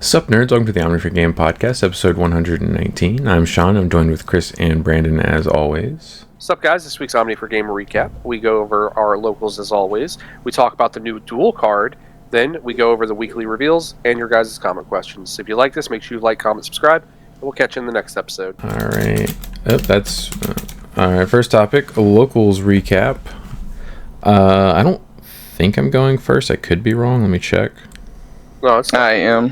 Sup nerds, welcome to the Omni4Game podcast, episode 119. I'm Sean, I'm joined with Chris and Brandon as always. Sup guys, this week's Omni4Game recap. We go over our locals as always. We talk about the new dual card. Then we go over the weekly reveals and your guys' comment questions. If you like this, make sure you like, comment, subscribe, and we'll catch you in the next episode. Alright, alright, first topic, a locals recap. I don't think I'm going first, I could be wrong, let me check. No, it's not. I am.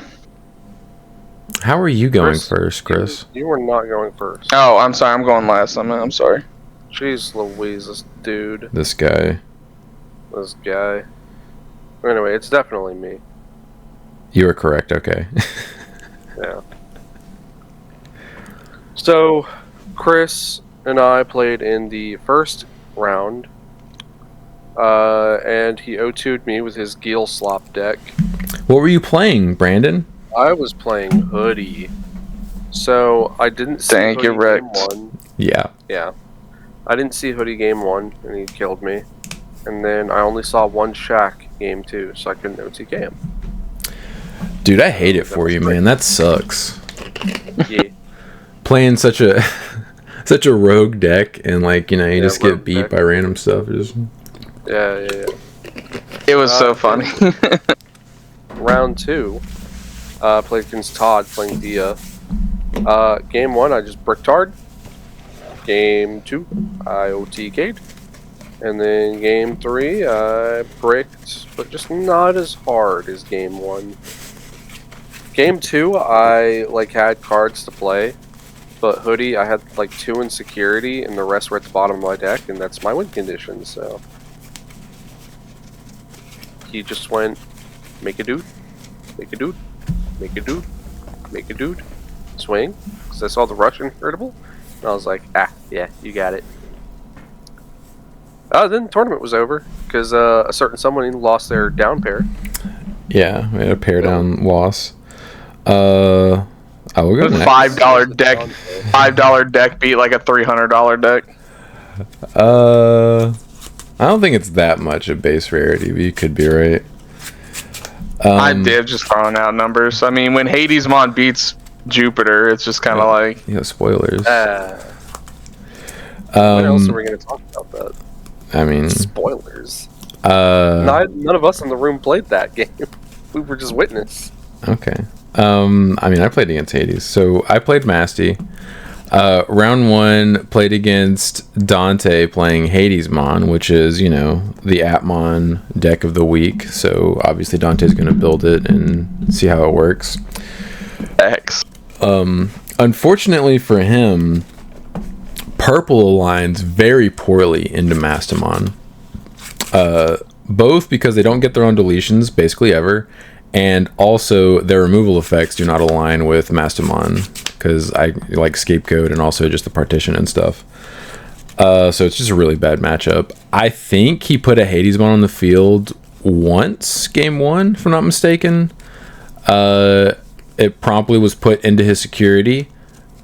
How are you going first, Chris? You were not going first. Oh, I'm sorry. I'm going last. I'm sorry. Jeez Louise, this dude. This guy. This guy. Anyway, it's definitely me. You are correct, okay. Yeah. So, Chris and I played in the first round. And he O2'd me with his Geel Slop deck. What were you playing, Brandon? I was playing Hoodie, so I didn't see Hoodie game 1. Yeah. Yeah. I didn't see Hoodie game 1, and he killed me. And then I only saw one Shaq game 2, so I couldn't OTK him. Dude, I hate it for you, man. That sucks. Yeah. Playing such a rogue deck, and like, you know, you just get beat by random stuff. Yeah. It was so funny. Round 2. Played against Todd, playing Dia. Game 1, I just bricked hard. Game 2, I OTK'd. And then game 3, I bricked, but just not as hard as game 1. Game 2, I had cards to play, but Hoodie, I had 2 in security, and the rest were at the bottom of my deck, and that's my win condition, so. He just went, make a dude, make a dude. Make a dude, make a dude, swing, because I saw the Russian irritable, and I was like, yeah, you got it. Then the tournament was over, because a certain someone lost their down pair. Yeah, we had a pair down loss. I will go next. $5 deck beat like a $300 deck. I don't think it's that much a base rarity, but you could be right. I did, just throwing out numbers. I mean, when Hadesmon beats Jupiter, it's just kind of like... Yeah, spoilers. When else are we going to talk about that? I mean... Spoilers. None of us in the room played that game. We were just witness. Okay. I mean, I played against Hades. So, I played Masty. Round 1, played against Dante playing Hadesmon, which is, you know, the Atmon deck of the week. So obviously Dante's going to build it and see how it works. X. Unfortunately for him, purple aligns very poorly into Mastamon. Both because they don't get their own deletions basically ever, and also their removal effects do not align with Mastamon, because I like Scapegoat and also just the partition and stuff. So it's just a really bad matchup. I think he put a Hadesmon on the field once, game 1, if I'm not mistaken. It promptly was put into his security,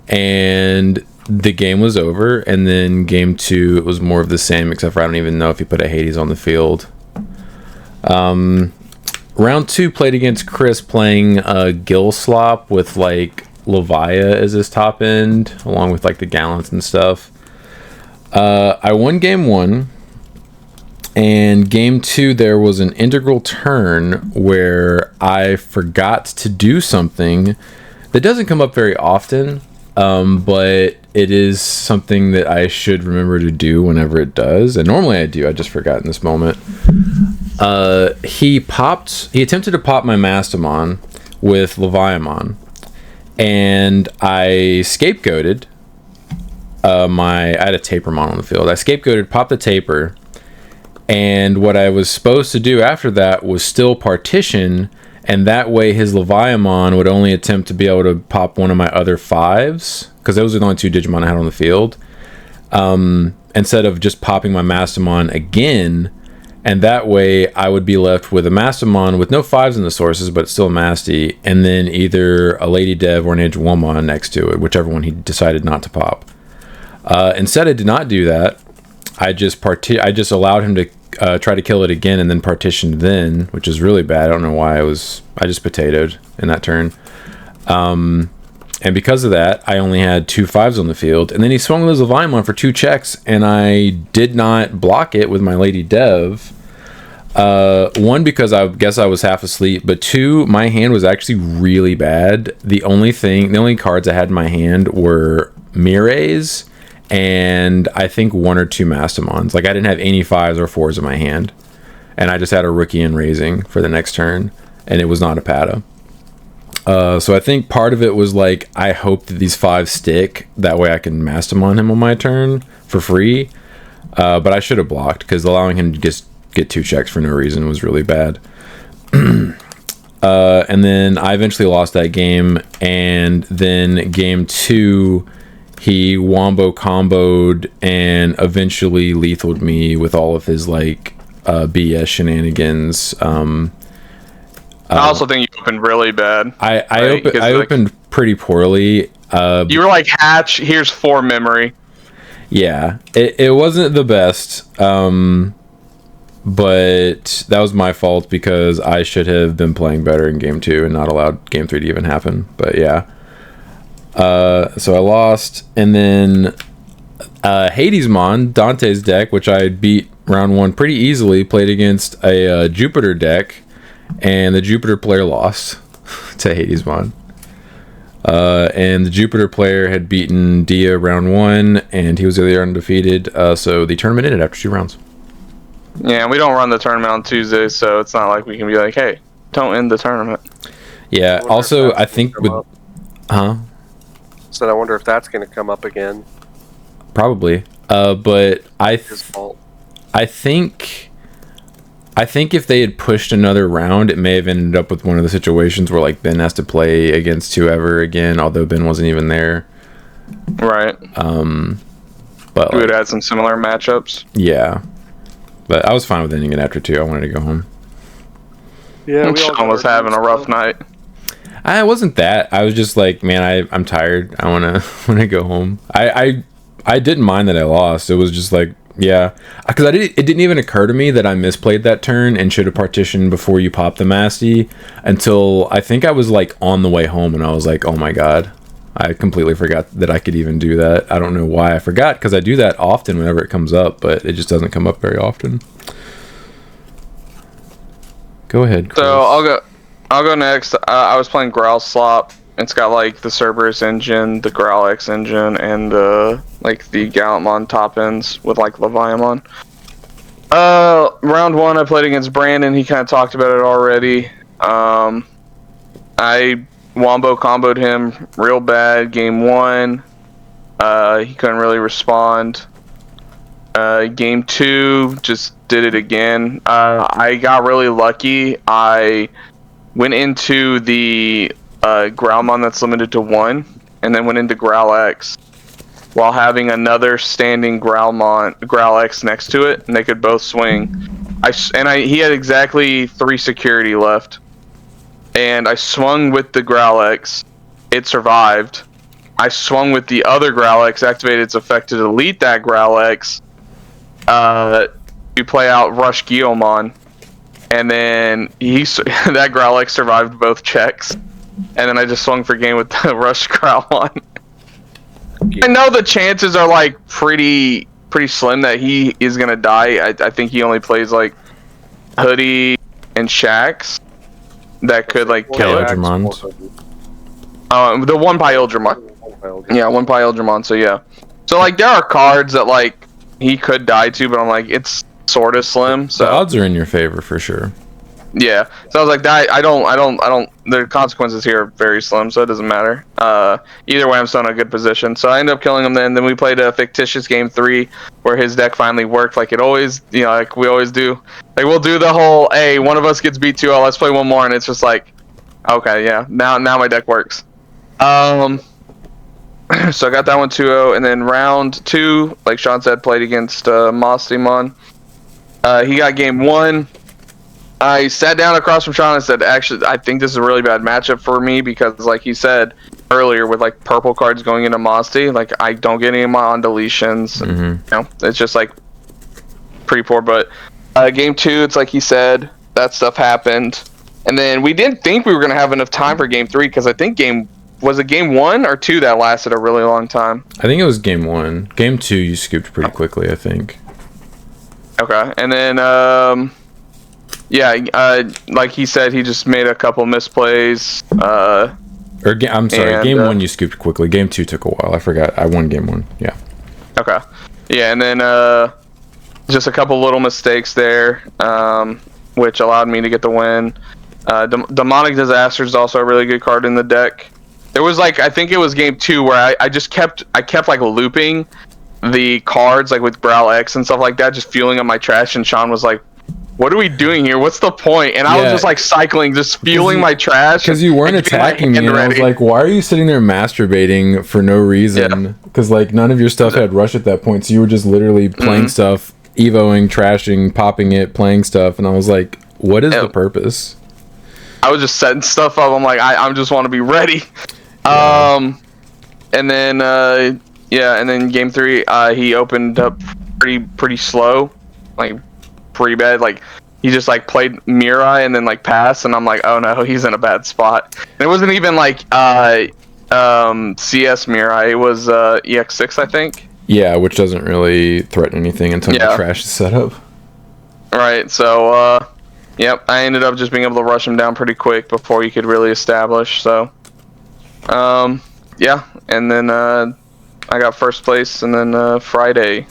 and the game was over. And then game 2, it was more of the same, except for I don't even know if he put a Hades on the field. Round 2, played against Chris playing Geel Slop with Levia as his top end, along with the Gallants and stuff. I won game 1, and game 2 there was an integral turn where I forgot to do something that doesn't come up very often, but it is something that I should remember to do whenever it does, and normally I do. I just forgot in this moment. He attempted to pop my Mastamon with Leviamon, and I scapegoated I had a Tapermon on the field. I scapegoated, popped the Taper, and what I was supposed to do after that was still partition, and that way his Leviamon would only attempt to be able to pop one of my other 5s, because those are the only 2 Digimon I had on the field, instead of just popping my Mastamon again. And that way I would be left with a Mastamon with no 5s in the sources, but still a Masty, and then either a Lady Dev or an Edgewomon next to it, whichever one he decided not to pop. Instead, I did not do that. I just allowed him to tried to kill it again and then partitioned then, which is really bad. I don't know why I just potatoed in that turn. And because of that, I only had 2 5s on the field. And then he swung with his Leviathan for 2 checks, and I did not block it with my Lady Dev. 1, because I guess I was half asleep, but 2, my hand was actually really bad. The only cards I had in my hand were Mires and I think 1 or 2 Mastamons. Like, I didn't have any 5s or 4s in my hand. And I just had a Rookie and Raising for the next turn, and it was not a Pata. So I think part of it was like, I hope that these 5 stick. That way I can Mastamon him on my turn for free. But I should have blocked, because allowing him to just get 2 checks for no reason was really bad. And then I eventually lost that game. And then game 2, he wombo comboed and eventually lethaled me with all of his like BS shenanigans. I also think you opened really bad. I opened pretty poorly. You were like, Hatch, here's 4 memory. Yeah, it wasn't the best, but that was my fault, because I should have been playing better in game 2 and not allowed game 3 to even happen. But yeah, so I lost. And then Hadesmon, Dante's deck, which I beat round 1 pretty easily, played against a Jupiter deck. And the Jupiter player lost to Hadesmon. And the Jupiter player had beaten Dia round 1, and he was the other undefeated. So the tournament ended after 2 rounds. Yeah, we don't run the tournament on Tuesday, so it's not like we can be like, hey, don't end the tournament. Yeah, also, I think with... So I wonder if that's going to come up again. Probably. But His fault. I think if they had pushed another round, it may have ended up with one of the situations where like Ben has to play against whoever again, although Ben wasn't even there. Right. But we would have had some similar matchups. Yeah. But I was fine with ending it after 2. I wanted to go home. Yeah, Sean was having a rough night. I wasn't that. I was just like, man, I'm tired. I wanna go home. I didn't mind that I lost. It was just like, yeah, because it didn't even occur to me that I misplayed that turn and should have partitioned before you popped the Masty, until I think I was like on the way home, and I was like, oh my god, I completely forgot that I could even do that. I don't know why I forgot, because I do that often whenever it comes up, but it just doesn't come up very often. Go ahead, Chris. So I'll go next. I was playing Growl Slop. It's got like the Cerberus engine, the Growl X engine, and like the Gallantmon top ends with like Leviathan. Round 1 I played against Brandon. He kind of talked about it already. I wombo comboed him real bad. Game 1, he couldn't really respond. Game 2, just did it again. I got really lucky. I went into the Growlmon that's limited to 1, and then went into Growl X while having another standing Growl X next to it, and they could both swing. He had exactly 3 security left, and I swung with the Growl X. It survived. I swung with the other Growl X, activated its effect to delete that Growl X. You play out Rush Guillaumon, and then that Growl X survived both checks. And then I just swung for game with the Rush Growlmon. I know the chances are like pretty slim that he is gonna die. I think he only plays like Hoodie and Shax that could like kill it. The one Pyldramon. Yeah, one Pyldramon. So yeah. So like there are cards that like he could die to, but I'm like, it's sort of slim. So the odds are in your favor for sure. Yeah, so I was like, I don't. The consequences here are very slim, so it doesn't matter. Either way, I'm still in a good position. So I ended up killing him. Then we played a fictitious game 3 where his deck finally worked, like it always, like we always do. Like we'll do the whole, hey, one of us gets beat 2-0, let's play one more, and it's just like, okay, yeah, now my deck works. So I got that one 2-0, and then round 2, like Sean said, played against Mastamon. He got game 1. I sat down across from Sean and said, actually, I think this is a really bad matchup for me, because like he said earlier, with like purple cards going into Mosty, like I don't get any of my on deletions. It's just like pretty poor. But Game 2, it's like he said, that stuff happened. And then we didn't think we were going to have enough time for Game 3, because I think was it Game 1 or 2 that lasted a really long time? I think it was Game 1. Game 2 you scooped pretty quickly, I think. Okay, and then, like he said, he just made a couple misplays. I'm sorry, Game 1 you scooped quickly. Game 2 took a while. I forgot. I won Game 1. Yeah. Okay. Yeah, and then just a couple little mistakes there, which allowed me to get the win. Demonic Disaster is also a really good card in the deck. There was I think it was Game 2 where I kept like looping the cards like with Growl X and stuff like that, just fueling up my trash, and Sean was like, what are we doing here? What's the point? And I was just like cycling, just fueling my trash. Because you weren't attacking me, and I was like, why are you sitting there masturbating for no reason? Because like none of your stuff had rush at that point, so you were just literally playing stuff, evoing, trashing, popping it, playing stuff, and I was like, what is the purpose? I was just setting stuff up. I'm like, I just want to be ready. And then and then Game 3, he opened up pretty slow, like pretty bad. Like he just like played Mirai and then like passed, and I'm like, oh no, he's in a bad spot. And it wasn't even like CS Mirai. It was EX6, I think. Yeah, which doesn't really threaten anything until the trash is set up. Right. So yep, I ended up just being able to rush him down pretty quick before he could really establish. So yeah, and then I got first place, and then Friday,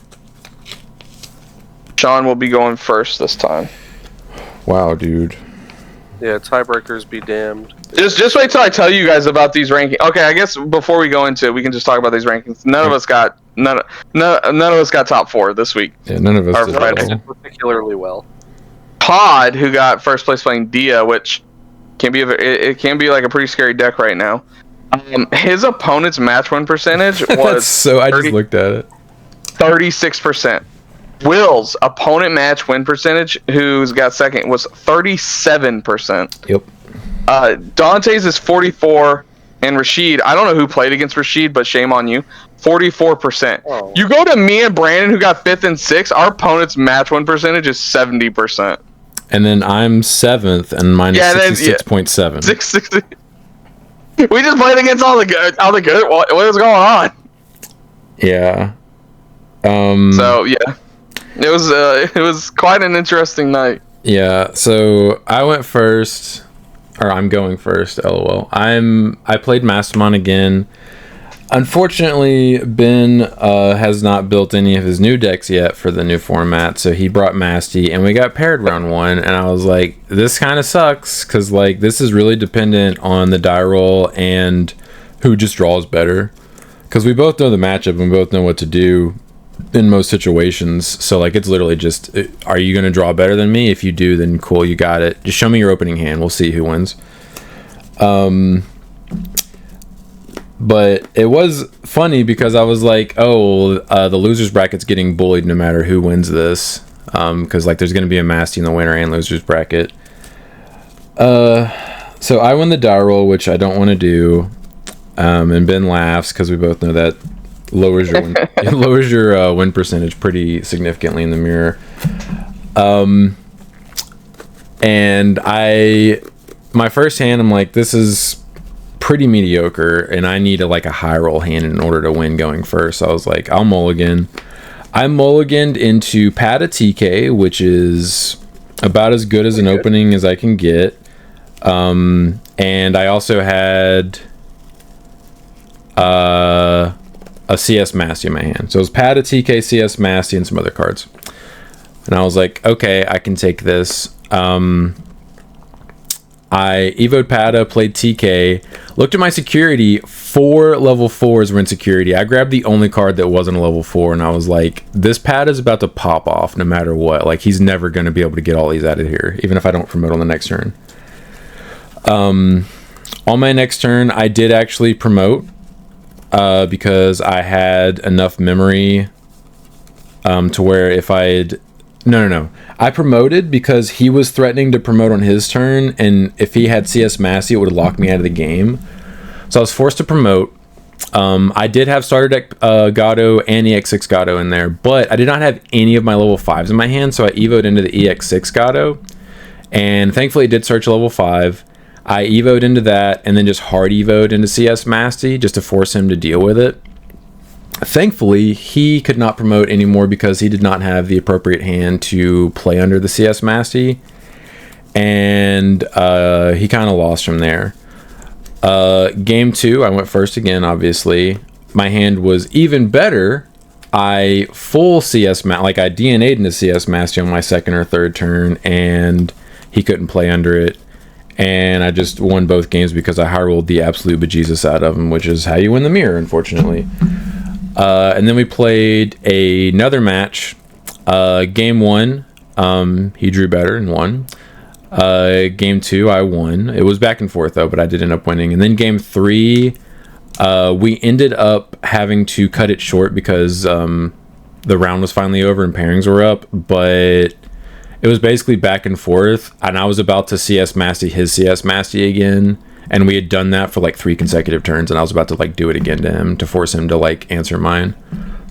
Sean will be going first this time. Wow, dude. Yeah, tiebreakers be damned. Just wait till I tell you guys about these rankings. Okay, I guess before we go into it, we can just talk about these rankings. None of us got top 4 this week. Yeah, none of us did well. Particularly well. Todd, who got first place playing Dia, which can be it can be like a pretty scary deck right now. His opponent's match win percentage was so I just looked at it. 36%. Will's opponent match win percentage, who's got second, was 37%. Yep. Dante's is 44, and Rashid, I don't know who played against Rashid, but shame on you, 44%. Oh. You go to me and Brandon, who got 5th and 6th, our opponent's match win percentage is 70%. And then I'm 7th, and mine is 66.7. 660. We just played against all the good. What is going on? Yeah. So yeah, it was quite an interesting night. Yeah. So I went first, or I'm going first. LOL. I played Mastermon again. Unfortunately, Ben has not built any of his new decks yet for the new format, so he brought Masty, and we got paired round 1, and I was like, this kind of sucks, because like this is really dependent on the die roll and who just draws better, because we both know the matchup and we both know what to do in most situations, so like it's literally just, are you going to draw better than me? If you do, then cool, you got it. Just show me your opening hand, we'll see who wins. But it was funny because I was like, oh, the losers bracket's getting bullied no matter who wins this, because like there's going to be a Masty in the winner and losers bracket. So I win the die roll, which I don't want to do, and Ben laughs because we both know that lowers your win percentage pretty significantly in the mirror. And my first hand, I'm like, this is pretty mediocre, and I need a high roll hand in order to win going first. So I was like, I'll mulligan. I mulliganed into Pata TK, which is about as good as an opening as I can get. And I also had a CS Masty in my hand. So it was Pata TK, CS Masty, and some other cards. And I was like, okay, I can take this. I evoed Pata, played TK, looked at my security. 4 level 4s were in security. I grabbed the only card that wasn't a level 4, and I was like, this Pata's about to pop off no matter what. Like, he's never going to be able to get all these out of here, even if I don't promote on the next turn. On my next turn, I did actually promote because I had enough memory to where if I'd... No. I promoted because he was threatening to promote on his turn, and if he had CS Massey, it would have locked me out of the game. So I was forced to promote, I did have starter deck Gato and EX6 Gato in there, but I did not have any of my level 5s in my hand, so I evoed into the EX6 Gato, and thankfully it did search level 5. I evoed into that, and then just hard evoed into CS Masty just to force him to deal with it. Thankfully, he could not promote anymore because he did not have the appropriate hand to play under the CS Masty, and he kind of lost from there. Game 2, I went first again, obviously. My hand was even better. I full CS, like I DNA'd into CS Masty on my second or third turn, and he couldn't play under it. And I just won both games because I high rolled the absolute bejesus out of him, which is how you win the mirror, unfortunately. And then we played another match. Game 1, he drew better and won. Game 2, I won. It was back and forth though, but I did end up winning. And then game 3, we ended up having to cut it short because the round was finally over and pairings were up, but it was basically back and forth, and I was about to CS Masty his CS Masty again, and we had done that for like 3 consecutive turns, and I was about to like do it again to him to force him to like answer mine.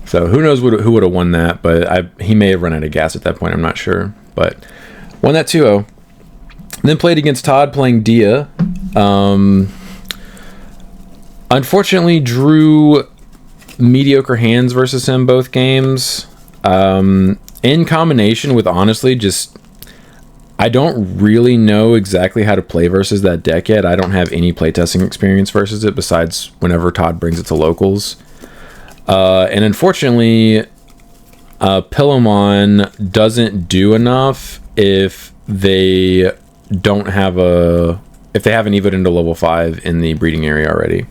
So who knows who would have won that, but he may have run out of gas at that point, I'm not sure, but won that 2-0. Then played against Todd playing Dia. Unfortunately, drew mediocre hands versus him both games. In combination with, honestly, just I don't really know exactly how to play versus that deck yet. I don't have any playtesting experience versus it besides whenever Todd brings it to locals. And unfortunately, Pillowmon doesn't do enough if they don't have if they haven't evoed into level 5 in the breeding area already.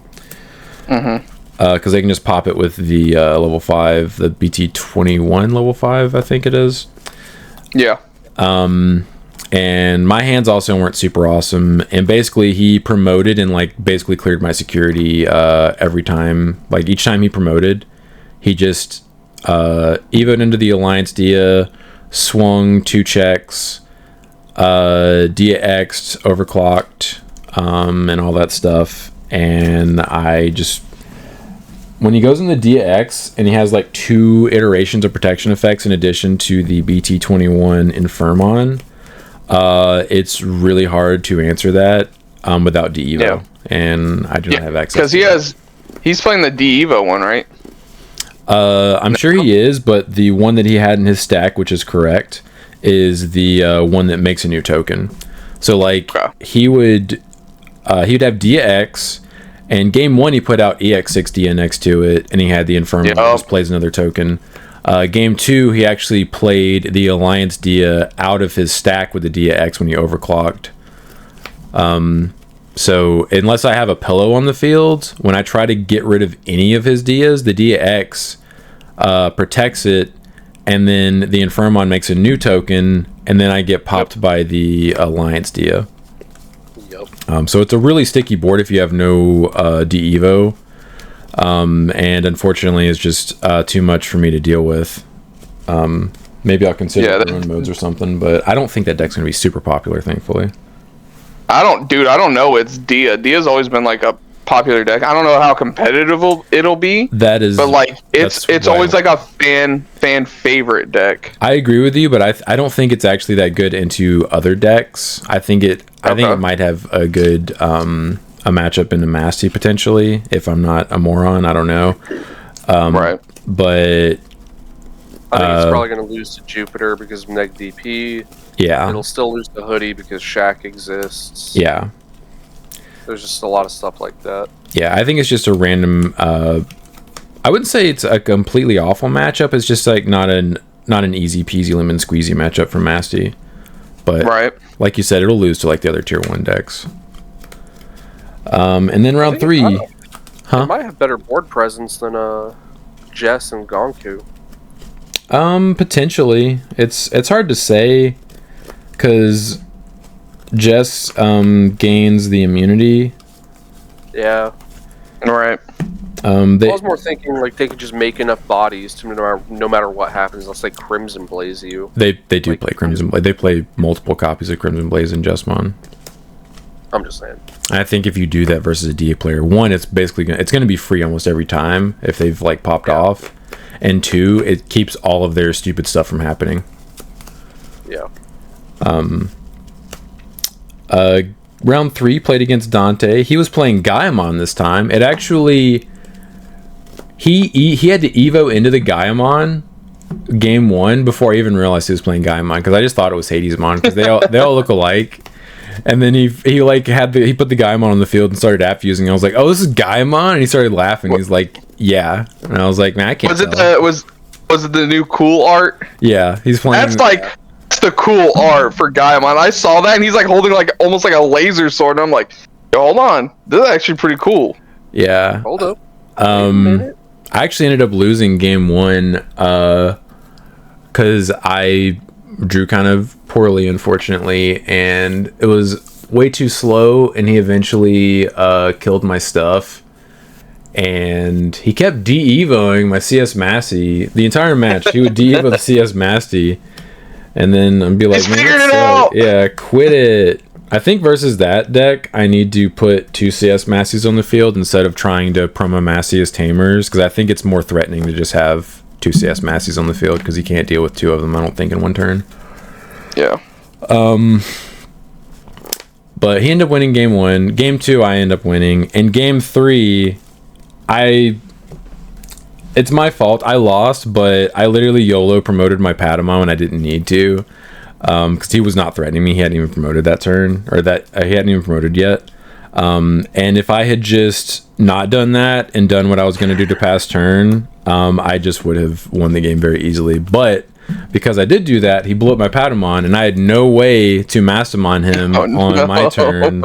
Because they can just pop it with the level 5, the BT21 level 5, I think it is. Yeah. And my hands also weren't super awesome, and basically he promoted and like basically cleared my security every time. Like each time he promoted, he just evoed into the Alliance Dia, swung 2 checks, Dia X'd, overclocked, and all that stuff. And I just, when he goes in the Dia X and he has like 2 iterations of protection effects in addition to the BT21 Infirmon, it's really hard to answer that without D-Evo. Yeah. And I do not have access because he's playing the D-Evo one, right? I'm sure he is, but the one that he had in his stack, which is correct, is the one that makes a new token. So like he would have Dia X, and game 1 he put out EX6 Dia next to it, and he had the Infirmary that just plays another token. Game 2 he actually played the Alliance Dia out of his stack with the Dia X when he overclocked. So unless I have a pillow on the field, when I try to get rid of any of his Dias, the Dia X protects it, and then the Infirmon makes a new token, and then I get popped by the Alliance Dia. So it's a really sticky board if you have no D-Evo, and unfortunately it's just too much for me to deal with. Maybe I'll consider drone modes or something, but I don't think that deck's going to be super popular, thankfully. I don't know. It's Dia. Dia's always been like a popular deck. I don't know how competitive it'll be. That is, but like it's always like a fan favorite deck. I agree with you, but I don't think it's actually that good into other decks. I think it might have a good a matchup into Masty potentially, if I'm not a moron. I don't know. Right. But I think it's probably going to lose to Jupiter because of neg DP. Yeah. It'll still lose to Hoodie because Shaq exists. Yeah. There's just a lot of stuff like that. Yeah, I think it's just a random. I wouldn't say it's a completely awful matchup. It's just like not an easy peasy lemon squeezy matchup for Masty. But like you said, it'll lose to like the other tier 1 decks. And then round 3, It might have better board presence than Jess and Gonku. Potentially. It's hard to say because Jess gains the immunity. Yeah. Right. I was more thinking like they could just make enough bodies to no matter what happens. Let's say Crimson Blaze you. They do play Crimson Blaze. They play multiple copies of Crimson Blaze in Jesmon. I'm just saying. I think if you do that versus a DA player, one, it's basically going to be free almost every time if they've like popped off, and two, it keeps all of their stupid stuff from happening. Yeah. Round 3 played against Dante. He was playing Gaimon this time. It actually he had to Evo into the Gaimon game 1 before I even realized he was playing Gaimon, because I just thought it was Hadesmon because they all look alike. And then he put the Gaimon on the field and started app using. I was like, oh, this is Gaimon, and he started laughing. He's like, yeah, and I was like, man, I can't. Was it the new cool art? Yeah, he's playing. That's the cool art for Gaimon. I saw that, and he's like holding like almost like a laser sword, and I'm like, yo, hold on, this is actually pretty cool. Yeah. Hold up. I actually ended up losing game 1 because I drew kind of poorly, unfortunately, and it was way too slow, and he eventually killed my stuff, and he kept de-evoing my CS Massey the entire match. He would de-evo the CS Massey, and then I'd be like, he's figured it out! Yeah, quit it. I think versus that deck, I need to put 2 CS Masseys on the field instead of trying to promo Massey as tamers, because I think it's more threatening to just have 2 CS Masseys on the field, because you can't deal with 2 of them, I don't think, in one turn. Yeah. But he ended up winning game 1. Game 2, I end up winning. And game 3, it's my fault. I lost, but I literally YOLO promoted my Patamon when I didn't need to. Because he was not threatening me. He hadn't even promoted that turn. Or that he hadn't even promoted yet. And if I had just not done that and done what I was going to do to pass turn, I just would have won the game very easily. But because I did do that, he blew up my Patamon, and I had no way to Mastamon him on my turn.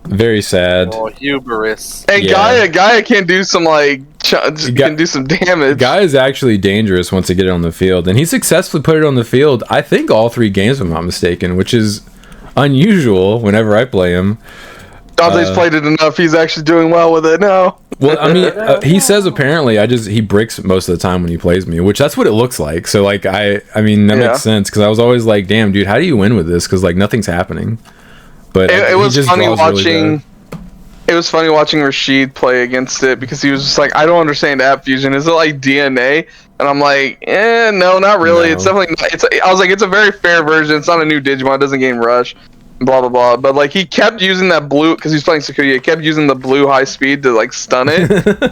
Very sad. Oh, hubris. Hey, yeah. Gaia can do some can do some damage. Gaia is actually dangerous once they get it on the field, and he successfully put it on the field, I think, all 3 games, if I'm not mistaken, which is unusual whenever I play him. Dante's played it enough. He's actually doing well with it now. Well, I mean, he says apparently he bricks most of the time when he plays me, which that's what it looks like. So like I mean that makes sense, because I was always like, damn, dude, how do you win with this? Because like nothing's happening. But it was funny watching. It was funny watching Rashid play against it, because he was just like, I don't understand app fusion. Is it like DNA? And I'm like, no, not really. No. It's definitely not. I was like, it's a very fair version. It's not a new Digimon. It doesn't gain rush. Blah blah blah. But like he kept using that blue, because he's playing Sakuya. He kept using the blue high speed to like stun it,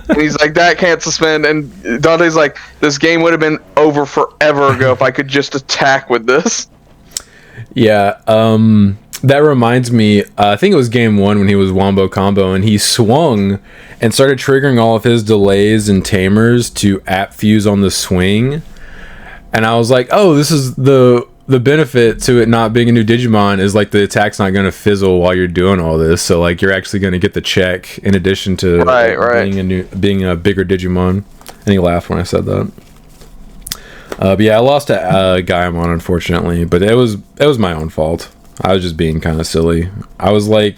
and he's like, that can't suspend. And Dante's like, this game would have been over forever ago if I could just attack with this. Yeah. That reminds me, I think it was game 1 when he was Wombo Combo, and he swung and started triggering all of his delays and tamers to app fuse on the swing. And I was like, oh, this is the benefit to it not being a new Digimon, is like the attack's not going to fizzle while you're doing all this. So like you're actually going to get the check in addition to being a bigger Digimon. And he laughed when I said that. But yeah, I lost to Gaimon, unfortunately, but it was my own fault. I was just being kind of silly. I was like,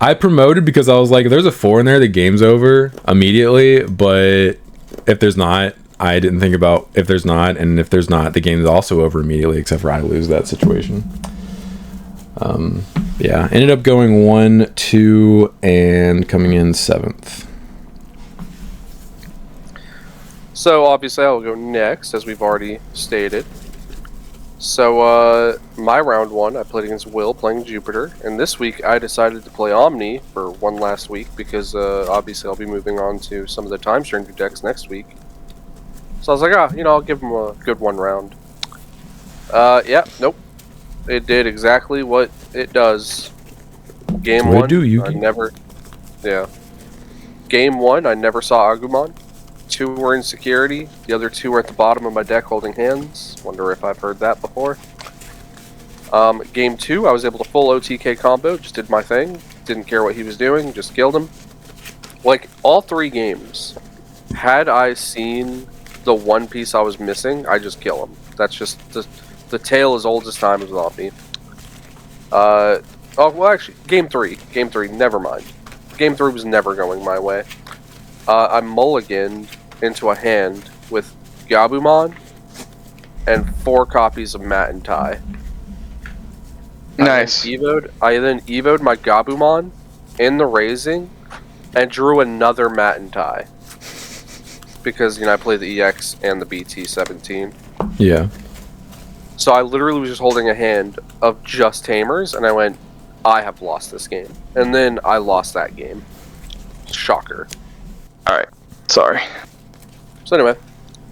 I promoted because I was like, if there's a 4 in there, the game's over immediately. But if there's not, I didn't think about if there's not, and if there's not, the game's also over immediately, except for I lose that situation. Yeah, ended up going 1, 2, and coming in 7th. So obviously I'll go next, as we've already stated. So my round 1, I played against Will, playing Jupiter, and this week I decided to play Omni for one last week, because obviously I'll be moving on to some of the Time Stranger decks next week. So I was like, I'll give him a good 1 round. Yeah, nope. It did exactly what it does. Game 1, Game 1, I never saw Agumon. 2 were in security. The other 2 were at the bottom of my deck holding hands. Wonder if I've heard that before. Game 2, I was able to full OTK combo. Just did my thing. Didn't care what he was doing. Just killed him. Like, all 3 games, had I seen the one piece I was missing, I just kill him. That's just the tale as old as time is with me. Oh, well, actually, Game 3, never mind. Game 3 was never going my way. I mulliganed into a hand with Gabumon and 4 copies of Matt and Tai. Nice. I then evoed my Gabumon in the raising and drew another Matentai. Because, I play the EX and the BT17. Yeah. So I literally was just holding a hand of just Tamers, and I went, I have lost this game. And then I lost that game. Shocker. Alright. Sorry. So anyway,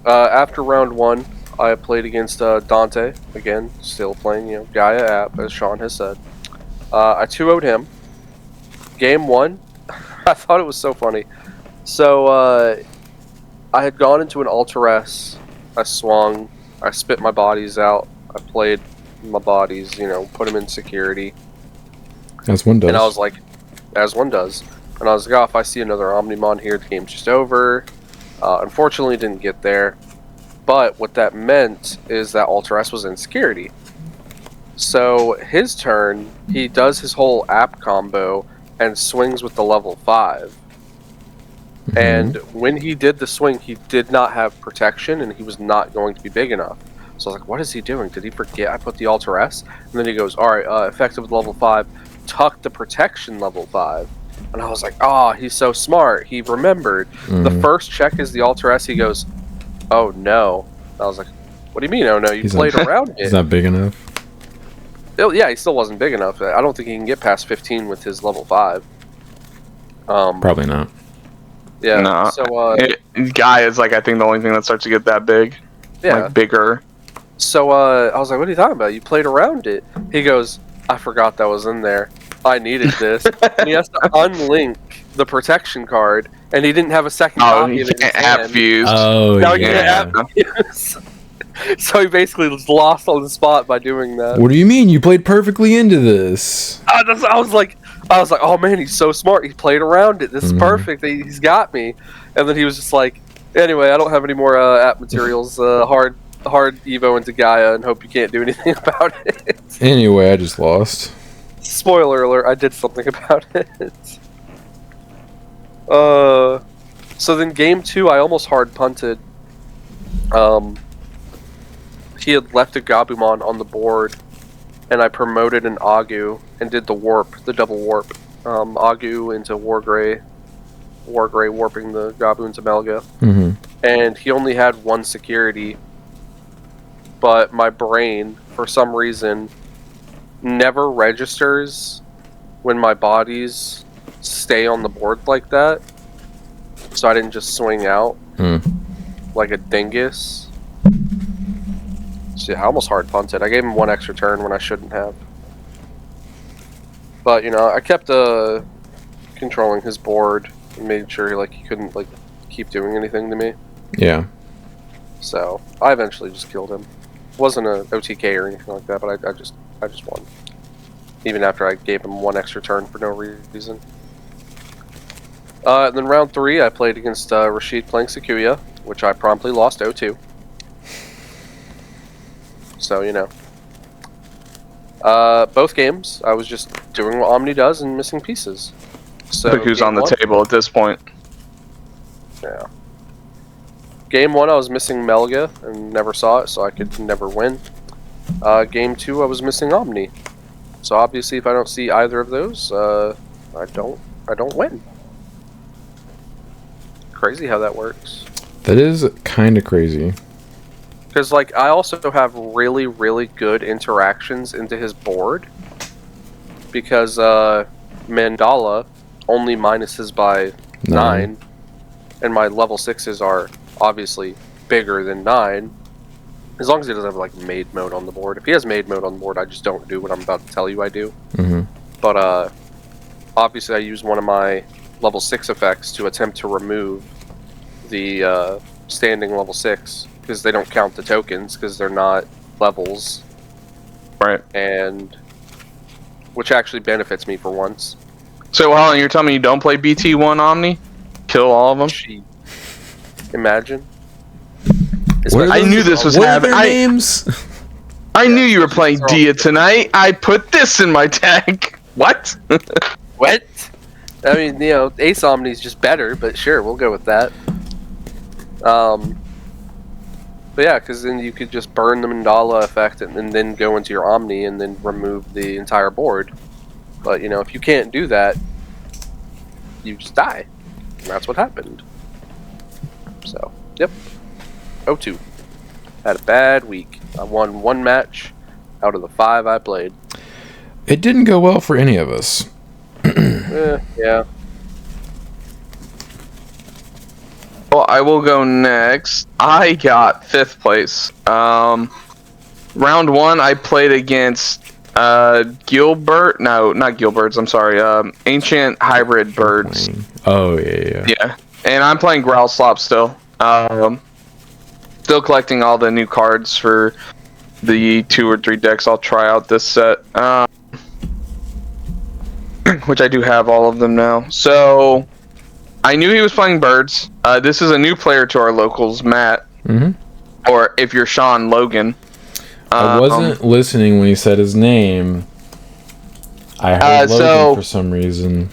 after round 1, I played against Dante. Again, still playing, Gaia app, as Sean has said. I 2-0'd him. Game 1, I thought it was so funny. So, I had gone into an Alter S. I swung. I spit my bodies out. I played my bodies, put them in security. As one does. And I was like, as one does. And I was like, oh, if I see another Omnimon here, the game's just over. Unfortunately, didn't get there. But what that meant is that Alter S was in security. So his turn, he does his whole app combo and swings with the level 5. Mm-hmm. And when he did the swing, he did not have protection and he was not going to be big enough. So I was like, what is he doing? Did he forget I put the Alter S? And then he goes, alright, effective with level 5, tuck the protection level 5. And I was like, oh, he's so smart. He remembered. Mm-hmm. The first check is the Alter S. He goes, oh no. I was like, what do you mean, oh no? You played around it. He's not big enough. Yeah, he still wasn't big enough. I don't think he can get past 15 with his level 5. Probably not. Yeah, No. so, Guy is, I think the only thing that starts to get that big. yeah. Bigger. So, I was like, what are you talking about? You played around it. He goes, I forgot that was in there. I needed this. And he has to unlink the protection card, and he didn't have a second copy of it in his hand. fused. Oh, Now yeah. he can't fuse. So he basically was lost on the spot by doing that. What do you mean? You played perfectly into this. I was like, oh man, he's so smart. He played around it. This is perfect. He's got me. And then he was just like, anyway, I don't have any more app materials. Hard Evo into Gaia, and hope you can't do anything about it. Anyway, I just lost. Spoiler alert, I did something about it. So then game 2, I almost hard punted. He had left a Gabumon on the board, and I promoted an Agu and did the warp, the double warp. Agu into Wargrey warping the Gabu into Melga. Mm-hmm. And he only had one security, but my brain, for some reason, never registers when my bodies stay on the board like that. So I didn't just swing out like a dingus. So yeah, I almost hard punted. I gave him one extra turn when I shouldn't have. But I kept controlling his board and made sure he couldn't keep doing anything to me. Yeah. So I eventually just killed him. It wasn't an OTK or anything like that, but I just won. Even after I gave him one extra turn for no reason. And then round 3, I played against Rashid playing Sakuya, which I promptly lost 0-2. So, both games, I was just doing what Omni does and missing pieces. So Look who's on the table at this point. Yeah. Game 1, I was missing Melga and never saw it, so I could never win. Game 2, I was missing Omni. So obviously, if I don't see either of those, I don't win. Crazy how that works. That is kind of crazy. Because, I also have really, really good interactions into his board. Because, Mandala only minuses by 9. And my level 6s are obviously bigger than 9. As long as he doesn't have, maid mode on the board. If he has maid mode on the board, I just don't do what I'm about to tell you I do. Mm-hmm. But, obviously I use one of my level 6 effects to attempt to remove the, standing level 6. Because they don't count the tokens, because they're not levels. Right. And which actually benefits me for once. So, Holland, you're telling me you don't play BT1 Omni? Kill all of them? Gee. Imagine. I knew this was happening. What are their names? I knew you were playing Dia tonight. I put this in my deck. What? What? I mean, Ace Omni's just better, but sure, we'll go with that. But yeah, because then you could just burn the mandala effect and then go into your Omni and then remove the entire board. But, you know, if you can't do that, you just die. And that's what happened. So, yep. 0-2. Had a bad week. I won 1 match out of the 5 I played. It didn't go well for any of us. Yeah. Well, I will go next. I got 5th place. Round 1, I played against Gilbert. No, not Gilbert's. I'm sorry. Ancient Hybrid Birds. Oh, yeah. Yeah, and I'm playing Growlslop still. Still collecting all the new cards for the 2 or 3 decks I'll try out this set. Which I do have all of them now. So, I knew he was playing Birds. This is a new player to our locals, Matt. Mm-hmm. Or if you're Sean, Logan. I wasn't listening when he said his name. I heard Logan for some reason.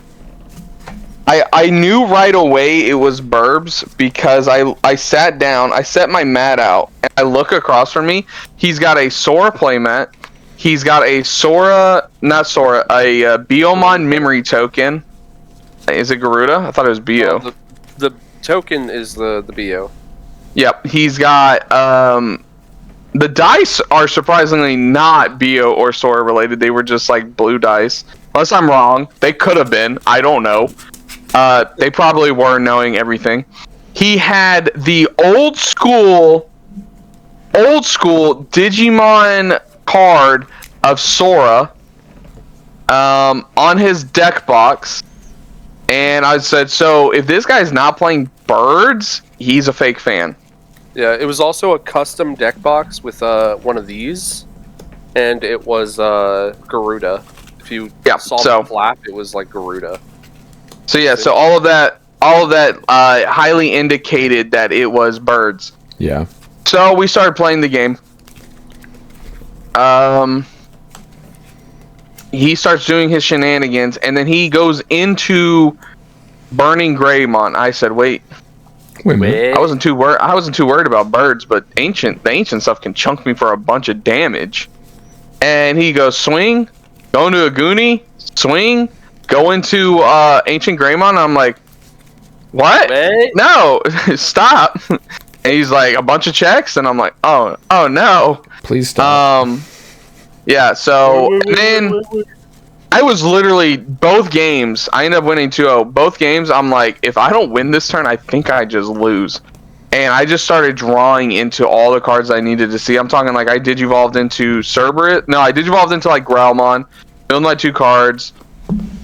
I knew right away it was Burbs because I sat down, I set my mat out, and I look across from me. He's got a Sora playmat. He's got a Biomon memory token. Is it Garuda? I thought it was Bio. The token is the Bio. Yep. He's got the dice are surprisingly not Bio or Sora related. They were just like blue dice. Unless I'm wrong. They could have been. I don't know. They probably were, knowing everything. He had the old school Digimon card of Sora on his deck box. And I said, so if this guy's not playing Birds, he's a fake fan. Yeah, it was also a custom deck box with one of these, and it was Garuda. If you saw the flap, it was like Garuda. So yeah, so all of that highly indicated that it was Birds. Yeah. So we started playing the game. He starts doing his shenanigans, and then he goes into Burning Greymon. I said, wait a minute. I wasn't too worried about Birds, but the ancient stuff can chunk me for a bunch of damage. And he goes swing, go into a Goonie, swing, go into Ancient Greymon. I'm like, what? Wait. No, stop. And he's like, a bunch of checks, and I'm like, oh no. Please stop. Yeah, so, and then I was literally, both games, I ended up winning 2-0. Both games, I'm like, if I don't win this turn, I think I just lose. And I just started drawing into all the cards I needed to see. I'm talking like I Digivolved into Cerberus. No, I Digivolved into like Growlmon, filled my 2 cards.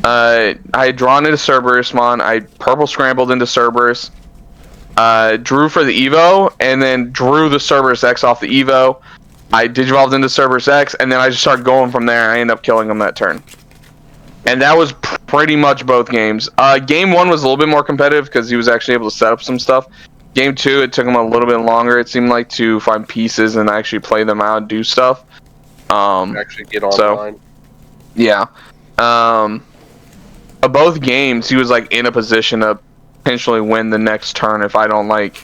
I had drawn into Cerberusmon. I purple scrambled into Cerberus. Drew for the Evo, and then drew the Cerberus X off the Evo. I Digivolved into Cerberus X, and then I just started going from there. I ended up killing him that turn. And that was pretty much both games. Game 1 was a little bit more competitive because he was actually able to set up some stuff. Game 2, it took him a little bit longer, it seemed like, to find pieces and actually play them out and do stuff. Actually get online. So, yeah. Both games, he was like in a position to potentially win the next turn if I don't like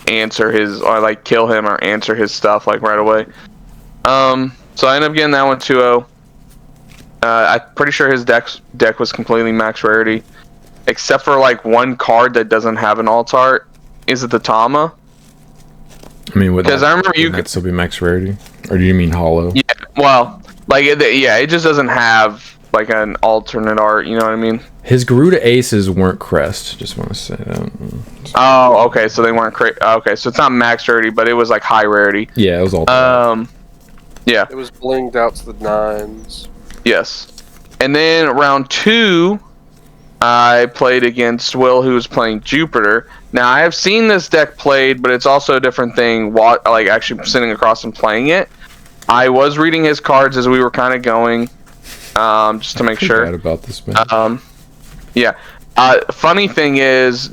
answer his, or like kill him or answer his stuff like right away. So I ended up getting that one 2-0. I'm pretty sure his deck was completely max rarity, except for like one card that doesn't have an alt art. Is it the Tama? I mean, because I remember you could still be max rarity, or do you mean hollow? Yeah, well, like it just doesn't have like an alternate art. You know what I mean? His Garuda Aces weren't crest. Just want to say that. Oh, okay. So they weren't okay, so it's not max rarity, but it was like high rarity. Yeah, it was all. Yeah. It was blinged out to the 9s. Yes. And then round 2, I played against Will, who was playing Jupiter. Now I have seen this deck played, but it's also a different thing. Like actually sitting across and playing it. I was reading his cards as we were kind of going, just to make sure. About this, man. Yeah. Funny thing is,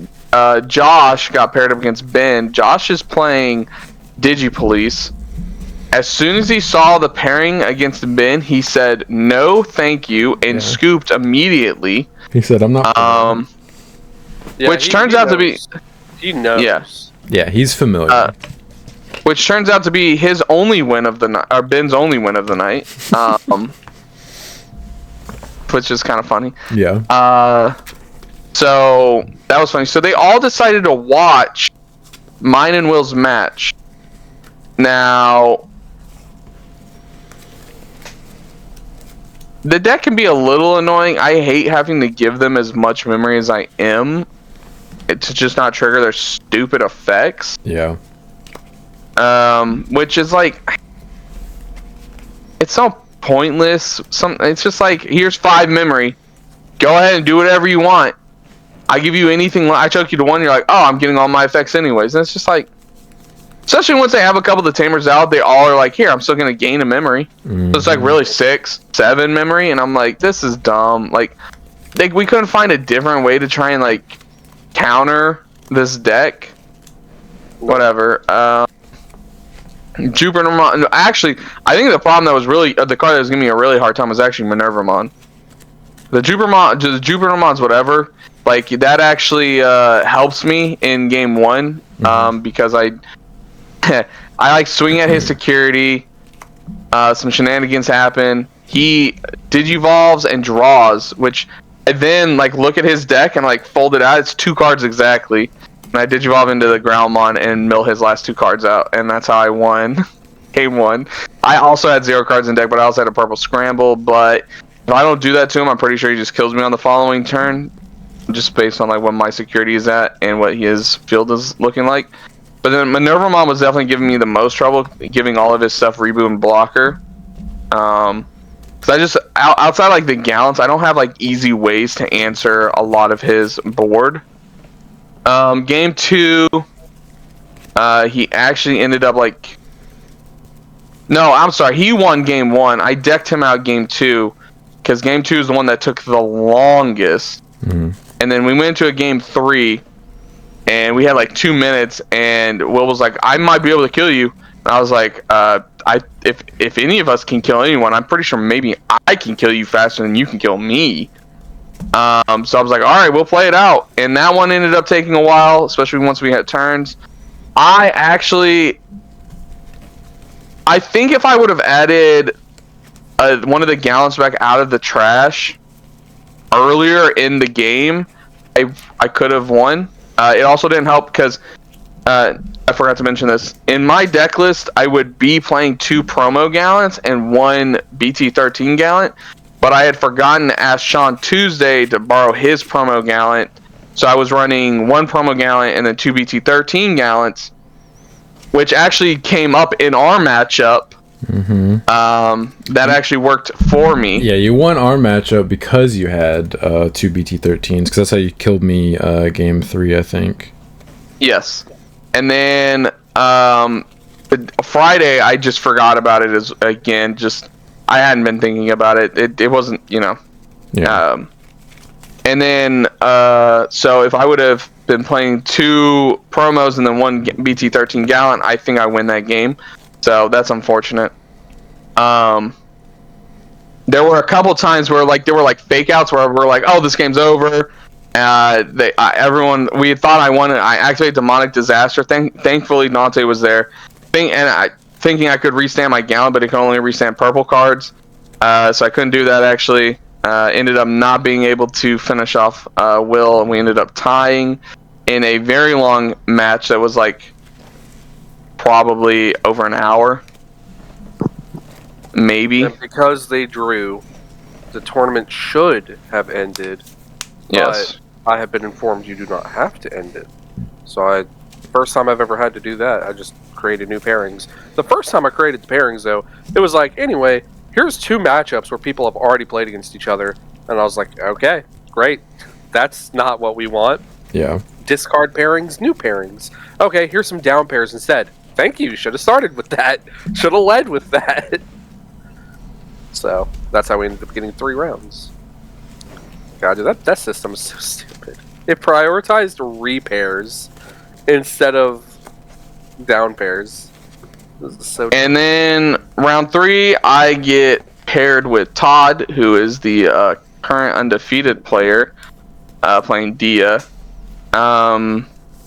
Josh got paired up against Ben. Josh is playing Digipolice. As soon as he saw the pairing against Ben, he said, "No, thank you," and scooped immediately. He said, "I'm not." Which turns out to be. He knows. Yeah. Yeah, he's familiar. which turns out to be his only win of the night, or Ben's only win of the night. Which is kind of funny. Yeah. So that was funny. So they all decided to watch mine and Will's match. Now, the deck can be a little annoying. I hate having to give them as much memory as I am to just not trigger their stupid effects. Yeah. Which is like, it's so pointless. It's just like, here's 5 memory. Go ahead and do whatever you want. I give you anything. I choke you to 1. You're like, oh, I'm getting all my effects anyways. And it's just like, especially once they have a couple of the tamers out, they all are like, here, I'm still gonna gain a memory. So it's like really 6, 7 memory, and I'm like, this is dumb. Like we couldn't find a different way to try and like counter this deck. Whatever. Jupitermon. Actually, I think the problem that was really the card that was giving me a really hard time was actually Minervamon. The Jupitermon's whatever. Like that actually helps me in game 1 because I like swing at his security. Some shenanigans happen. He digivolves and draws, which I then like look at his deck and like fold it out. It's 2 cards exactly. And I digivolve into the Groundmon and mill his last 2 cards out, and that's how I won game 1. I also had 0 cards in deck, but I also had a purple scramble. But if I don't do that to him, I'm pretty sure he just kills me on the following turn, just based on like what my security is at and what his field is looking like. But then Minervamon was definitely giving me the most trouble, giving all of his stuff reboot and blocker. Because I just outside like the Gallants, I don't have like easy ways to answer a lot of his board. Game 2, he actually ended up like... No, I'm sorry. He won game 1. I decked him out game 2, because game 2 is the one that took the longest. And then we went into a game 3, and we had like 2 minutes, and Will was like, I might be able to kill you. And I was like, if any of us can kill anyone, I'm pretty sure maybe I can kill you faster than you can kill me. So I was like, all right, we'll play it out. And that one ended up taking a while, especially once we had turns. I think if I would have added one of the Gallants back out of the trash earlier in the game, I could have won. It also didn't help because I forgot to mention this. In my deck list, I would be playing 2 promo Gallants and 1 BT13 Gallant. But I had forgotten to ask Sean Tuesday to borrow his promo Gallant. So I was running 1 promo Gallant and then 2 BT13 Gallants, which actually came up in our matchup. That actually worked for me. Yeah, you won our matchup because you had 2 BT13s, because that's how you killed me game 3, I think. Yes. And then Friday, I just forgot about it again. I hadn't been thinking about it. It wasn't, Yeah. And then, so if I would have been playing 2 promos and then 1 BT13 Gallant, I think I win that game. So that's unfortunate. There were a couple times where there were fake outs where we're like, oh, this game's over. Everyone, we had thought I won it. I activated Demonic Disaster. Thankfully, Nante was there. Thinking I could restand my Gallant, but it could only restand purple cards. So I couldn't do that, actually. Ended up not being able to finish off Will, and we ended up tying in a very long match that was probably over an hour. Maybe. And because they drew, the tournament should have ended. Yes. But I have been informed you do not have to end it. So first time I've ever had to do that, I just created new pairings. The first time I created the pairings, though, it was like, anyway, here's 2 matchups where people have already played against each other. And I was like, okay, great. That's not what we want. Yeah. Discard pairings, new pairings. Okay, here's some down pairs instead. Thank you. Should have started with that. Should have led with that. So that's how we ended up getting 3 rounds. God, dude, that system is so stupid. It prioritized repairs instead of down pairs. This is so and then round 3, I get paired with Todd, who is the current undefeated player, playing Dia.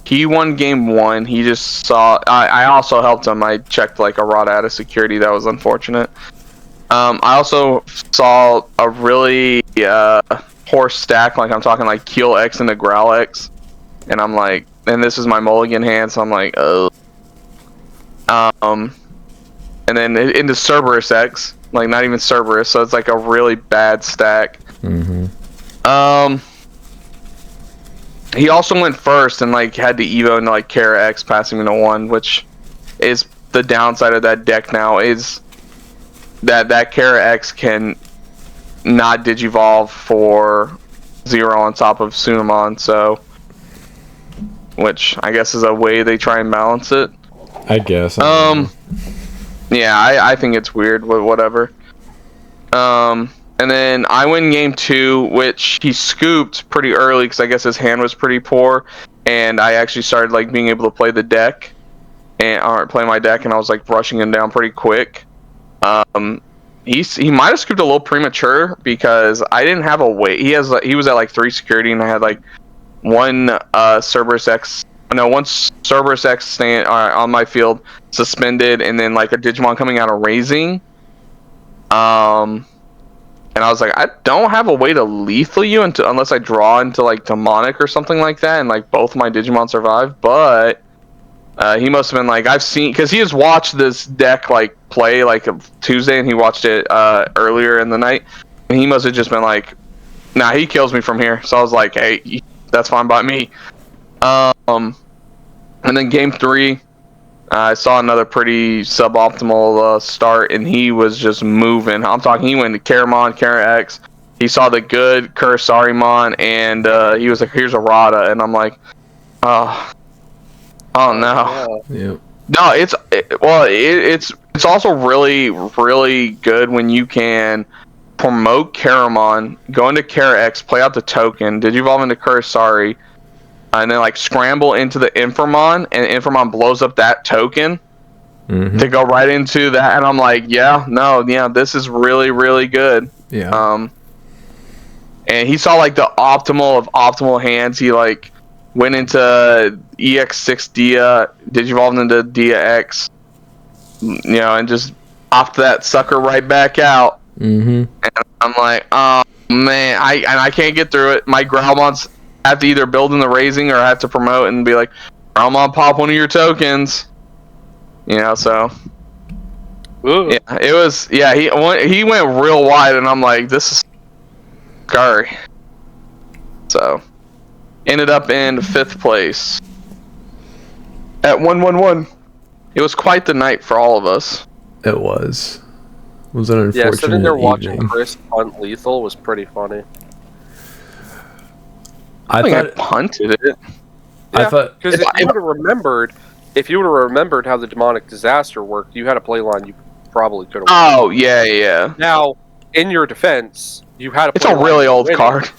he won game 1. He just saw. I also helped him. I checked like a rod out of security. That was unfortunate. I also saw a really poor stack. Like I'm talking like Keel X into Growl X, and I'm like, and this is my mulligan hand, so I'm like, oh. And then into Cerberus X, like not even Cerberus, so it's like a really bad stack. He also went first and like had to Evo into like Kara X, passing me to 1, which is the downside of that deck now, is that Kara X can not Digivolve for 0 on top of Sunamon, so, which I guess is a way they try and balance it. I guess. Yeah, I think it's weird, but whatever. And then I win game 2, which he scooped pretty early because I guess his hand was pretty poor, and I actually started like being able to play the deck and play my deck, and I was like rushing him down pretty quick. He might have scooped a little premature because I didn't have a weight. He was at like 3 security, and I had like one Cerberus X stand on my field suspended, and then like a Digimon coming out of raising. And I was like, I don't have a way to lethal you unless I draw into like Demonic or something like that, and like both my Digimon survive. But he must have been like, I've seen, because he has watched this deck like play like a Tuesday, and he watched it earlier in the night, and he must have just been like, nah, he kills me from here. So I was like, hey, that's fine by me. And then game 3, I saw another pretty suboptimal start, and he was just moving. I'm talking, he went to Karamon, Kara X. He saw the good Kurisarimon, and he was like, here's a Rada, and I'm like, oh no. Yeah. No, it's also really, really good when you can promote Karamon, go into Kara X, play out the token, Digivolve into Kurisari, and then like scramble into the Inframon, and Inframon blows up that token to go right into that, and I'm like, this is really, really good. Yeah. And he saw like the optimal of optimal hands. He like went into EX6 Dia, Digivolved into Dia X, and just popped that sucker right back out. And I'm like, oh man, I can't get through it. My Growlmons have to either build in the raising or I have to promote and be like, Growlmon, pop one of your tokens. So. Ooh. Yeah, it was. Yeah, he went real wide, and I'm like, this is scary. So, ended up in 5th place at 1-1-1. It was quite the night for all of us. It was. It was an unfortunate Yeah, sitting there watching evening. Chris punt lethal was pretty funny. I think I punted it. Yeah, because if you would have remembered how the demonic disaster worked, you had a play line you probably could have. Oh yeah. Now, in your defense, you had a. It's a really old card.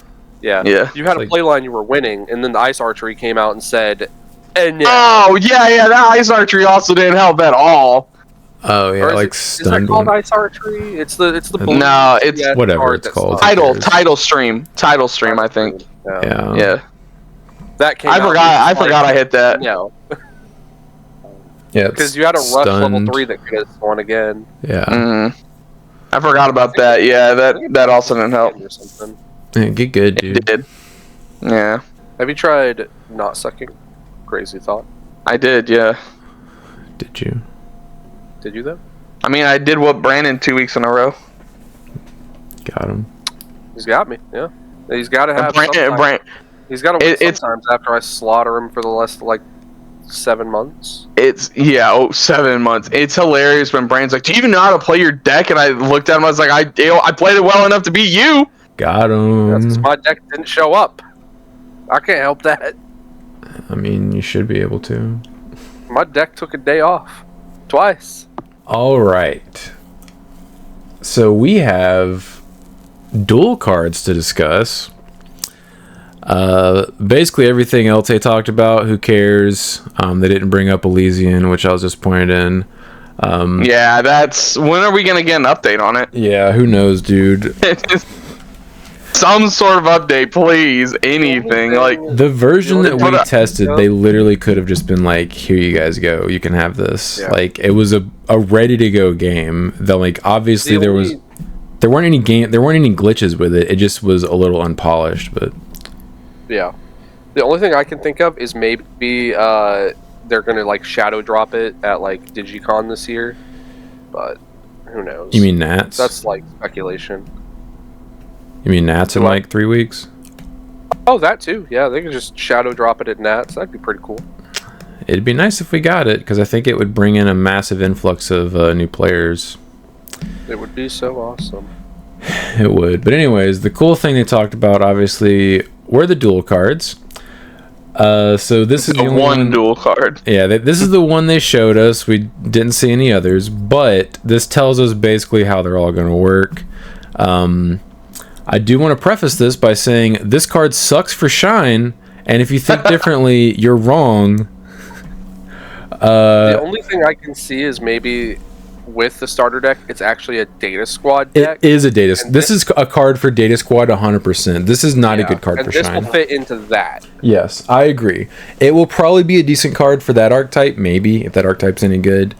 Yeah. You had a play line you were winning, and then the ice archery came out and said, "And oh yeah, that ice archery also didn't help at all." Oh yeah, like stunned. Is that called ice archery? It's the blue. No, it's whatever it's called. Title stream, I think. Yeah. That came. I forgot I hit that. No. Yeah, because you had a rush level 3 that could have won again. Yeah. I forgot about that. Yeah, that also didn't help. Or something. Yeah, get good, dude. It did. Yeah. Have you tried not sucking? Crazy thought. I did. Yeah. Did you? Did you though? I mean, I did whoop Brandon 2 weeks in a row. Got him. He's got me. Yeah. He's got to have. He's got to win sometimes after I slaughter him for the last 7 months. 7 months. It's hilarious when Brandon's like, "Do you even know how to play your deck?" And I looked at him, I was like, I played it well enough to beat you. Got him. That's 'cause my deck didn't show up. I can't help that. I mean, you should be able to. My deck took a day off. Twice. All right. So we have dual cards to discuss. Basically everything LT talked about, who cares? They didn't bring up Elysian, which I was disappointed in. Yeah, when are we gonna get an update on it? Yeah, who knows, dude. some sort of update, please. Anything like the version that we But, tested, they literally could have just been like, "Here you guys go. You can have this." Yeah. Like it was a ready to go game. That like obviously there weren't any glitches with it. It just was a little unpolished, but Yeah. The only thing I can think of is maybe they're gonna like shadow drop it at like Digicon this year, but who knows? you mean Nats? That's like speculation. You mean Nats in What? like 3 weeks? Oh, that too. Yeah, they could just shadow drop it at Nats. That'd be pretty cool. It'd be nice if we got it because I think it would bring in a massive influx of new players. It would be so awesome. It would. But anyways, the cool thing they talked about obviously were the dual cards. So this is the only one dual card. Yeah, this is the one they showed us. We didn't see any others, but this tells us basically how they're all going to work. I do want to preface this by saying this card sucks for shine, and if you think differently, you're wrong. The only thing I can see is maybe with the starter deck, it's actually a Data Squad deck. It is a data. This is a card for Data Squad 100%. This is not a good card for this shine. will fit into that. Yes, I agree. It will probably be a decent card for that archetype, maybe, if that archetype's any good.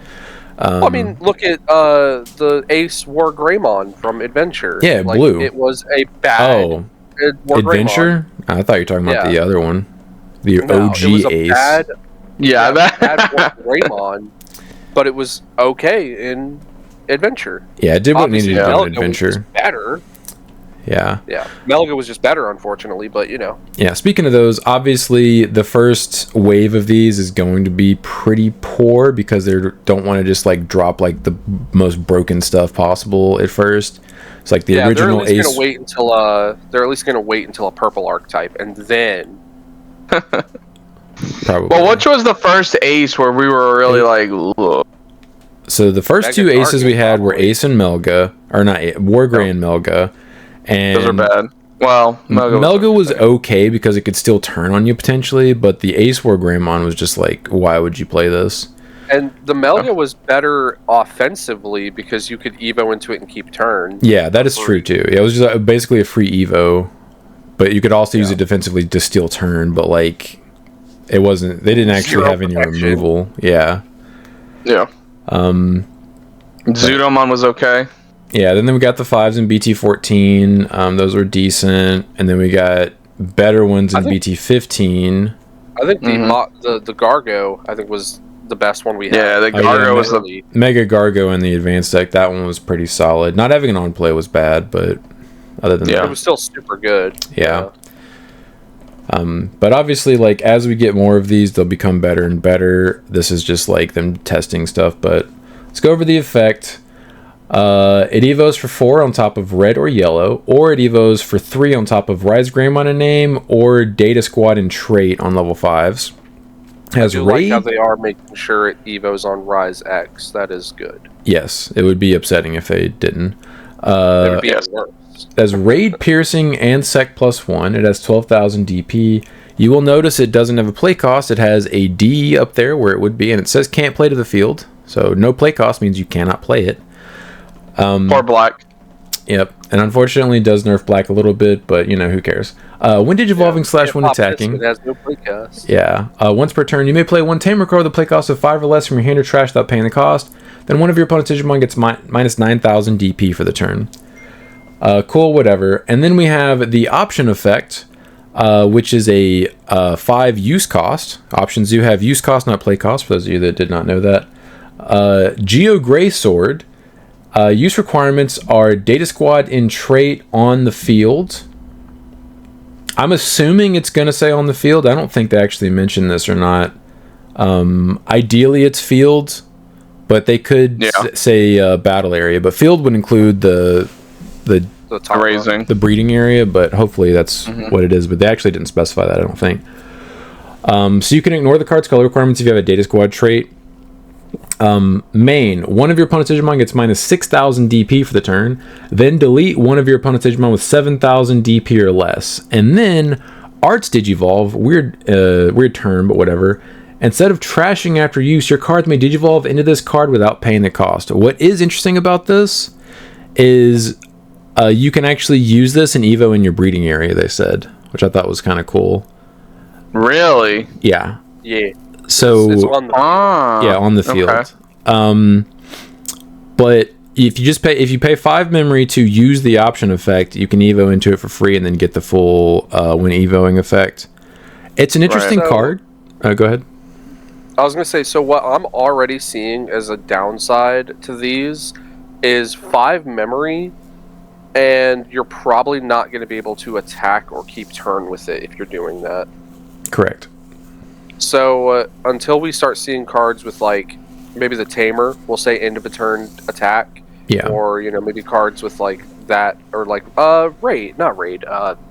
Well, I mean, look at the Ace War Greymon from Adventure. Yeah, like, blue. It was a bad War Adventure? I thought you were talking about the other one. The Greymon. OG No, it was a Ace. bad, Yeah, bad War Greymon, but it was okay in Adventure. Yeah, it did what it needed to do in Melga Adventure. was better. Yeah. Yeah, Melga was just better, unfortunately, but you know. Yeah, speaking of those, obviously the first wave of these is going to be pretty poor because they don't want to just like drop like the most broken stuff possible at first. It's like the original they're at least Ace. Gonna wait until they're at least going to wait until a purple archetype, and then. Probably. Well, which was the first Ace where we were really like, look. So the first Mega two Aces we had were probably. Ace and Melga, or not Wargray and Melga. And Those are bad. Well, Melga was okay because it could still turn on you potentially, but the Ace War Greymon was just like, why would you play this? And the Melga was better offensively because you could Evo into it and keep turn. Yeah, that is true too. Yeah, it was just basically a free Evo, but you could also use it defensively to steal turn, but like, it wasn't, they didn't actually Zero have any protection. removal. Yeah. Yeah. Zudomon was okay. Yeah, then we got the 5s in BT14. Those were decent. And then we got better ones in BT15. I think the Gargo, I think, was the best one we had. Yeah, the Gargo was the Mega Gargo in the advanced deck. That one was pretty solid. Not having an on play was bad, but other than It that, was still super good. yeah. But obviously, like, as we get more of these, they'll become better and better. This is just like them testing stuff. But let's go over the effect. It evos for 4 on top of red or yellow, or it evos for 3 on top of Rise Greymon and name, or Data Squad and trait on level 5s. Has I do like how they are making sure it evos on Rise X. That is good. Yes, it would be upsetting if they didn't. It would be worse. As Raid Piercing and Sec +1, it has 12,000 DP. You will notice it doesn't have a play cost. It has a D up there where it would be, and it says can't play to the field. So no play cost means you cannot play it. or black. Yep, and unfortunately it does nerf black a little bit, but you know, who cares. When digivolving / when attacking. It has no playcast. Yeah, once per turn, you may play one Tamer card with a play cost of 5 or less from your hand or trash without paying the cost. Then one of your opponent's Digimon gets minus 9,000 DP for the turn. Cool, whatever. And then we have the option effect, which is a 5 use cost. Options do have use cost, not play cost, for those of you that did not know that. Geo Gray Sword. Use requirements are Data Squad in trait on the field. I'm assuming it's going to say on the field. I don't think they actually mentioned this or not. Ideally, it's field, but they could say battle area. But field would include the Raising. the breeding area, but hopefully that's what it is. But they actually didn't specify that, I don't think. So you can ignore the card's color requirements if you have a Data Squad trait. Main, one of your opponent's Digimon gets minus 6,000 DP for the turn. Then delete one of your opponent's Digimon with 7,000 DP or less. And then Arts Digivolve, weird term, but whatever. Instead of trashing after use, your cards may Digivolve into this card without paying the cost. What is interesting about this is You can actually use this in Evo in your breeding area, they said, which I thought was kind of cool. Really? Yeah. Yeah. So It's on the on the field. Okay. But if you pay 5 memory to use the option effect, you can Evo into it for free and then get the full when Evoing effect. It's an interesting card. Go ahead. I was gonna say, so what I'm already seeing as a downside to these is 5 memory, and you're probably not going to be able to attack or keep turn with it if you're doing that. Correct. So until we start seeing cards with like maybe the Tamer, we'll say end of a turn attack, or maybe cards with like that, or like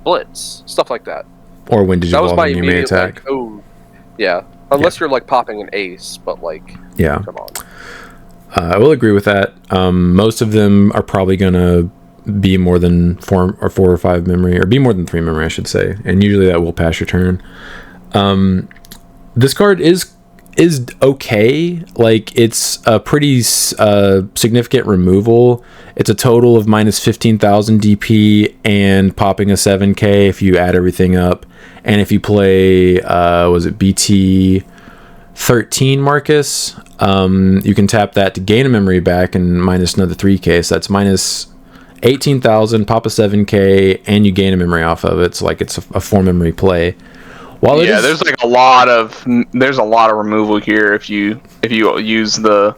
blitz, stuff like that. Or when did you evolve and you may attack? Like, oh, yeah. Unless you're like popping an ace, but like, come on. I will agree with that. Most of them are probably gonna be more than 4 or 5 memory, or be more than 3 memory, I should say, and usually that will pass your turn. This card is okay. Like, it's a pretty significant removal. It's a total of minus 15,000 DP and popping a 7k if you add everything up. And if you play, was it BT24 Marcus, you can tap that to gain a memory back and minus another 3k. So that's minus 18,000, pop a 7k, and you gain a memory off of it. So like it's a 4 memory play. While there's like a lot of removal here if you use the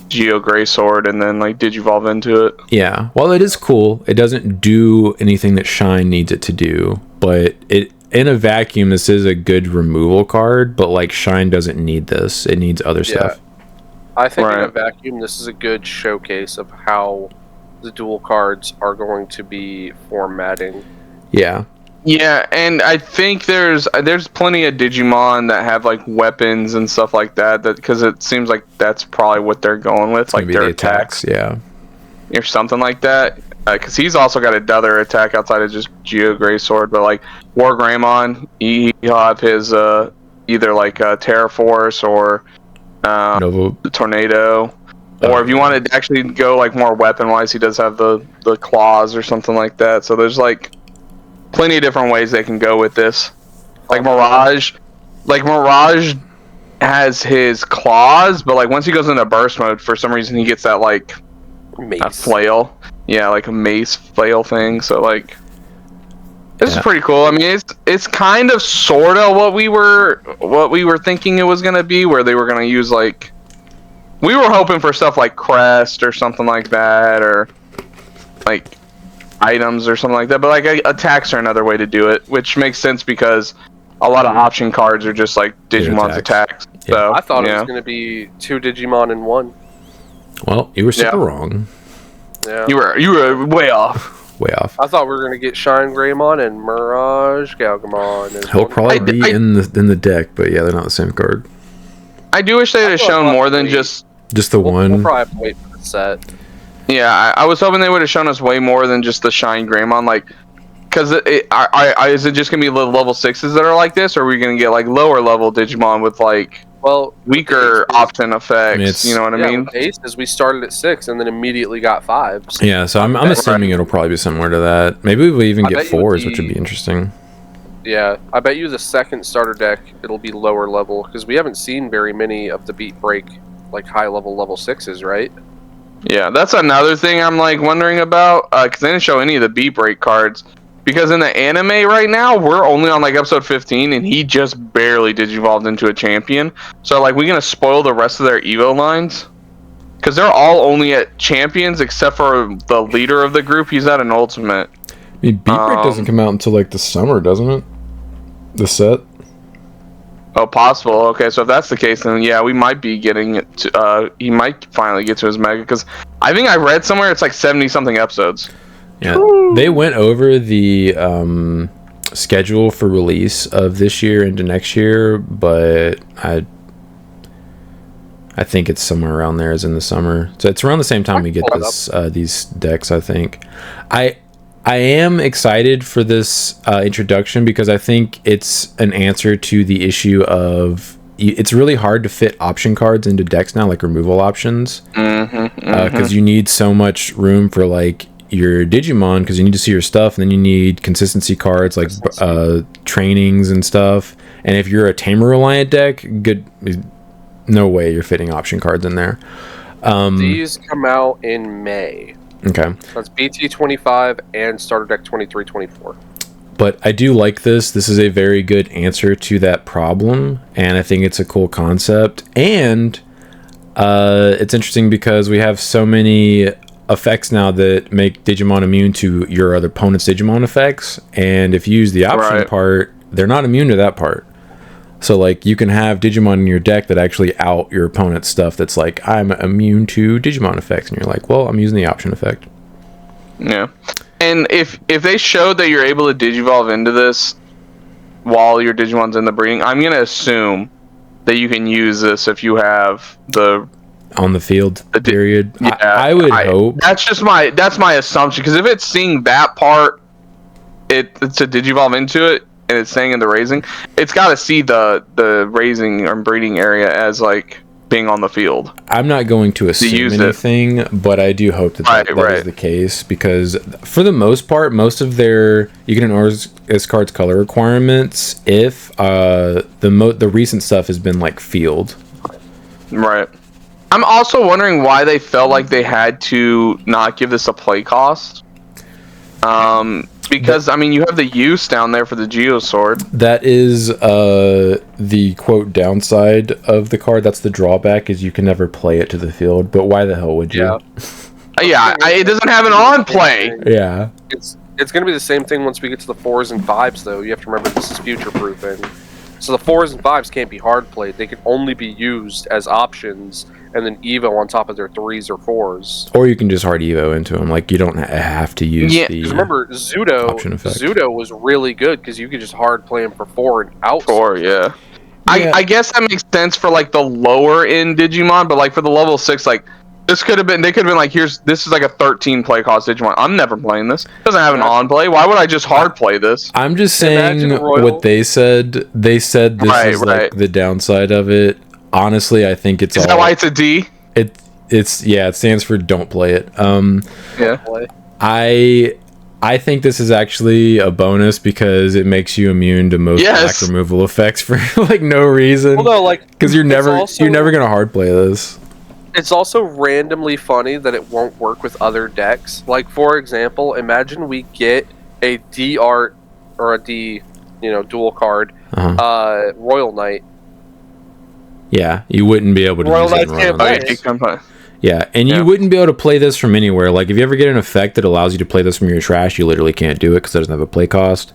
Geo Gray Sword and then like Digivolve into it. Yeah, while it is cool, it doesn't do anything that Shine needs it to do. But it, in a vacuum, this is a good removal card. But like Shine doesn't need this; it needs other stuff. I think in a vacuum, this is a good showcase of how the dual cards are going to be formatting. Yeah. Yeah, and I think there's plenty of Digimon that have like weapons and stuff like that because it seems like that's probably what they're going with, it's like their attacks, or something like that. Because he's also got another attack outside of just Geo Gray Sword, but like War Greymon, he'll have his either like Terra Force or Novo Tornado, or if you wanted to actually go like more weapon wise, he does have the claws or something like that. So there's like plenty of different ways they can go with this. Like Mirage has his claws, but like once he goes into burst mode, for some reason he gets that like a flail. Yeah, like a mace flail thing. So like this is pretty cool. I mean, it's kind of sort of what we were thinking it was gonna be, where they were gonna use like, we were hoping for stuff like Crest or something like that, or like items or something like that, but like attacks are another way to do it, which makes sense because a lot of option cards are just like Digimon's attacks. So I thought it was going to be 2 Digimon in 1. Well, you were super wrong. Yeah, you were way off. Way off. I thought we were going to get Shine Greymon and Mirage Galgamon. He'll probably be in the deck, but yeah, they're not the same card. I do wish they had shown more than just the one. We'll probably have to wait for the set. Yeah, I was hoping they would have shown us way more than just the Shine Greymon, like, because is it just gonna be level 6s that are like this, or are we gonna get like lower level Digimon with like weaker option effects? You know what I mean? With Aces, we started at 6 and then immediately got 5s. Yeah, so I'm assuming it'll probably be similar to that. Maybe we'll even get 4s, which would be interesting. Yeah, I bet you the second starter deck it'll be lower level because we haven't seen very many of the Beat Break like high level 6s, right? Yeah, that's another thing I'm like wondering about, because they didn't show any of the Beat Break cards. Because in the anime right now, we're only on like episode 15, and he just barely Digivolved into a champion. So like, we gonna spoil the rest of their Evo lines? Because they're all only at champions except for the leader of the group. He's at an ultimate. I mean, Beat Break doesn't come out until like the summer, doesn't it? The set. Oh, possible. Okay, so if that's the case, then yeah, we might be getting it to, he might finally get to his mega, because I think I read somewhere it's like 70-something episodes. Yeah, they went over the schedule for release of this year into next year, but I think it's somewhere around there as in the summer. So it's around the same time we get these decks, I think. I am excited for this introduction because I think it's an answer to the issue of it's really hard to fit option cards into decks now, like removal options, because you need so much room for like your Digimon because you need to see your stuff, and then you need consistency cards like trainings and stuff. And if you're a Tamer reliant deck, no way you're fitting option cards in there. These come out in May. Okay. That's BT25 and Starter Deck 23-24. But I do like this. This is a very good answer to that problem, and I think it's a cool concept. And it's interesting because we have so many effects now that make Digimon immune to your other opponent's Digimon effects. And if you use the option part, they're not immune to that part. So, like, you can have Digimon in your deck that actually out your opponent's stuff that's like, I'm immune to Digimon effects. And you're like, well, I'm using the option effect. Yeah. And if they showed that you're able to Digivolve into this while your Digimon's in the breeding, I'm going to assume that you can use this if you have the... On the field period? Yeah. I would hope. That's my assumption. Because if it's seeing that part, it's to Digivolve into it, and it's saying in the raising, it's got to see the raising or breeding area as like being on the field. I'm not going to assume anything, but I do hope that is the case, because for the most part, most of their you can ignore as cards color requirements if the recent stuff has been like field. Right. I'm also wondering why they felt like they had to not give this a play cost. Because, I mean, you have the use down there for the Geosword. That is the, quote, downside of the card. That's the drawback, is you can never play it to the field. But why the hell would you? Yeah, it doesn't have an on-play. Yeah. It's going to be the same thing once we get to the 4s and 5s, though. You have to remember this is future-proofing. So the 4s and 5s can't be hard-played. They can only be used as options, and then Evo on top of their 3s or 4s. Or you can just hard Evo into them. Like, you don't have to use the remember, Zudo was really good because you could just hard play him for 4 and out. 4, yeah. I guess that makes sense for, like, the lower-end Digimon, but, like, for the level 6, like, they could have been like, this is like a 13 play cost Digimon. I'm never playing this. It doesn't have an on play. Why would I just hard play this? I'm just saying what they said. They said this is like the downside of it. Honestly, I think it's Is that why it's a D? It stands for don't play it. Yeah. I think this is actually a bonus because it makes you immune to most black removal effects for like no reason. Well, no, like, because you're never gonna hard play this. It's also randomly funny that it won't work with other decks. Like, for example, imagine we get a D art or a D, dual card, Royal Knight. Yeah, you wouldn't be able to Royal use it Knight in Royal Knight. Yeah, and you wouldn't be able to play this from anywhere. Like, if you ever get an effect that allows you to play this from your trash, you literally can't do it because it doesn't have a play cost.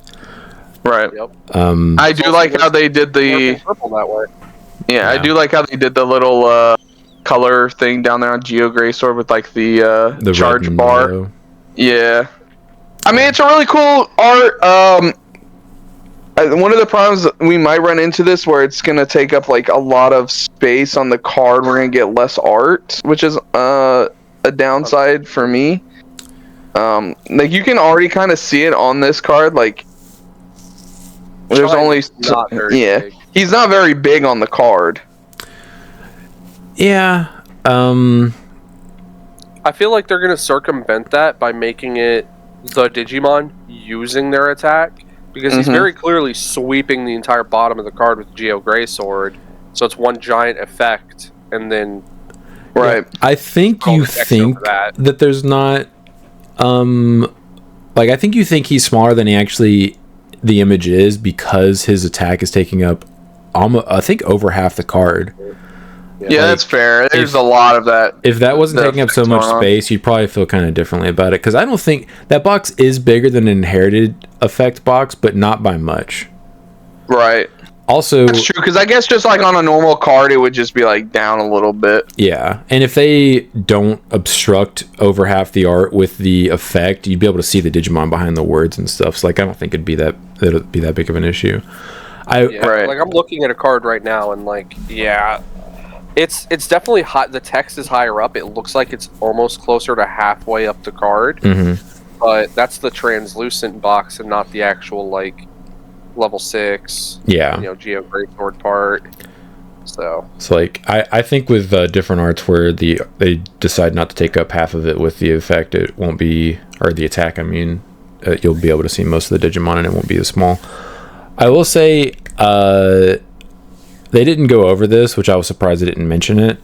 Right. Yep. I do like how they did the purple that way. Yeah, I do like how they did the little color thing down there on Geo Greysword with like the charge bar. Yellow. Yeah, I mean it's a really cool art. One of the problems we might run into this where it's gonna take up like a lot of space on the card. We're gonna get less art, which is a downside for me. Like you can already kind of see it on this card. Like there's only big. He's not very big on the card. Yeah. I feel like they're gonna circumvent that by making it the Digimon using their attack, because he's very clearly sweeping the entire bottom of the card with Geo Greysword, so it's one giant effect, and then I think you think that there's not like I think you think he's smaller than he actually the image is, because his attack is taking up almost I think over half the card. Yeah, that's fair. There's a lot of that. If that wasn't taking up so much space, you'd probably feel kind of differently about it. Because I don't think that box is bigger than an inherited effect box, but not by much. Right. Also, that's true. Because I guess just like on a normal card, it would just be like down a little bit. Yeah, and if they don't obstruct over half the art with the effect, you'd be able to see the Digimon behind the words and stuff. So like, I don't think it'd be that big of an issue. Like I'm looking at a card right now, and like, It's definitely hot. The text is higher up. It looks like it's almost closer to halfway up the card. But that's the translucent box and not the actual like level 6. Yeah. Geo Greysword part. So it's like I think with different arts where they decide not to take up half of it with the effect, it won't be, or the attack, I mean, you'll be able to see most of the Digimon and it won't be as small. I will say they didn't go over this, which I was surprised they didn't mention it,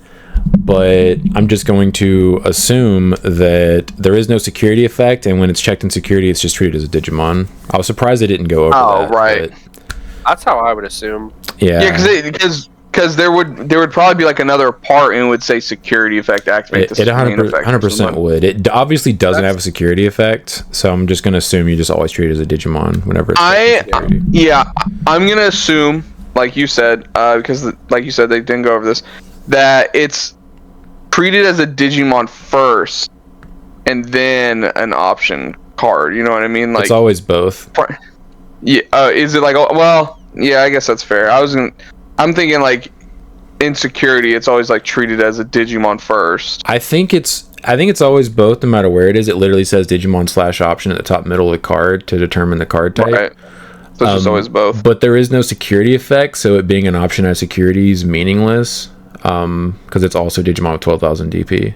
but I'm just going to assume that there is no security effect, and when it's checked in security, it's just treated as a Digimon. I was surprised they didn't go over that. Oh, right. that's how I would assume. Yeah, because there would probably be like another part and it would say security effect activate. it 100% would. It obviously doesn't have a security effect, so I'm just going to assume you just always treat it as a Digimon whenever it's I'm going to assume, like you said, because like you said, they didn't go over this, that it's treated as a Digimon first and then an option card. You know what I mean? Like, it's always both. Yeah. Is it like? Well, yeah. I guess that's fair. I'm thinking like in security, it's always like treated as a Digimon first. I think it's always both, no matter where it is. It literally says Digimon/option at the top middle of the card to determine the card type. Right. So it's just always both. But there is no security effect, so it being an option as security is meaningless. Because it's also Digimon with 12,000 DP.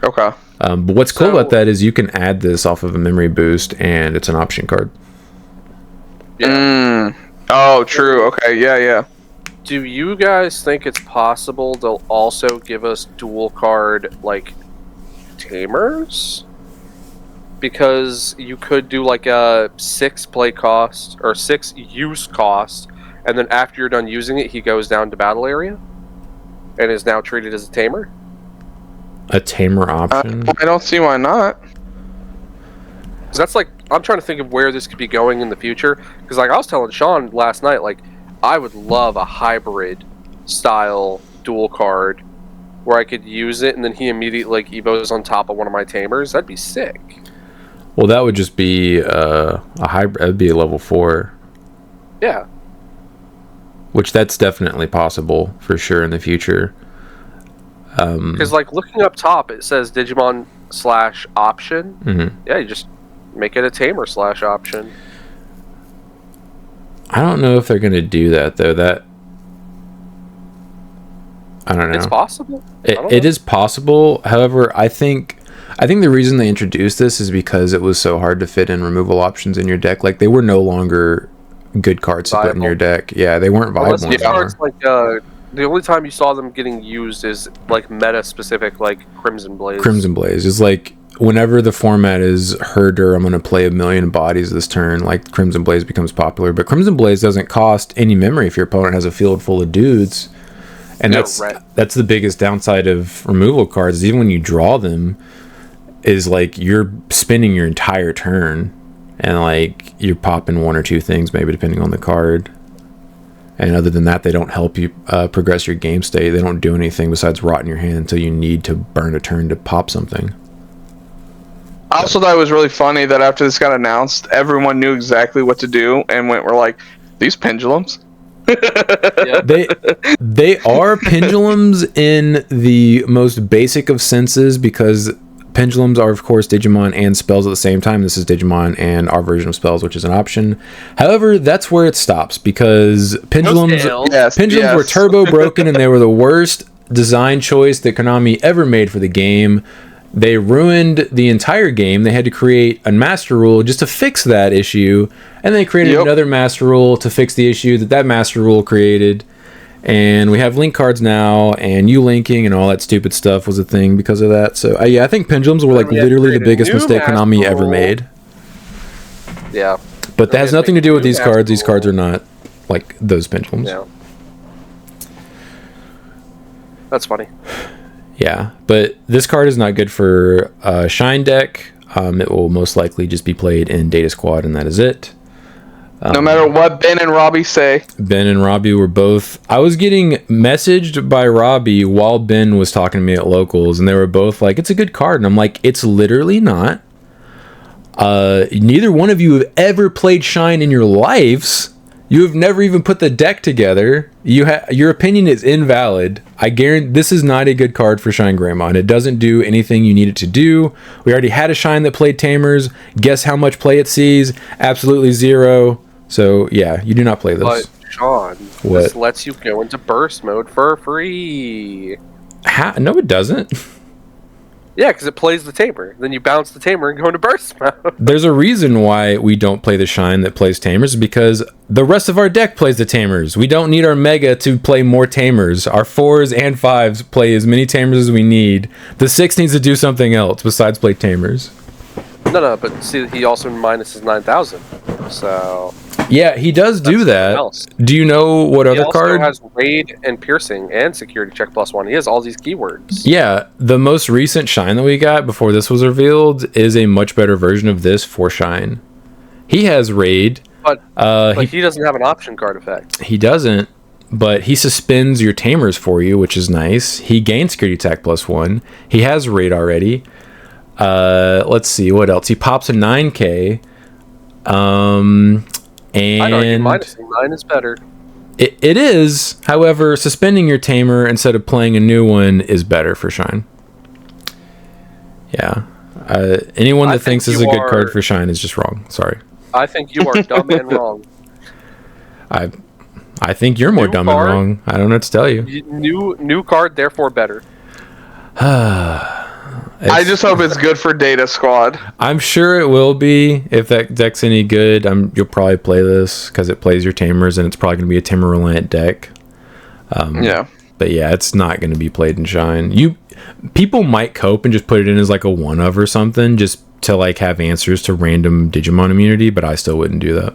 Okay. But what's cool about that is you can add this off of a memory boost, and it's an option card. Yeah. Oh, true. Okay. Yeah. Do you guys think it's possible they'll also give us dual card like tamers? Because you could do like a 6 play cost or 6 use cost, and then after you're done using it, he goes down to battle area and is now treated as a tamer. A tamer option? I don't see why not. Because that's like, I'm trying to think of where this could be going in the future. Because like I was telling Sean last night, like I would love a hybrid style dual card where I could use it and then he immediately like evos on top of one of my tamers. That'd be sick. Well, that would just be a hybrid. That'd be a level 4. Yeah. Which that's definitely possible for sure in the future. Because like looking up top, it says Digimon/option. Mm-hmm. Yeah, you just make it a tamer/option. I don't know if they're going to do that though. I don't know. It's possible. It is possible. However, I think the reason they introduced this is because it was so hard to fit in removal options in your deck. Like they were no longer good cards to put in your deck. Yeah, they weren't viable anymore. Like the only time you saw them getting used is like meta specific, like Crimson Blaze. Crimson Blaze is like whenever the format is herder, I'm going to play 1,000,000 bodies this turn. Like Crimson Blaze becomes popular, but Crimson Blaze doesn't cost any memory if your opponent has a field full of dudes. And that's the biggest downside of removal cards. Is even when you draw them, is like you're spending your entire turn. And like you're popping 1 or 2 things, maybe depending on the card. And other than that, they don't help you progress your game state. They don't do anything besides rot in your hand until you need to burn a turn to pop something. I also thought it was really funny that after this got announced, everyone knew exactly what to do and were like, "These pendulums." They are pendulums in the most basic of senses because pendulums are, of course, Digimon and spells at the same time. This is Digimon and our version of spells, which is an option. However, that's where it stops because pendulums were turbo broken and they were the worst design choice that Konami ever made for the game. They ruined the entire game. They had to create a master rule just to fix that issue, and they created another master rule to fix the issue that master rule created. And we have link cards now, and linking and all that stupid stuff was a thing because of that. So I think pendulums were like literally the biggest mistake Konami ever made. Yeah, but that has nothing to do with these cards. These cards are not like those pendulums. Yeah, that's funny. Yeah, but this card is not good for Shine deck. It will most likely just be played in Data Squad, and that is it. No matter what Ben and Robbie say. Ben and Robbie were both... I was getting messaged by Robbie while Ben was talking to me at Locals, and they were both like, it's a good card. And I'm like, it's literally not. Neither one of you have ever played Shine in your lives. You have never even put the deck together. Your opinion is invalid. I guarantee this is not a good card for Shine Greymon. It doesn't do anything you need it to do. We already had a Shine that played Tamers. Guess how much play it sees? Absolutely 0. So, yeah, you do not play this. But Sean, What? this lets you go into burst mode for free. No, it doesn't. Yeah, because it plays the tamer. Then you bounce the tamer and go into burst mode. There's a reason why we don't play the Shine that plays Tamers, because the rest of our deck plays the Tamers. We don't need our Mega to play more Tamers. Our 4s and 5s play as many Tamers as we need. The 6 needs to do something else besides play Tamers. No, but see, he also minuses 9,000. So Yeah, he does do that. else. Do you know what He other also card? has raid and piercing and security check +1. He has all these keywords. Yeah, the most recent Shine that we got before this was revealed is a much better version of this for Shine. He has raid. But he doesn't have an option card effect. He doesn't, but he suspends your Tamers for you, which is nice. He gains security attack +1. He has raid already. Let's see what else. He pops a 9k. And I'd argue minusing 9 is better. it is. However, suspending your Tamer instead of playing a new one is better for Shine. Yeah. Anyone that thinks this is a good card for Shine is just wrong. Sorry. I think you are dumb and wrong. I think you're more dumb and wrong. I don't know what to tell you. New card, therefore better. I just hope it's good for Data Squad. I'm sure it will be. If that deck's any good, you'll probably play this because it plays your Tamers, and it's probably going to be a Tamer reliant deck. Yeah. But yeah, it's not going to be played in Shine. People might cope and just put it in as like a one of or something, just to like have answers to random Digimon immunity, but I still wouldn't do that.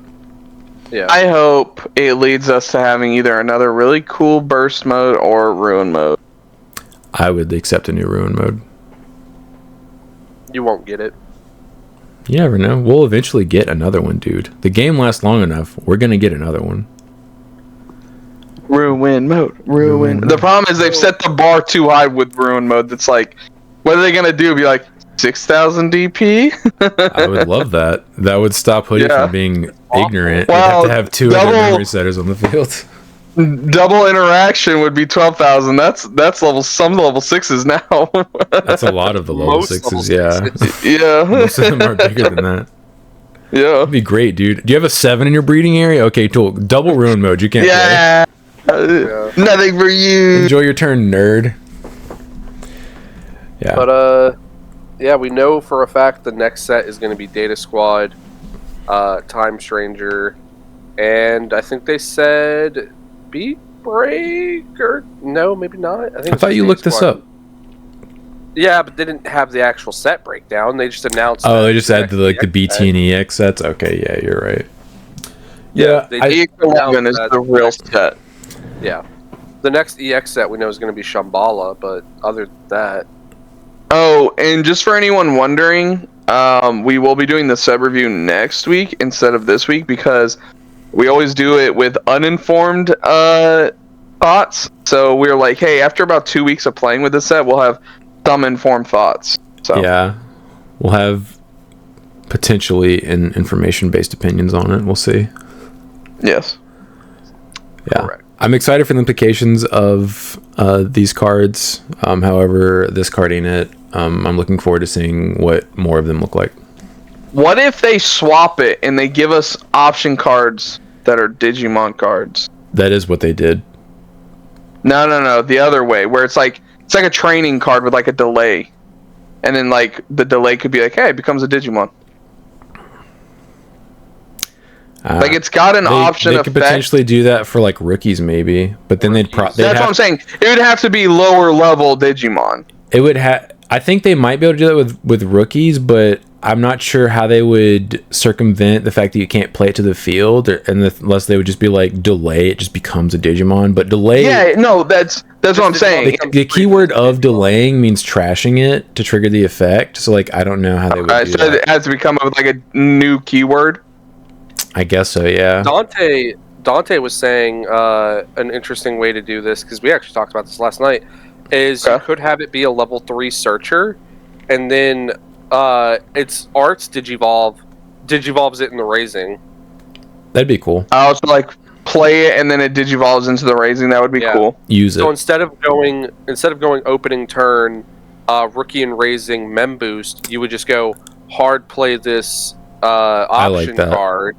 Yeah. I hope it leads us to having either another really cool burst mode or ruin mode. I would accept a new ruin mode. You won't get it. You never know. We'll eventually get another one, dude. The game lasts long enough. We're going to get another one. Ruin mode. Ruin. The problem is they've set the bar too high with ruin mode. That's like, what are they going to do? Be like, 6,000 DP? I would love that. That would stop Hoodie from being ignorant. Well, You'd have to have 2 other memory setters on the field. Double interaction would be 12,000. That's some level 6s now. That's a lot of the level 6s, yeah. Yeah. Most of them are bigger than that. Yeah. That'd be great, dude. Do you have a 7 in your breeding area? Okay, cool. Double ruin mode. You can't play. Nothing for you. Enjoy your turn, nerd. Yeah. But yeah, we know for a fact the next set is going to be Data Squad, Time Stranger, and I think they said Beat Break, or no, maybe not. I thought you looked this up. Yeah, but they didn't have the actual set breakdown. They just announced. Oh, they just added the BT and EX sets. Okay, yeah, you're right. Yeah, EX11 is the real set. Yeah, the next EX set we know is going to be Shambhala, but other than that. Oh, and just for anyone wondering, we will be doing the sub review next week instead of this week because we always do it with uninformed thoughts. So we're like, hey, after about 2 weeks of playing with the set, we'll have some informed thoughts. So yeah, we'll have potentially information-based opinions on it. We'll see. Yes. Yeah. Correct. I'm excited for the implications of these cards. However, this card ain't it. I'm looking forward to seeing what more of them look like. What if they swap it and they give us option cards that are Digimon cards? That is what they did. No, the other way, where it's like a training card with like a delay, and then like the delay could be like, hey, it becomes a Digimon. Like it's got an option. They could potentially do that for like rookies, maybe, but then they'd That's what I'm saying. It would have to be lower level Digimon. It would have. I think they might be able to do that with rookies, but I'm not sure how they would circumvent the fact that you can't play it to the field, unless they would just be like delay. It just becomes a Digimon, but delay. Yeah, no, that's what I'm saying. The keyword of delaying means trashing it to trigger the effect. So like, I don't know how they would do that. It has to become like a new keyword. I guess so. Yeah. Dante was saying an interesting way to do this, because we actually talked about this last night, is you could have it be a level 3 searcher, and then its arts digivolves it in the raising. That'd be cool. I was like play it and then it digivolves into the raising. That would be cool. Use it. So instead of going opening turn, rookie and raising mem boost, you would just go hard play this option card,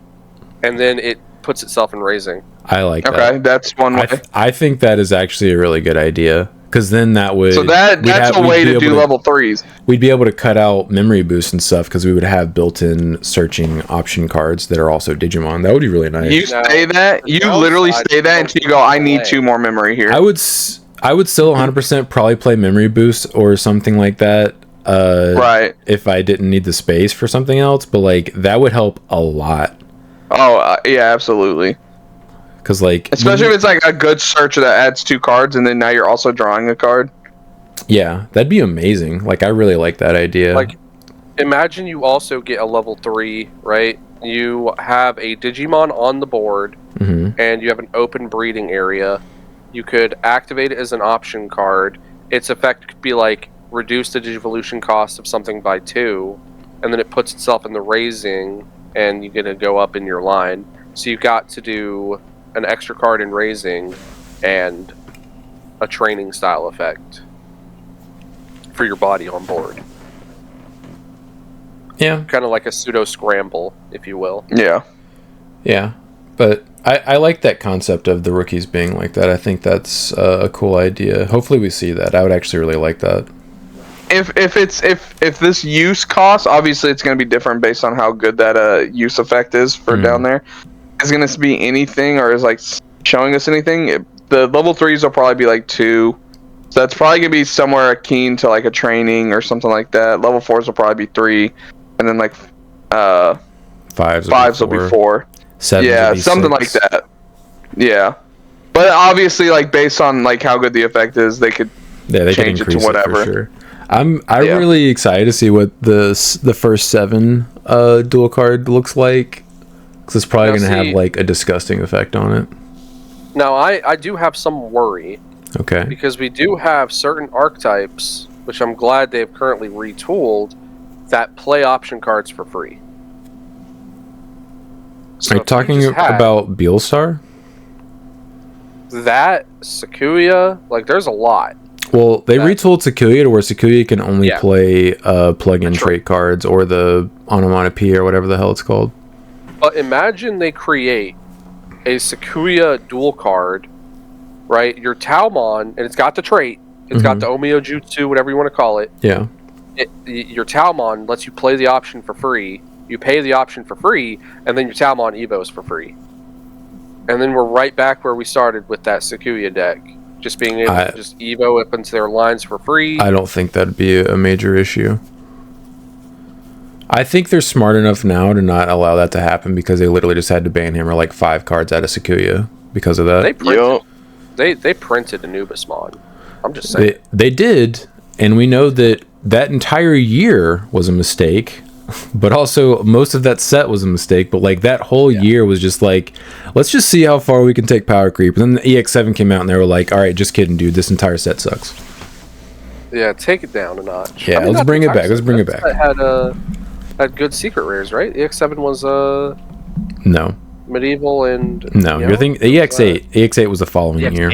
and then it puts itself in raising. I like that. Okay, that's one way. I think that is actually a really good idea, because then that would that's a way to do level 3s. We'd be able to cut out memory boosts and stuff because we would have built-in searching option cards that are also Digimon. That would be really nice. You say that, you literally say that until you go, I need 2 more memory here. I would still 100% probably play memory boost or something like that. Right. If I didn't need the space for something else, but like that would help a lot. Oh yeah, absolutely. Because like, especially if it's like a good search that adds 2 cards, and then now you're also drawing a card. Yeah, that'd be amazing. Like, I really like that idea. Like, imagine you also get a level 3, right? You have a Digimon on the board, and you have an open breeding area. You could activate it as an option card. Its effect could be like reduce the Digivolution cost of something by 2, and then it puts itself in the raising, and you're gonna go up in your line. So you've got to do an extra card in raising and a training style effect for your body on board. Yeah. Kind of like a pseudo scramble, if you will. Yeah. Yeah. But I like that concept of the rookies being like that. I think that's a cool idea. Hopefully we see that. I would actually really like that. If this use cost, obviously it's going to be different based on how good that use effect is for down there. Is going to be anything, or is like showing us anything? The level 3s will probably be like 2. So that's probably going to be somewhere akin to like a training or something like that. Level 4s will probably be 3, and then like 5s will be 4. 7s yeah, will be something 6. like that. Yeah, but obviously, like based on like how good the effect is, they could change it to whatever. For sure. I'm really excited to see what the first 7 dual card looks like, because it's probably going to have like a disgusting effect on it. Now I do have some worry. Okay. Because we do have certain archetypes, which I'm glad they've currently retooled, that play option cards for free. So are you talking about Beelstar? That, Sakuya, like there's a lot. Well, they retooled Sakuya to where Sakuya can only play plug-in trait cards or the onomatopoeia or whatever the hell it's called. But imagine they create a Sakuya dual card, right? Your Taomon, and it's got the trait. It's got the Omio Jutsu, whatever you want to call it. Yeah. Your Taomon lets you play the option for free. You pay the option for free, and then your Taomon Evos for free. And then we're right back where we started with that Sakuya deck. Just being able to just Evo up into their lines for free. I don't think that'd be a major issue. I think they're smart enough now to not allow that to happen, because they literally just had to ban him or like 5 cards out of Sakuya because of that. They printed Anubismon. I'm just saying. They did, and we know that entire year was a mistake, but also most of that set was a mistake. But like that whole year was just like, let's just see how far we can take power creep. And then the EX7 came out and they were like, all right, just kidding, dude, this entire set sucks. Yeah, take it down a notch. Yeah, let's bring it back. Let's bring it back. Had good secret rares, right? The EX7 was no medieval and no. You're thinking EX8. EX8 was the following year.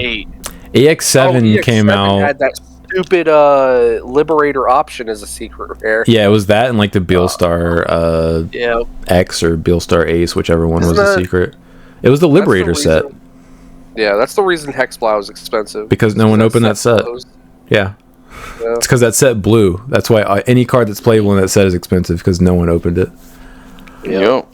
EX7 came out. Had that stupid Liberator option as a secret rare. Yeah, it was that and like the Beelstar X or Beelstar Ace, whichever one was the secret. It was the Liberator set. Yeah, that's the reason Hexplow is expensive. Because no one opened that set. Yeah. It's because that set blew. That's why any card that's playable in that set is expensive, because no one opened it. Yep.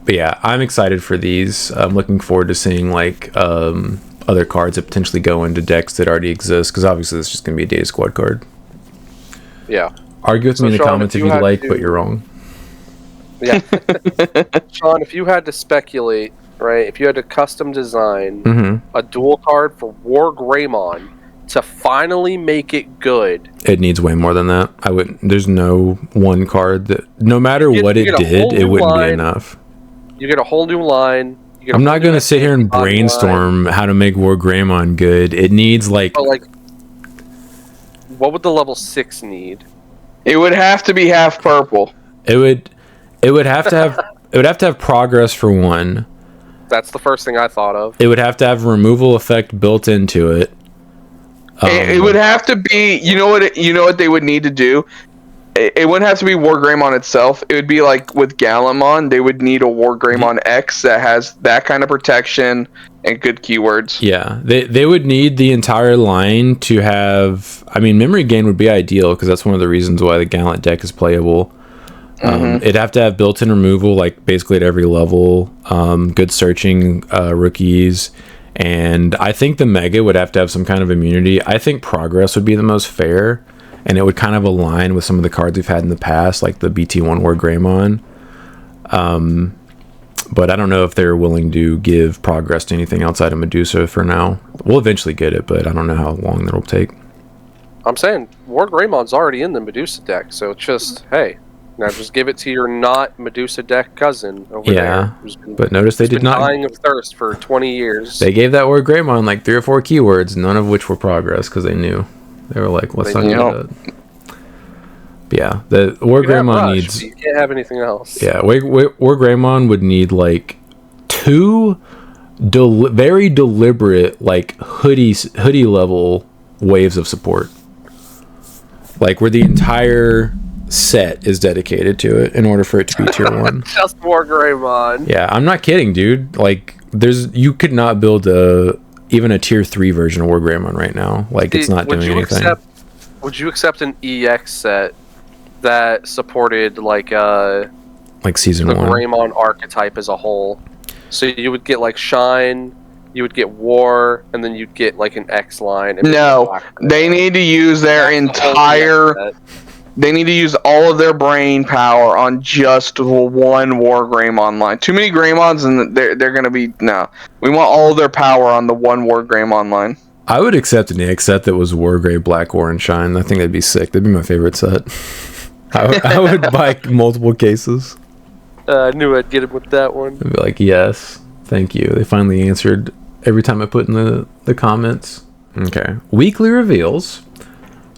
But yeah, I'm excited for these. I'm looking forward to seeing like other cards that potentially go into decks that already exist, because obviously it's just going to be a Data Squad card. Yeah. Argue with me in the comments if you like, but you're wrong. Yeah. Sean, if you had to speculate, right, if you had to custom design a dual card for War Greymon to finally make it good, it needs way more than that. There's no one card that, no matter what it did, it wouldn't be enough. You get a whole new line. I'm not going to sit here and brainstorm how to make War Greymon good. It needs like what would the level 6 need? It would have to be half purple. It would have to have it would have to have progress for one. That's the first thing I thought of. It would have to have removal effect built into it. It would have to be, you know what they would need to do? it wouldn't have to be War Greymon itself. It would be like with Galamon, they would need a War Greymon X that has that kind of protection and good keywords. Yeah, they would need the entire line to have. I mean, memory gain would be ideal because that's one of the reasons why the Gallant deck is playable. It'd have to have built-in removal, like basically at every level. Good searching rookies, and I think the Mega would have to have some kind of immunity. I think Progress would be the most fair. And it would kind of align with some of the cards we've had in the past, like the BT1 War Greymon. But I don't know if they're willing to give Progress to anything outside of Medusa for now. We'll eventually get it, but I don't know how long that'll take. I'm saying War Greymon's already in the Medusa deck, so it's just, hey, now just give it to your not Medusa deck cousin over there. But notice they did not. Dying of thirst for 20 years. They gave that War Greymon like 3 or 4 keywords, none of which were Progress because they knew. They were like, let's not get that. But yeah, the War Greymon needs... You can't have anything else. Yeah, War Greymon would need like 2 very deliberate, like hoodie level waves of support. Like where the entire set is dedicated to it in order for it to be tier 1. Just War Greymon. Yeah, I'm not kidding, dude. Like you could not build even a tier 3 version of War Greymon right now. Like, it's not doing anything. Would you accept an EX set that supported, like Season 1? The Greymon archetype as a whole. So you would get, like, Shine, you would get War, and then you'd get, like, an X line. No, they need to use their entire... They need to use all of their brain power on just one War Greymon line. Too many Greymons, and they're going to be... No. We want all of their power on the one War Greymon line. I would accept an EX set that was War Grey, Black War, and Shine. I think that'd be sick. That'd be my favorite set. I would buy multiple cases. I knew I'd get him with that one. I'd be like, yes, thank you. They finally answered every time I put in the comments. Okay. Weekly reveals.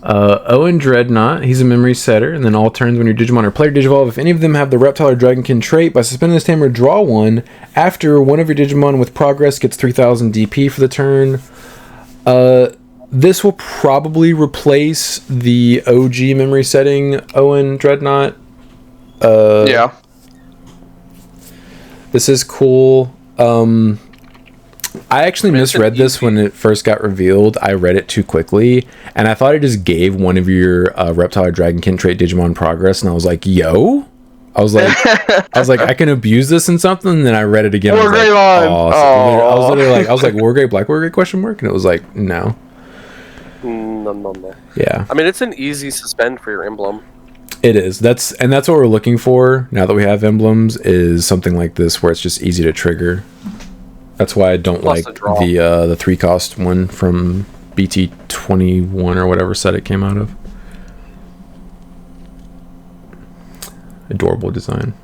Owen Dreadnought, he's a memory setter, and then all turns when your Digimon or player Digivolve, if any of them have the Reptile or Dragonkin trait, by suspending this tamer, draw one. After one of your Digimon with Progress gets 3000 DP for the turn. This will probably replace the OG memory setting Owen Dreadnought. Yeah. This is cool. I actually misread this when it first got revealed. I read it too quickly, and I thought it just gave one of your Reptile or Dragonkin trait Digimon Progress, and I was like, yo? I was like, I can abuse this in something, and then I read it again. War Greymon! I was like, War Grey, Black War Grey, question mark? And it was like, no. No. Yeah. I mean, it's an easy suspend for your emblem. It is. That's what we're looking for now that we have emblems, is something like this where it's just easy to trigger. That's why I don't like the 3-cost one from BT24 or whatever set it came out of. Adorable design.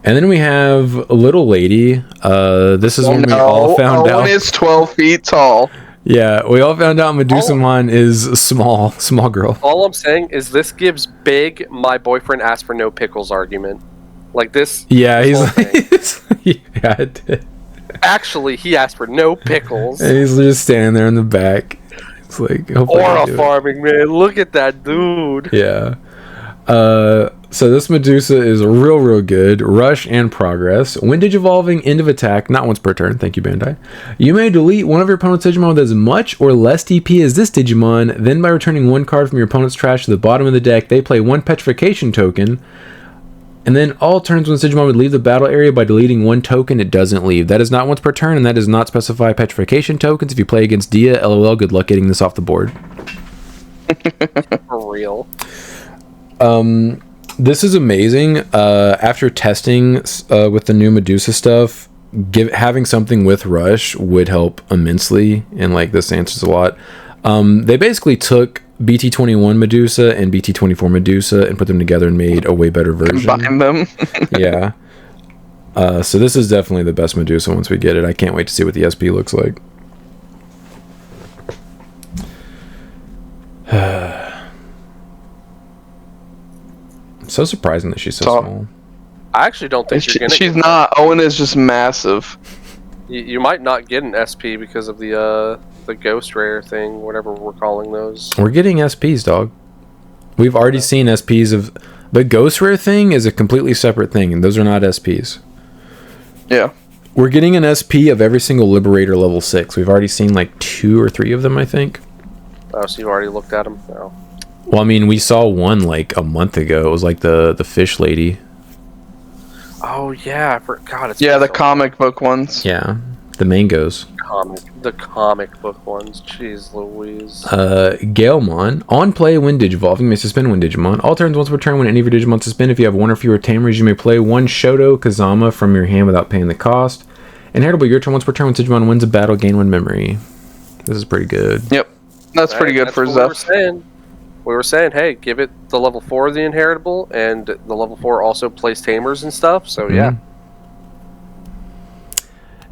And then we have Little Lady. This is when we all found out. Owen is 12 feet tall. Yeah, we all found out Medusamon is small girl. All I'm saying is this gives big my boyfriend asked for no pickles argument. Like this. Yeah, he's like, yeah, it did. Actually, he asked for no pickles. And he's just standing there in the back. It's like, Aura farming, man. Look at that dude. Yeah. So this Medusa is real good. Rush and Progress. When Digivolving, end of attack, not once per turn. Thank you, Bandai. You may delete one of your opponent's Digimon with as much or less DP as this Digimon. Then by returning one card from your opponent's trash to the bottom of the deck, they play one petrification token. And then all turns when Digimon would leave the battle area by deleting one token, it doesn't leave. That is not once per turn, and that does not specify petrification tokens. If you play against Dia, LOL, good luck getting this off the board. For real. This is amazing. After testing with the new Medusa stuff, having something with Rush would help immensely, and like this answers a lot. They basically took BT21 Medusa and BT24 Medusa and put them together and made a way better version. Combine them. Yeah. So this is definitely the best Medusa once we get it. I can't wait to see what the SP looks like. So surprising that she's so small. I actually don't think you're gonna. She's not. Owen is just massive. You might not get an SP because of the ghost rare thing, whatever we're calling those. We're getting SPs, dog. We've already seen SPs of... The Ghost Rare thing is a completely separate thing, and those are not SPs. Yeah. We're getting an SP of every single Liberator level 6. We've already seen like 2 or 3 of them, I think. Oh, so you've already looked at them? No. Well, I mean, we saw one like a month ago. It was like the fish lady. Oh, yeah. I forgot. It's Yeah, the comic book ones. Yeah, the mangoes. The comic book ones. Jeez Louise. Galemon. On play when Digivolving, you may suspend when Digimon. All turns once per turn when any of your Digimon suspend. If you have one or fewer Tamers, you may play one Shoto Kazama from your hand without paying the cost. Inheritable, your turn once per turn when Digimon wins a battle, gain 1 memory. This is pretty good. Yep. That's pretty good for Zeph. We were saying, hey, give it the level 4 of the Inheritable, and the level 4 also plays Tamers and stuff, so yeah.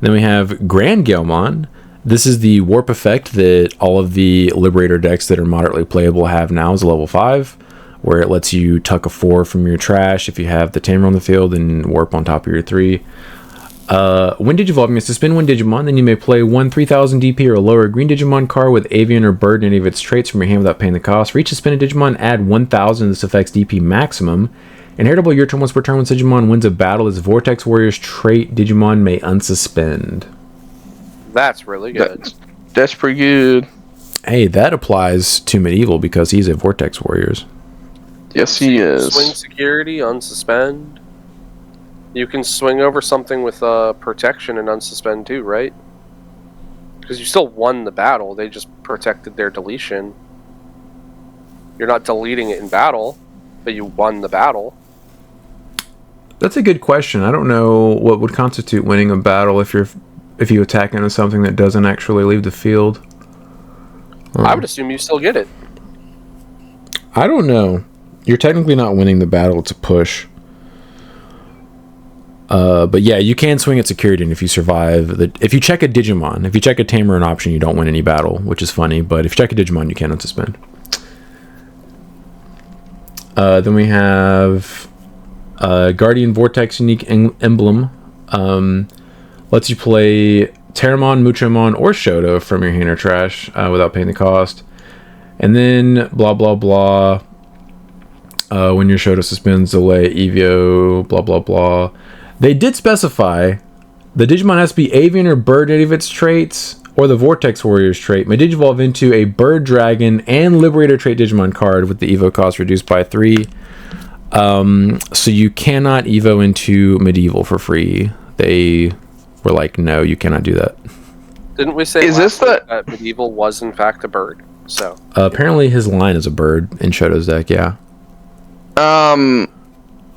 Then we have Grand Galemon. This is the warp effect that all of the Liberator decks that are moderately playable have now as a level 5, where it lets you tuck a 4 from your trash if you have the Tamer on the field and warp on top of your 3. When Digivolving is to spin one Digimon, then you may play one 3000 DP or lower green Digimon card with Avian or Bird and any of its traits from your hand without paying the cost. For each suspended Digimon, add 1000 this effect's DP maximum. Inheritable, your turn once per turn when Digimon wins a battle, this Vortex Warrior's trait Digimon may unsuspend. That's really good. That's pretty good. Hey, that applies to Medieval because he's a Vortex Warriors. Yes, he is. Swing security, unsuspend. You can swing over something with protection and unsuspend too, right? Because you still won the battle. They just protected their deletion. You're not deleting it in battle, but you won the battle. That's a good question. I don't know what would constitute winning a battle if you attack into something that doesn't actually leave the field. I would assume you still get it. I don't know. You're technically not winning the battle. It's a push. But yeah, you can swing at security, and if you survive, if you check a Digimon, if you check a Tamer an option, you don't win any battle, which is funny. But if you check a Digimon, you can unsuspend. Then we have Guardian Vortex Unique Emblem. Lets you play Terramon, Muchomon, or Shoto from your hand or trash without paying the cost. And then blah blah blah. When your Shoto suspends, delay, Evio, blah blah blah. They did specify the Digimon has to be Avian or Bird, any of its traits, or the Vortex Warrior's trait may Digivolve into a Bird, Dragon, and Liberator trait Digimon card with the Evo cost reduced by 3. So you cannot Evo into Medieval for free. They were like, no, you cannot do that. Didn't we say that Medieval was in fact a bird? So apparently his line is a bird in Shoto's deck, yeah.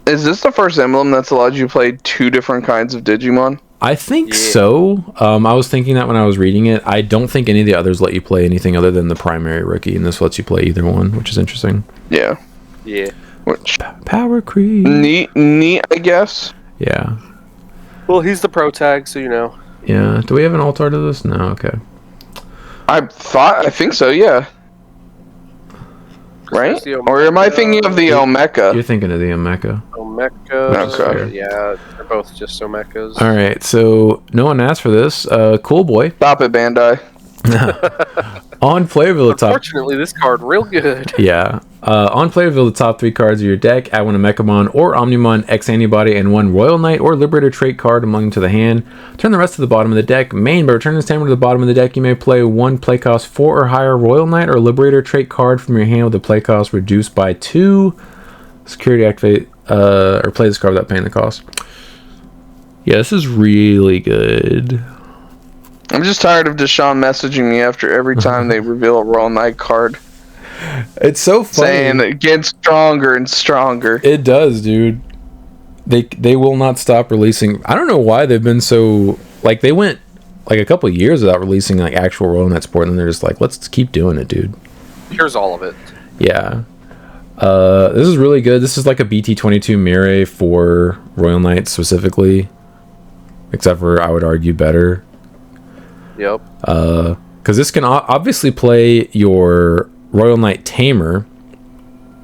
Is this the first emblem that's allowed you to play 2 different kinds of Digimon? I think so. I was thinking that when I was reading it. I don't think any of the others let you play anything other than the primary rookie, and this lets you play either one, which is interesting. Yeah. Yeah. Which power creep. Neat, I guess. Yeah. Well, he's the pro tag, so you know. Yeah. Do we have an altar to this? No. Okay. I think so. Yeah. Right? Or am I thinking of the Omeka? You're thinking of the Omeka. Omeka. Okay. Yeah, they're both just Omekas. All right, so no one asked for this. Cool boy. Stop it, Bandai. On Playerville, the top. Unfortunately, this card real good. Yeah. On Playerville, the top 3 cards of your deck. Add one Omecamon or Omnimon X Antibody and one Royal Knight or Liberator trait card among them to the hand. Turn the rest to the bottom of the deck. Main, by returning this Tamer to the bottom of the deck, you may play one play cost 4 or higher Royal Knight or Liberator trait card from your hand with the play cost reduced by 2. Security activate or play this card without paying the cost. Yeah, this is really good. I'm just tired of Deshaun messaging me after every time they reveal a Royal Knight card. It's so funny. Saying it gets stronger and stronger. It does, dude. They will not stop releasing. I don't know why they've been so... Like, they went like a couple of years without releasing like actual Royal Knight support, and then they're just like, let's keep doing it, dude. Here's all of it. Yeah. This is really good. This is like a BT22 Mirror for Royal Knight specifically. Except for, I would argue, better. Yep. Because this can obviously play your Royal Knight Tamer.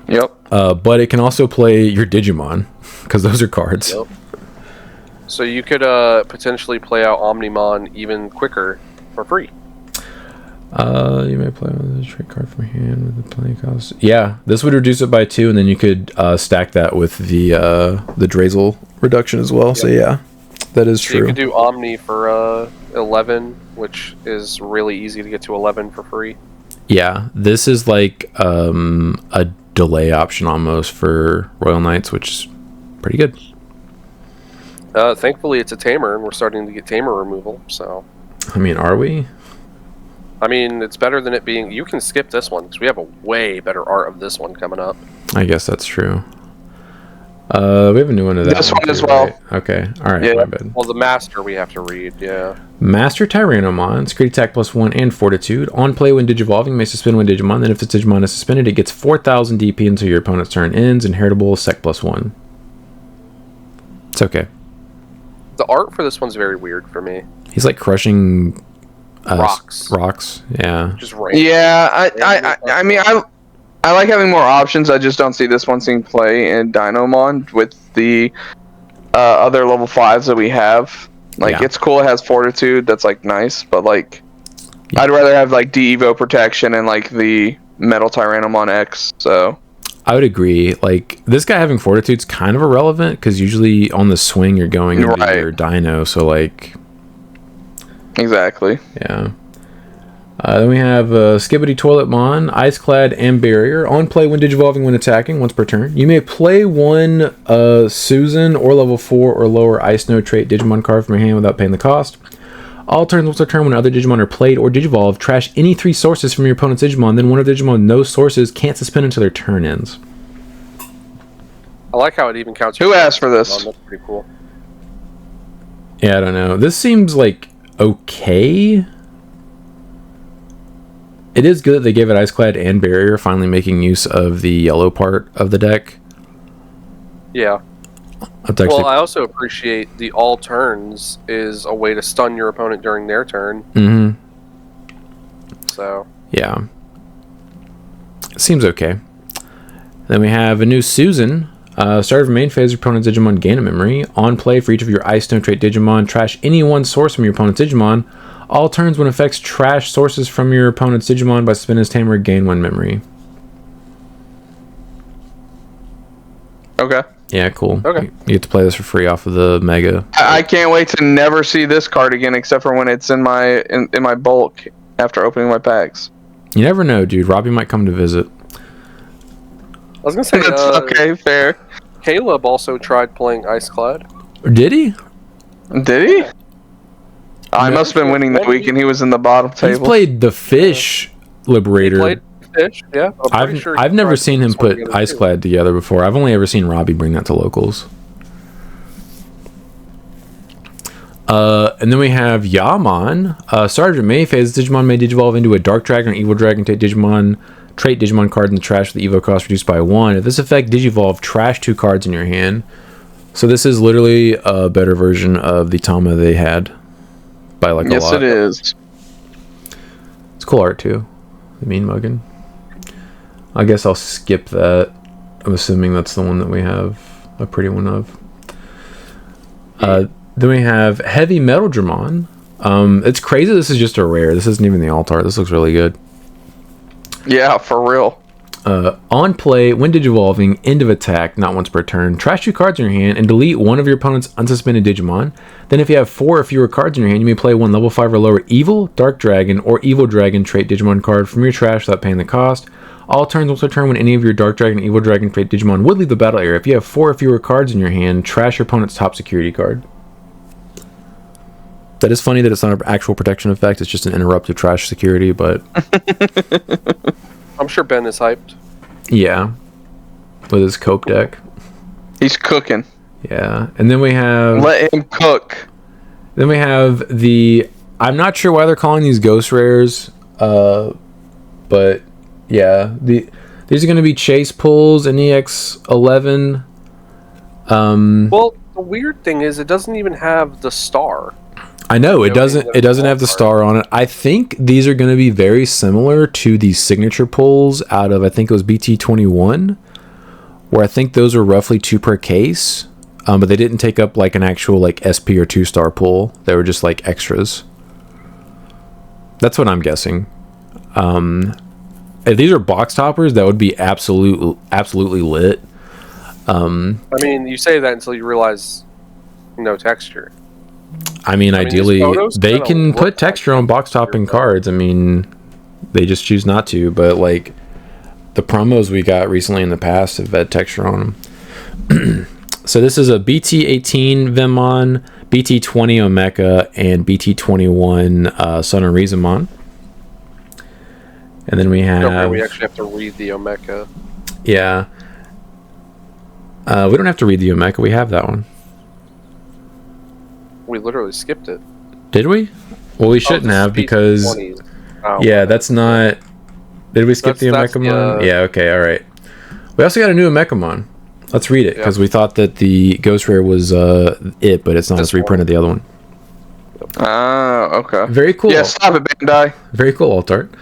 Yep. But it can also play your Digimon, because those are cards. Yep. So you could potentially play out Omnimon even quicker for free. You may play with a trade card from hand with the playing cost. Yeah, this would reduce it by 2, and then you could stack that with the Drazel reduction as well. Yep. So yeah, that is true. You could do Omni for 11, which is really easy to get to 11 for free. Yeah, this is like a delay option almost for Royal Knights, which is pretty good. Thankfully, it's a tamer, and we're starting to get tamer removal. So, I mean, are we? I mean, it's better than it being... You can skip this one, because we have a way better art of this one coming up. I guess that's true. We have a new one of that. This one as well. Right? Okay, alright, yeah. my bad. Well, the Master we have to read, yeah. Master Tyrannomon, security attack +1 and Fortitude. On play when Digivolving, may suspend one Digimon. Then if this Digimon is suspended, it gets 4,000 DP until your opponent's turn ends. Inheritable, sec +1. It's okay. The art for this one's very weird for me. He's like crushing... rocks, yeah. Just rain. Yeah, I mean, I like having more options. I just don't see this one seeing play in Dynamon with the other level 5s that we have. Like, yeah. It's cool. It has Fortitude. That's like nice, but like, yeah. I'd rather have like D-Evo protection and like the Metal Tyrannomon X. So I would agree. Like, this guy having Fortitude's kind of irrelevant because usually on the swing you're going into your Dino. So like. Exactly. Yeah. Then we have Skibbity Toiletmon, Ice Clad, and Barrier. On play when Digivolving when attacking, once per turn. You may play one Susan or level 4 or lower Ice Snow trait Digimon card from your hand without paying the cost. All turns once per turn when other Digimon are played or Digivolved, trash any 3 sources from your opponent's Digimon. Then one of the Digimon with no sources can't suspend until their turn ends. I like how it even counts. Who asked for this? That's pretty cool. Yeah, I don't know. This seems like okay. It is good that they gave it Ice Clad and Barrier, finally making use of the yellow part of the deck. Yeah. Well, I also appreciate the all turns is a way to stun your opponent during their turn. Mm-hmm. So. Yeah. Seems okay. Then we have a new Susan. Start of main phase, your opponent's Digimon gain a memory. On play for each of your Ice Stone trait Digimon, trash any one source from your opponent's Digimon. All turns when effects trash sources from your opponent's Digimon by suspending his tamer, gain 1 memory. Okay. Yeah, cool. Okay. You get to play this for free off of the Mega. I can't wait to never see this card again, except for when it's in my in my bulk after opening my packs. You never know, dude. Robbie might come to visit. I was gonna say that's okay, fair. Caleb also tried playing Ice Clad. Did he? Did he? I must have been winning that week, and he was in the bottom table. He's played the Fish Liberator. He played Fish, yeah. I've never seen him put Ice Clad together before. I've only ever seen Robbie bring that to locals. And then we have Yaman. Sergeant May phase. Digimon may digivolve into a Dark Dragon or Evil Dragon trait Digimon card in the trash with the Evo cost reduced by 1. If this effect digivolve, trash 2 cards in your hand. So this is literally a better version of the Tama they had. By like a lot. Yes, it is. It's cool art too. The Mean Muggin. I guess I'll skip that. I'm assuming that's the one that we have a pretty one of. Then we have Heavy Metal Dramon. It's crazy this is just a rare. This isn't even the alt art. This looks really good. Yeah, for real. On play, when digivolving, end of attack, not once per turn, trash 2 cards in your hand and delete one of your opponent's unsuspended Digimon. Then if you have 4 or fewer cards in your hand, you may play one level 5 or lower Evil, Dark Dragon, or Evil Dragon trait Digimon card from your trash without paying the cost. All turns once per turn when any of your Dark Dragon and Evil Dragon trait Digimon would leave the battle area. If you have 4 or fewer cards in your hand, trash your opponent's top security card. That is funny that it's not an actual protection effect, it's just an interrupted trash security, but... I'm sure Ben is hyped. Yeah. With his Coke deck. He's cooking. Yeah. And then we have... Let him cook. Then we have the... I'm not sure why they're calling these ghost rares, but yeah. These are going to be Chase Pulls and EX11. Well, the weird thing is it doesn't even have the star. I know it doesn't have the star on it. I think these are going to be very similar to the signature pulls out of, I think it was BT24, where I think those are roughly 2 per case, but they didn't take up like an actual like SP or 2-star pull. They were just like extras. That's what I'm guessing. If these are box toppers, that would be absolutely lit. I mean, you say that until you realize no texture. I mean, ideally, photos they kinda can look put like texture on box topping texture, but- cards. I mean, they just choose not to. But like the promos we got recently in the past have had texture on them. So this is a BT18 Vemon, BT20 Omeka, and BT21 Sun and Rizamon. And then we have... Okay, we actually have to read the Omeka. Yeah. We don't have to read the Omeka. We have that one. We literally skipped it. Did we? Well, we shouldn't this have is because... BT20s. Oh, Yeah, that's not... Did we skip the That's Omekamon? Yeah, okay, alright. We also got a new Omekamon. Let's read it, because we thought that the Ghost Rare was it, but it's not. It's a reprint of the other one. Okay. Very cool. Yeah, stop it, Bandai. Very cool alt art.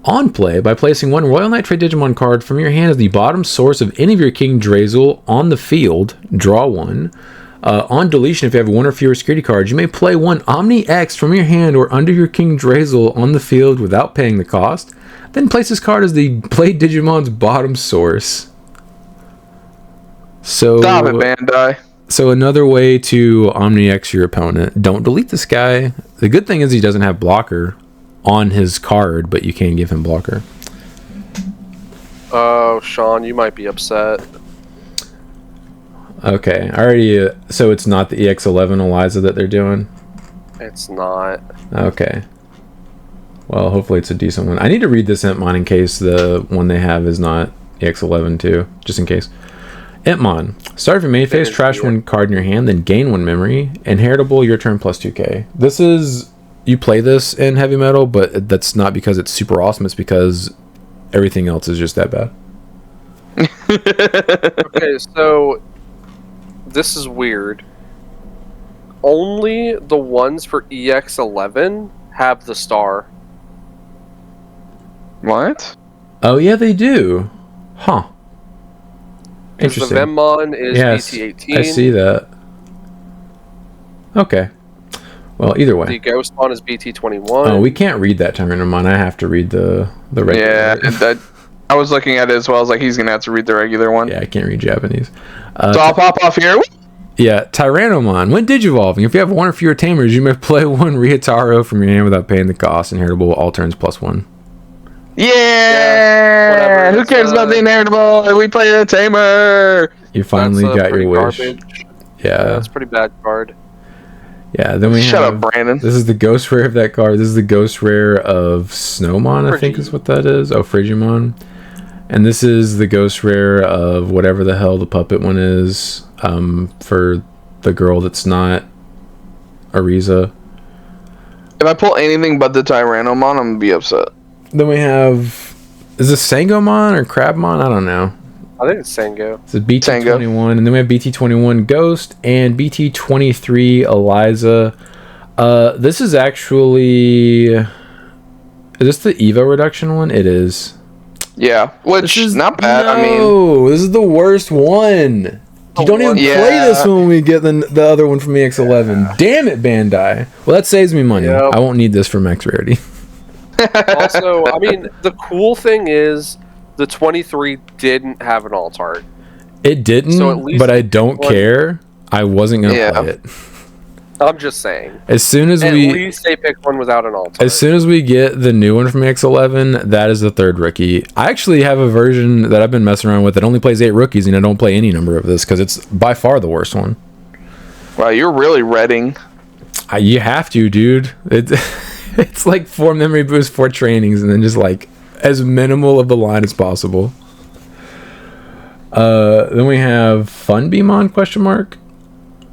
On play, by placing one Royal Knight Trade Digimon card from your hand as the bottom source of any of your King Drazel on the field, draw one. On deletion, if you have one or fewer security cards, you may play one Omni X from your hand or under your King Drazel on the field without paying the cost. Then place this card as the played Digimon's bottom source. So Stop it, Bandai. So another way to Omni X your opponent. Don't delete this guy. The good thing is he doesn't have blocker on his card, but you can give him blocker. Oh, Sean, you might be upset. Okay, I already. So it's not the EX11 Eliza that they're doing? It's not. Okay. Well, hopefully it's a decent one. I need to read this Entmon in case the one they have is not EX11 too, just in case. Entmon. Start of your main phase, trash one card in your hand, then gain one memory. Inheritable, your turn plus 2k. This is... You play this in Heavy Metal, but that's not because it's super awesome. It's because everything else is just that bad. Okay, so... This is weird. Only the ones for EX11 have the star. What? Oh, yeah, they do. Huh. Because the Interesting. Vemon is Yes, BT18. I see that. Okay. Well, either way. The Ghostmon is BT21. Oh, we can't read that Tyrannomon. I have to read the regular. Yeah, I was looking at it as well. I was like, he's going to have to read the regular one. Yeah, I can't read Japanese. So I'll pop off here. Yeah, Tyrannomon. When digivolving, if you have one or fewer tamers, you may play one Ryotaro from your hand without paying the cost. Inheritable, all turns +1. Yeah! Who cares about the inheritable? We play the tamer! You finally got your wish. Garbage. Yeah. That's a pretty bad card. Yeah, then we Shut have... up, Brandon. This is the ghost rare of that card. This is the ghost rare of Snowmon, I think is what that is. Oh, Frigimon. And this is the ghost rare of whatever the hell the puppet one is, for the girl that's not Ariza. If I pull anything but the Tyrannomon, I'm going to be upset. Then we have... Is this Sangomon or Crabmon? I don't know. I think it's Sango. It's a BT21, and then we have BT21 Ghost and BT23 Eliza. This is actually... Is this the Evo reduction one? It is. Yeah, which is not bad. No, I mean, this is the worst one. You don't even play this when we get the other one from EX11. Damn it, Bandai. Well, that saves me money. Yep. I won't need this for max rarity. Also, I mean, the cool thing is the 23 didn't have an alt art. It didn't, So at least but I don't one- care. I wasn't going to play it. I'm just saying. As soon as At least they picked one without an alt art. As soon as we get the new one from X11, that is the third rookie. I actually have a version that I've been messing around with that only plays 8 rookies, and I don't play any number of this because it's by far the worst one. wow, you're really reading. You have to, dude. It's like 4 memory boosts, 4 trainings, and then just like as minimal of the line as possible. Then we have Funbeamon question mark?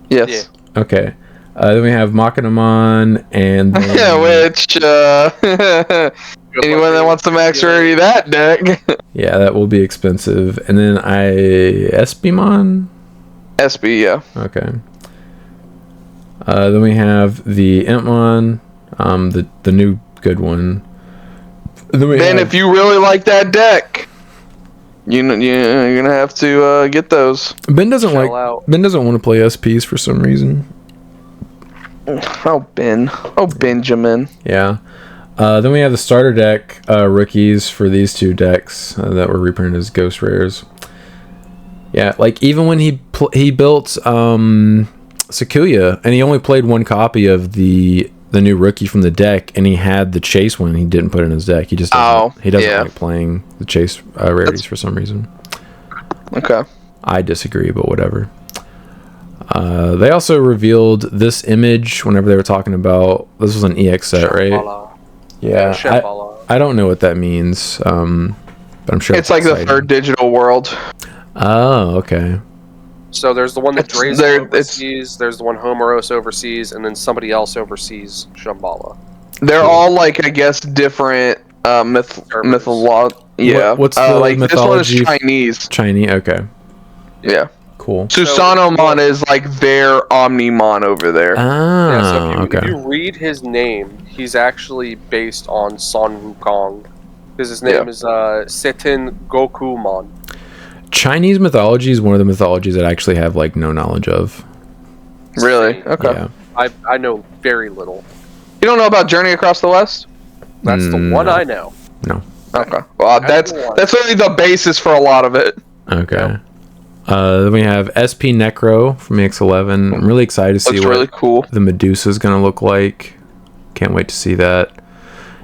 Yes. Okay. Then we have Machinamon and then... Which, anyone that wants to max rarity that deck. yeah, that will be expensive. And then Espimon? SB, yeah. Okay. Then we have the Entmon, the new good one. And then we Ben, have, if you really like that deck, you're gonna have to get those. Ben doesn't Shell out. Ben doesn't want to play SPs for some reason. Oh, Ben. Oh, Benjamin. Yeah. Then we have the starter deck rookies for these two decks that were reprinted as Ghost Rares. Yeah, like even when he built Sakuya, and he only played one copy of the new rookie from the deck, and he had the chase one. He didn't put it in his deck. He just doesn't like playing the chase rarities for some reason. Okay. I disagree, but whatever. They also revealed this image whenever they were talking about this was an EX set, right? Yeah, I don't know what that means, but I'm sure it's like exciting. The third digital world. Oh, okay. So there's the one that Drazen oversees, there's the one Homeros oversees, and then somebody else oversees Shambhala. They're all like, I guess, different mythology. Yeah. What's the like mythology? This one is Chinese. Chinese, okay. Yeah. Cool. Susanomon is like their Omnimon over there. Ah, yeah, so if you read his name, he's actually based on Sun Wukong. Because his name is Setin Gokumon. Chinese mythology is one of the mythologies that I actually have like no knowledge of. Really? Okay. Yeah. I know very little. You don't know about Journey Across the West? That's the one I know. No. Okay. Well, that's really the basis for a lot of it. Okay. Yep. Then we have SP Necro from EX11. I'm really excited to see Looks what really cool. the Medusa is going to look like. Can't wait to see that.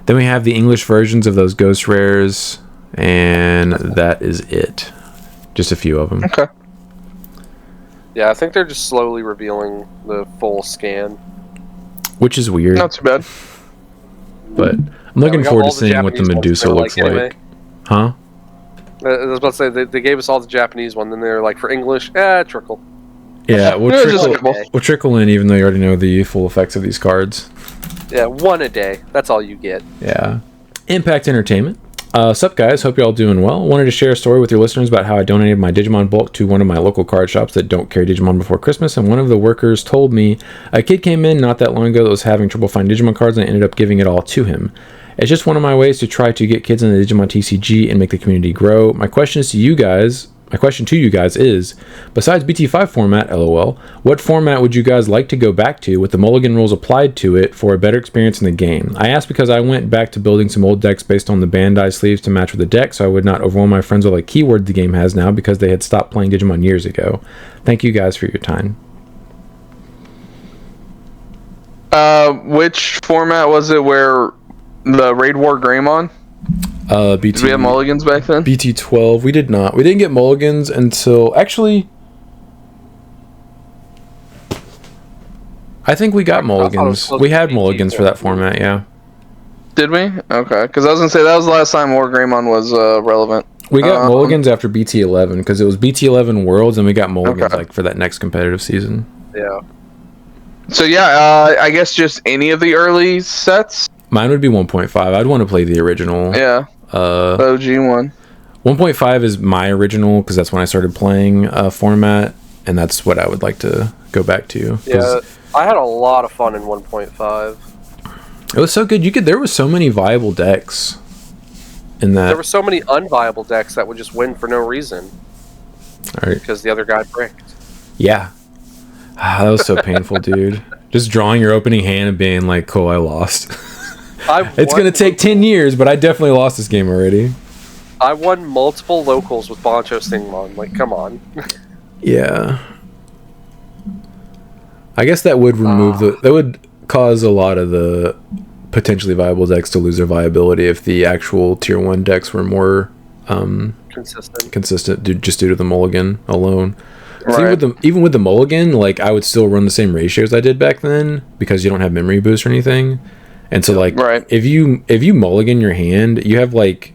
Then we have the English versions of those Ghost Rares, and that is it. Just a few of them. Okay. Yeah, I think they're just slowly revealing the full scan. Which is weird. Not too bad. But I'm looking forward to seeing what the Medusa looks like. Huh? I was about to say, they gave us all the Japanese one, then they were like, for English, trickle. Yeah, we'll trickle in even though you already know the full effects of these cards. Yeah, one a day. That's all you get. Yeah. Impact Entertainment. Sup guys, hope you're all doing well. Wanted to share a story with your listeners about how I donated my Digimon bulk to one of my local card shops that don't carry Digimon before Christmas, and one of the workers told me a kid came in not that long ago that was having trouble finding Digimon cards, and I ended up giving it all to him. It's just one of my ways to try to get kids into Digimon TCG and make the community grow. My question to you guys is, besides BT5 format, LOL, what format would you guys like to go back to with the mulligan rules applied to it for a better experience in the game? I asked because I went back to building some old decks based on the Bandai sleeves to match with the deck, so I would not overwhelm my friends with a keyword the game has now because they had stopped playing Digimon years ago. Thank you guys for your time. Which format was it where the Raid War Greymon? Did we have mulligans back then? BT12. We did not. We didn't get mulligans until... Actually... I think we got mulligans. We had mulligans for that format, yeah. Did we? Okay. Because I was going to say, that was the last time War Greymon was relevant. We got mulligans after BT11, because it was BT11 Worlds, and we got mulligans like for that next competitive season. Yeah. So yeah, I guess just any of the early sets? Mine would be 1.5. I'd want to play the original. Yeah. OG one. 1.5 is my original because that's when I started playing format, and that's what I would like to go back to. Yeah, I had a lot of fun in 1.5. It was so good. There was so many viable decks in that. There were so many unviable decks that would just win for no reason. All right. Because the other guy bricked. Yeah. That was so painful, dude. Just drawing your opening hand and being like, cool, I lost. It's going to take 10 years, but I definitely lost this game already. I won multiple locals with Bancho Stingmon. Like, come on. Yeah. I guess that would remove that would cause a lot of the potentially viable decks to lose their viability if the actual tier 1 decks were more consistent just due to the mulligan alone. Right. So even with the mulligan, like I would still run the same ratios I did back then because you don't have memory boost or anything. And so like if you mulligan your hand, you have like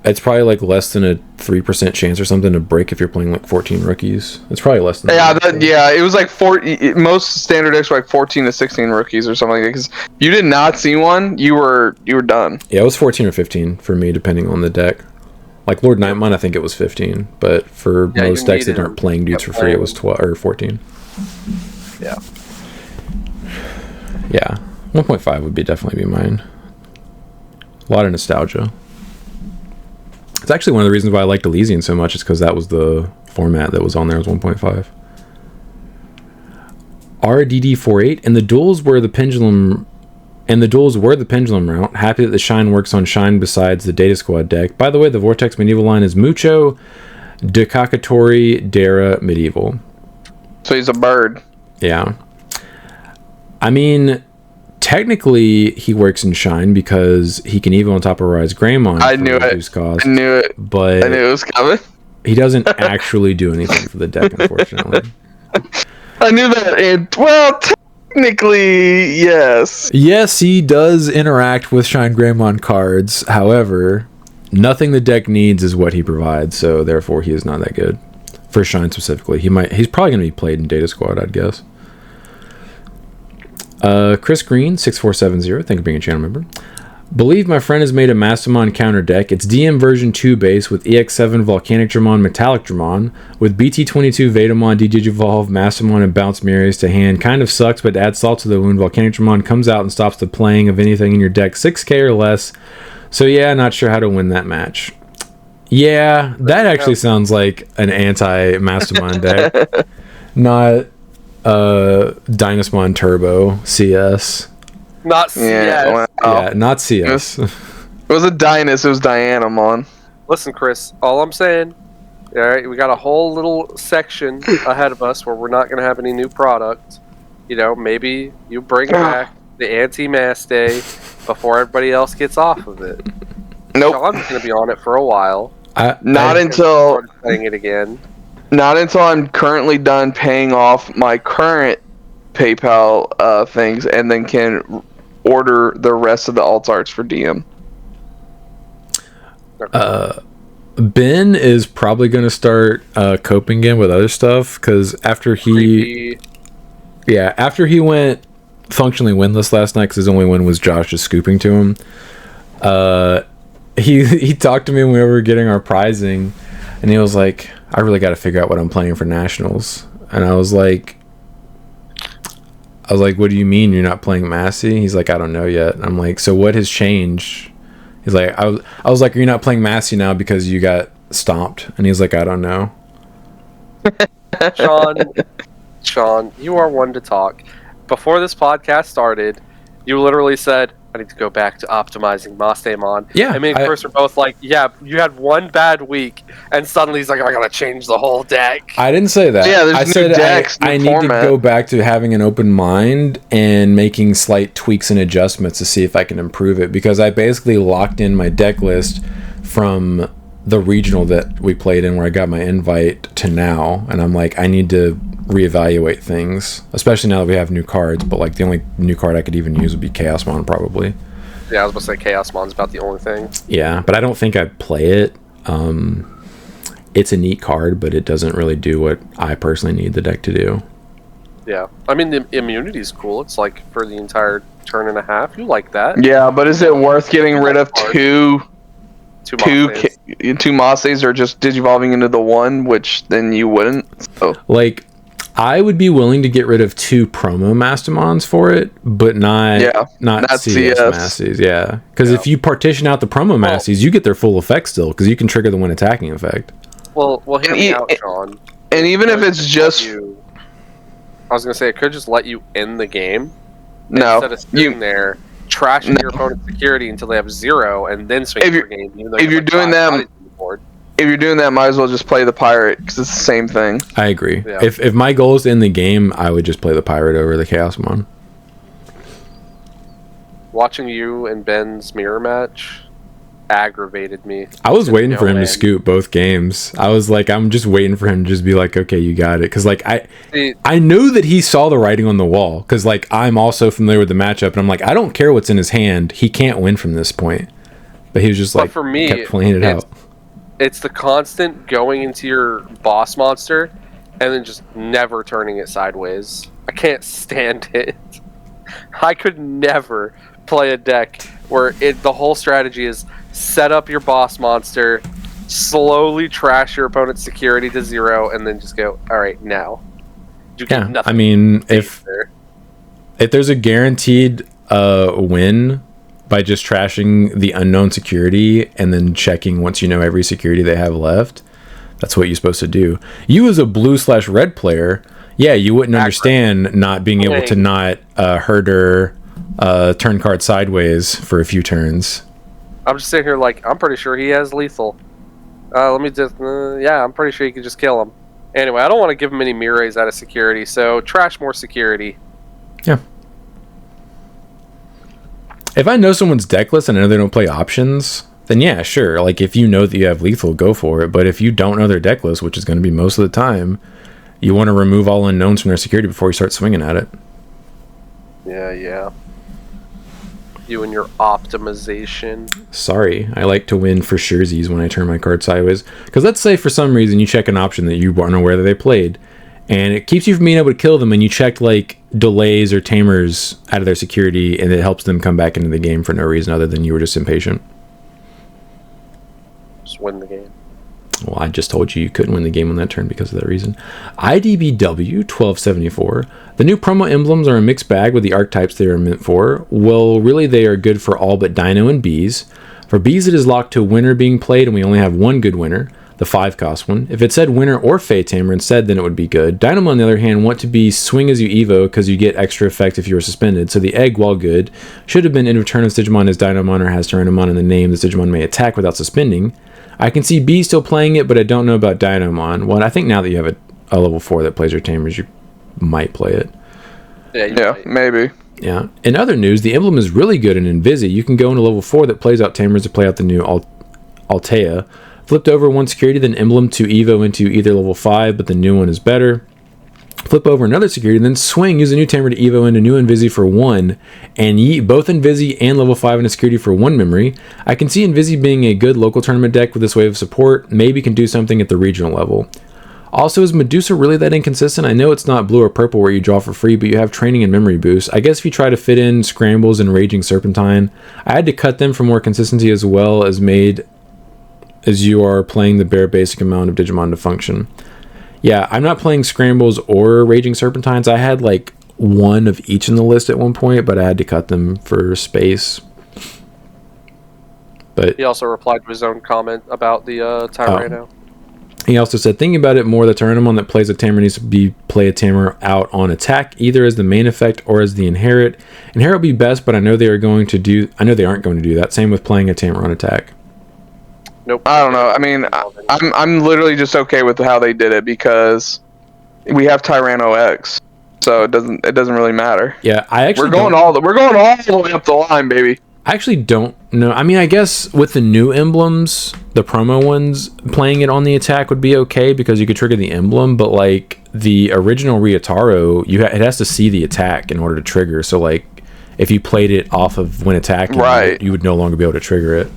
it's probably like less than a 3% chance or something to break if you're playing like 14 rookies. It's probably less than that. It was like most standard decks were like 14 to 16 rookies or something like that, because if you did not see one, you were done. Yeah, it was 14 or 15 for me depending on the deck. Like Lord Nightmon, I think it was 15, but for most decks that aren't playing dudes for free, it was 12 or 14. Yeah. Yeah, 1.5 would definitely be mine. A lot of nostalgia. It's actually one of the reasons why I liked Elysian so much, is because that was the format that was on there, was 1.5. RDD48, and the duels where the pendulum and the duels were the pendulum route. Happy that the Shine works on Shine besides the Data Squad deck. By the way, the Vortex Medieval line is Mucho, Decakatori, Dara, Medieval. So he's a bird. Yeah. I mean, technically he works in Shine because he can Evo on top of Rise Greymon. I knew it. Cost, I knew it. But I knew it was coming. He doesn't actually do anything for the deck, unfortunately. I knew that. And, well, technically, yes. Yes, he does interact with Shine Greymon cards. However, nothing the deck needs is what he provides, so therefore he is not that good. For Shine specifically. He's probably going to be played in Data Squad, I'd guess. Chris Green, 6470, thank you for being a channel member. Believe my friend has made a Mastamon counter deck. It's DM version 2 base with EX7 Volcanic Dramon, Metallic Dramon, with BT22 Vetamon, Digivolve, Mastamon, and Bounce Mirrors to hand. Kind of sucks, but adds salt to the wound. Volcanic Dramon comes out and stops the playing of anything in your deck 6k or less. So yeah, not sure how to win that match. Yeah, that actually sounds like an anti-Mastamon deck. Not Dynasmon Turbo CS. Not CS. Wow. Yeah, not CS. It was a Dynus, it was Dianamon. Listen, Chris, all I'm saying, all right, we got a whole little section ahead of us where we're not going to have any new product. You know, maybe you bring back the anti-mass day before everybody else gets off of it. Nope. So I'm just going to be on it for a while. Not until playing it again. Not until I'm currently done paying off my current PayPal things, and then can order the rest of the alt arts for DM. Ben is probably going to start coping again with other stuff because after he went functionally winless last night because his only win was Josh just scooping to him. He talked to me when we were getting our prizing, and he was like, I really got to figure out what I'm playing for nationals. And I was like, what do you mean you're not playing Massey? He's like, I don't know yet. I'm like, so what has changed? He's like, I was like, are you not playing Massey now because you got stomped? And he's like, I don't know. Sean, you are one to talk. Before this podcast started, you literally said, I need to go back to optimizing Mastamon. Yeah. And me and Chris are both like, yeah, you had one bad week, and suddenly he's like, I gotta change the whole deck. I didn't say that. Yeah, there's I new said decks, I new need format. to go back to having an open mind and making slight tweaks and adjustments to see if I can improve it, because I basically locked in my deck list from the regional that we played in where I got my invite to now, and I'm like, I need to reevaluate things, especially now that we have new cards, but like the only new card I could even use would be Chaosmon probably. Yeah, I was about to say Chaosmon's about the only thing. Yeah, but I don't think I'd play it. It's a neat card, but it doesn't really do what I personally need the deck to do. Yeah. I mean, the immunity's cool. It's like for the entire turn and a half. You like that. Yeah, but is it worth getting rid of two Mases or just digivolving into the one, which then you wouldn't? So. Like, I would be willing to get rid of 2 promo Mastamons for it, but not CS Masties. Yeah, because if you partition out the promo Masties, you get their full effect still, because you can trigger the win attacking effect. Well, hear me out, Sean. And even if it's just... I was going to say, it could just let you end the game. No. Instead of sitting there, trashing your opponent's security until they have 0, and then swing your game. If you're doing that... If you're doing that, might as well just play the pirate, because it's the same thing. I agree. Yeah. If my goal is to end the game, I would just play the pirate over the Chaosmon. Watching you and Ben's mirror match aggravated me. I was waiting for him to scoop both games. I was like, I'm just waiting for him to just be like, okay, you got it. Because like I know that he saw the writing on the wall, because like I'm also familiar with the matchup, and I'm like, I don't care what's in his hand. He can't win from this point. But he was just like, for me, kept playing it out. It's the constant going into your boss monster and then just never turning it sideways. I can't stand it. I could never play a deck where the whole strategy is set up your boss monster, slowly trash your opponent's security to 0, and then just go, alright, now. You get nothing. I mean, if there's a guaranteed win by just trashing the unknown security and then checking once you know every security they have left, that's what you're supposed to do. You as a blue/red player, yeah, you wouldn't understand not being able to not herder turn card sideways for a few turns. I'm just sitting here like, I'm pretty sure he has lethal. Let me just, yeah, I'm pretty sure you can just kill him. Anyway, I don't want to give him any Mires out of security, so trash more security. Yeah. If I know someone's deck list and I know they don't play options, then yeah, sure. Like, if you know that you have lethal, go for it. But if you don't know their deck list, which is going to be most of the time, you want to remove all unknowns from their security before you start swinging at it. Yeah. You and your optimization. Sorry, I like to win for surezies when I turn my card sideways. Because let's say for some reason you check an option that you aren't aware that they played, and it keeps you from being able to kill them, and you checked like delays or tamers out of their security, and it helps them come back into the game for no reason other than you were just impatient. Just win the game. Well, I just told you couldn't win the game on that turn because of that reason. IDBW 1274. The new promo emblems are a mixed bag with the archetypes they are meant for. Well, really they are good for all but Dino and Bees. For Bees it is locked to winner being played, and we only have one good winner, the 5-cost one. If it said winner or Fey Tamer instead, then it would be good. Dynamo, on the other hand, want to be swing as you evo because you get extra effect if you are suspended. So the egg, while good, should have been in return of Digimon as Dynamon or has Tyrannomon in the name, the Digimon may attack without suspending. I can see B still playing it, but I don't know about Dynamon. Well, I think now that you have a level 4 that plays your tamers, you might play it. Yeah, maybe. Yeah. In other news, the emblem is really good in Invisi. You can go into level 4 that plays out tamers to play out the new Altea. Flipped over one security, then emblem to evo into either level 5, but the new one is better. Flip over another security, then swing, use a new tamer to evo into new Invisi for 1, and both Invisi and level 5 in a security for 1 memory. I can see Invisi being a good local tournament deck with this wave of support, maybe can do something at the regional level. Also, is Medusa really that inconsistent? I know it's not blue or purple where you draw for free, but you have training and memory boost. I guess if you try to fit in Scrambles and Raging Serpentine, I had to cut them for more consistency as well as made as you are playing the bare basic amount of Digimon to function. Yeah, I'm not playing Scrambles or Raging Serpentines. I had like one of each in the list at one point, but I had to cut them for space. But he also replied to his own comment about the Tyranno. He also said, thinking about it more, the Tyrannomon that plays a tamer needs to play a tamer out on attack, either as the main effect or as the inherit. Inherit would be best, but I know they aren't going to do that. Same with playing a tamer on attack. Nope. I don't know. I mean, I'm literally just okay with how they did it because we have Tyranno X, so it doesn't really matter. Yeah, we're going all the way up the line, baby. I actually don't know. I mean, I guess with the new emblems, the promo ones, playing it on the attack would be okay because you could trigger the emblem, but like the original Ryotaro, it has to see the attack in order to trigger. So like if you played it off of when attacking, right, you would no longer be able to trigger it.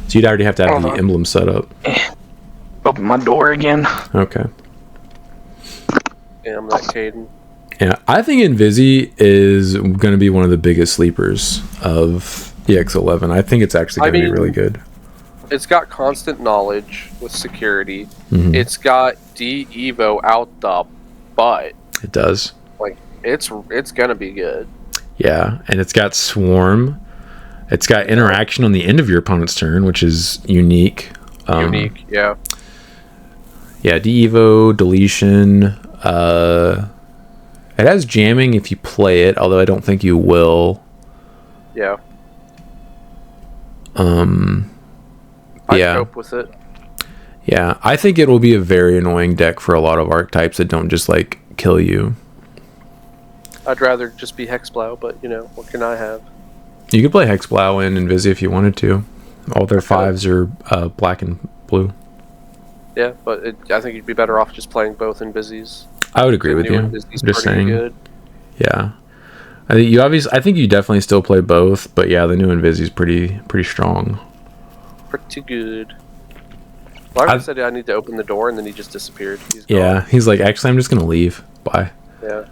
So you'd already have to have the emblem set up. Open my door again. Okay. Damn that Caden. Yeah, I think Invisi is going to be one of the biggest sleepers of EX11. I think it's actually going to be really good. It's got constant knowledge with security. Mm-hmm. It's got de-evo out the butt. It does. Like, it's going to be good. Yeah, and it's got Swarm. It's got interaction on the end of your opponent's turn, which is unique. Yeah. Yeah, de-evo, deletion. It has jamming if you play it, although I don't think you will. Yeah. Yeah. I cope with it. Yeah, I think it will be a very annoying deck for a lot of archetypes that don't just like kill you. I'd rather just be Hexblow, but what can I have? You could play Hexblow in Invisi if you wanted to. All their 5s are black and blue. Yeah, but I think you'd be better off just playing both Invisis. I would agree with you. Just saying. Good. Yeah, I think you definitely still play both, but yeah, the new Invisi is pretty strong. Pretty good. Larry said I need to open the door, and then he just disappeared. He's gone. Yeah, he's like, actually, I'm just gonna leave. Bye. Yeah.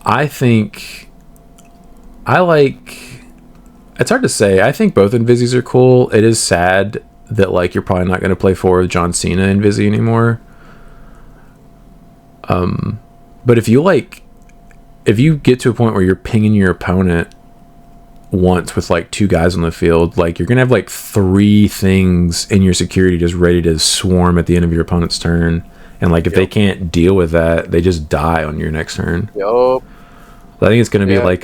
I think it's hard to say. I think both Invisis are cool. It is sad that like you're probably not going to play 4 with John Cena Invisi anymore. But if you get to a point where you're pinging your opponent once with like 2 guys on the field, like you're gonna have like 3 things in your security just ready to swarm at the end of your opponent's turn, and like if they can't deal with that, they just die on your next turn. Yup. I think it's gonna be like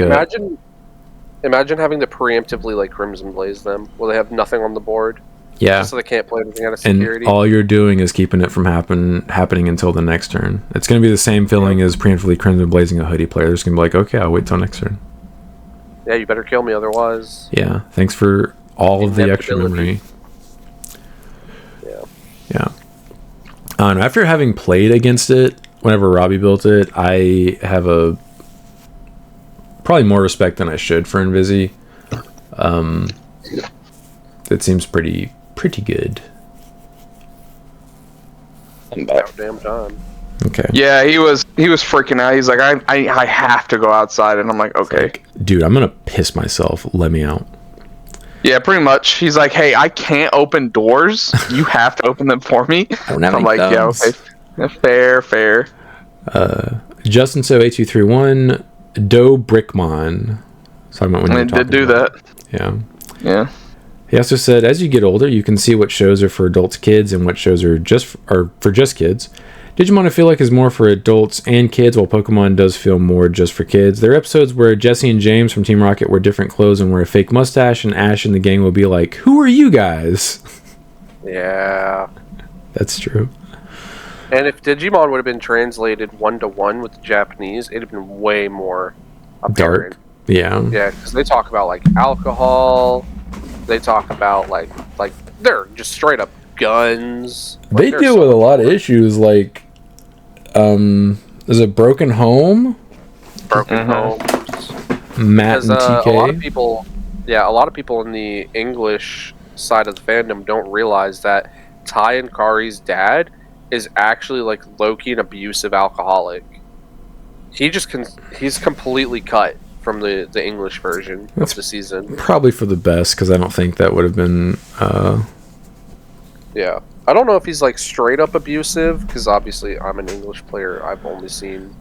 Imagine having to preemptively like Crimson Blaze them, where they have nothing on the board, Yeah. so they can't play anything out of And security. all you're doing is keeping it from happening until the next turn. It's going to be the same feeling as preemptively Crimson Blazing a hoodie player. They're just going to be like, okay, I'll wait till next turn. Yeah, you better kill me, otherwise. Yeah, thanks for all of the extra memory. Yeah. Yeah. And after having played against it, whenever Robbie built it, I have probably more respect than I should for Invisi. It seems pretty good. About damn time. Okay. Yeah, he was freaking out. He's like, I have to go outside, and I'm like, okay. Like, dude, I'm gonna piss myself. Let me out. Yeah, pretty much. He's like, hey, I can't open doors. You have to open them for me. I don't have I'm any like, thumbs. yeah, okay. Fair. Justin So 8231 Doe Brickmon. Talking about when you I were talking did do about- that. Yeah. Yeah. He also said, as you get older, you can see what shows are for adults, kids, and what shows are for just kids. Digimon, I feel like, is more for adults and kids, while Pokemon does feel more just for kids. There are episodes where Jesse and James from Team Rocket wear different clothes and wear a fake mustache, and Ash and the gang will be like, "Who are you guys?" Yeah. That's true. And if Digimon would have been translated 1-to-1 with the Japanese, it'd have been way more apparent. Dark. Yeah. Yeah, because they talk about like alcohol. They talk about like they're just straight up guns. Like, They they're deal so with a much lot of more. issues, like, is it Broken Home? Broken homes. Matt Because and TK. a lot of people, a lot of people in the English side of the fandom don't realize that Ty and Kari's dad is actually like low-key an abusive alcoholic. He's completely cut from the English version That's of the season. Probably for the best, because I don't think that would have been. Yeah, I don't know if he's like straight up abusive, because obviously I'm an English player. I've only seen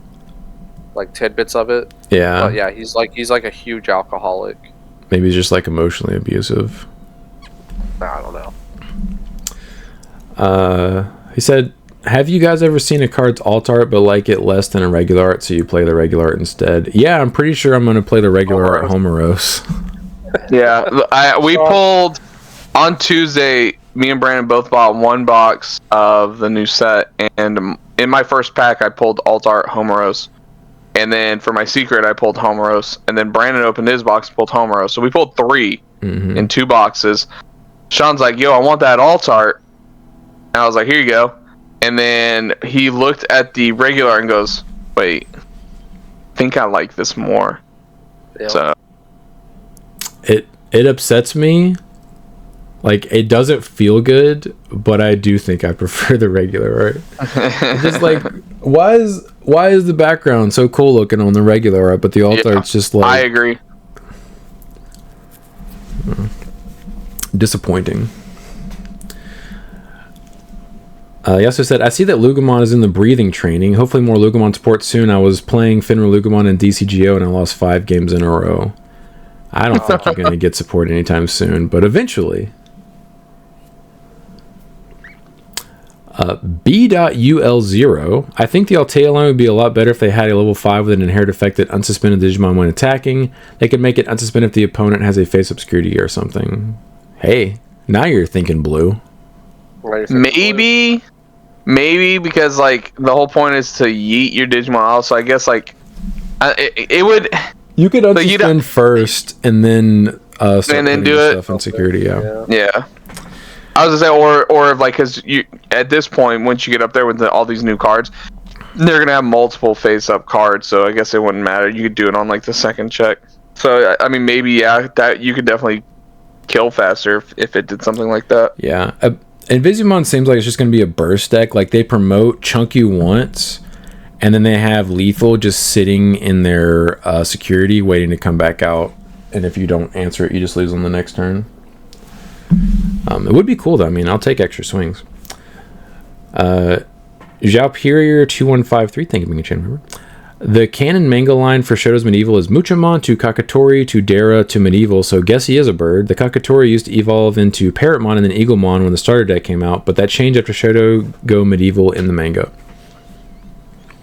like tidbits of it. Yeah. But yeah, he's like a huge alcoholic. Maybe he's just like emotionally abusive. I don't know. He said, have you guys ever seen a card's alt art but like it less than a regular art, so you play the regular art instead? Yeah, I'm pretty sure I'm going to play the regular art Homeros. Yeah, we pulled on Tuesday. Me and Brandon both bought one box of the new set, and in my first pack, I pulled Alt Art Homeros, and then for my secret, I pulled Homeros, and then Brandon opened his box and pulled Homeros. So we pulled 3 in 2 boxes. Sean's like, "Yo, I want that Alt Art," and I was like, "Here you go." And then he looked at the regular and goes, "Wait, I think I like this more." Yeah. So. It upsets me. Like, it doesn't feel good, but I do think I prefer the regular art. It's just like, why is the background so cool looking on the regular art, but the alt art's just like, I agree. disappointing. He also said, I see that Lugumon is in the breathing training. Hopefully more Lugumon support soon. I was playing Finra Lugumon in DCGO and I lost 5 games in a row. I don't think you're going to get support anytime soon, but eventually. B.UL0. I think the Altea line would be a lot better if they had a level 5 with an inherent effect that unsuspended Digimon when attacking. They could make it unsuspend if the opponent has a face obscurity or something. Hey, now you're thinking blue. Maybe because like the whole point is to yeet your Digimon out. So I guess like it would. You could unsuspend first and then start and then putting do stuff in security. Yeah. I was gonna say, or if like, because you at this point, once you get up there with all these new cards, they're gonna have multiple face-up cards. So I guess it wouldn't matter. You could do it on like the second check. So I mean, maybe that you could definitely kill faster if it did something like that. Yeah. Invisimon seems like it's just going to be a burst deck. Like, they promote chunk you once, and then they have lethal just sitting in their security waiting to come back out. And if you don't answer it, you just lose on the next turn. It would be cool, though. I mean, I'll take extra swings. Zhao Purier 2153, thank you for being a channel member. The canon manga line for Shoto's Medieval is Muchamon to Kakatori to Dara to Medieval, so guess he is a bird. The Kakatori used to evolve into Parrotmon and then Eaglemon when the starter deck came out, but that changed after Shoto Go Medieval in the manga.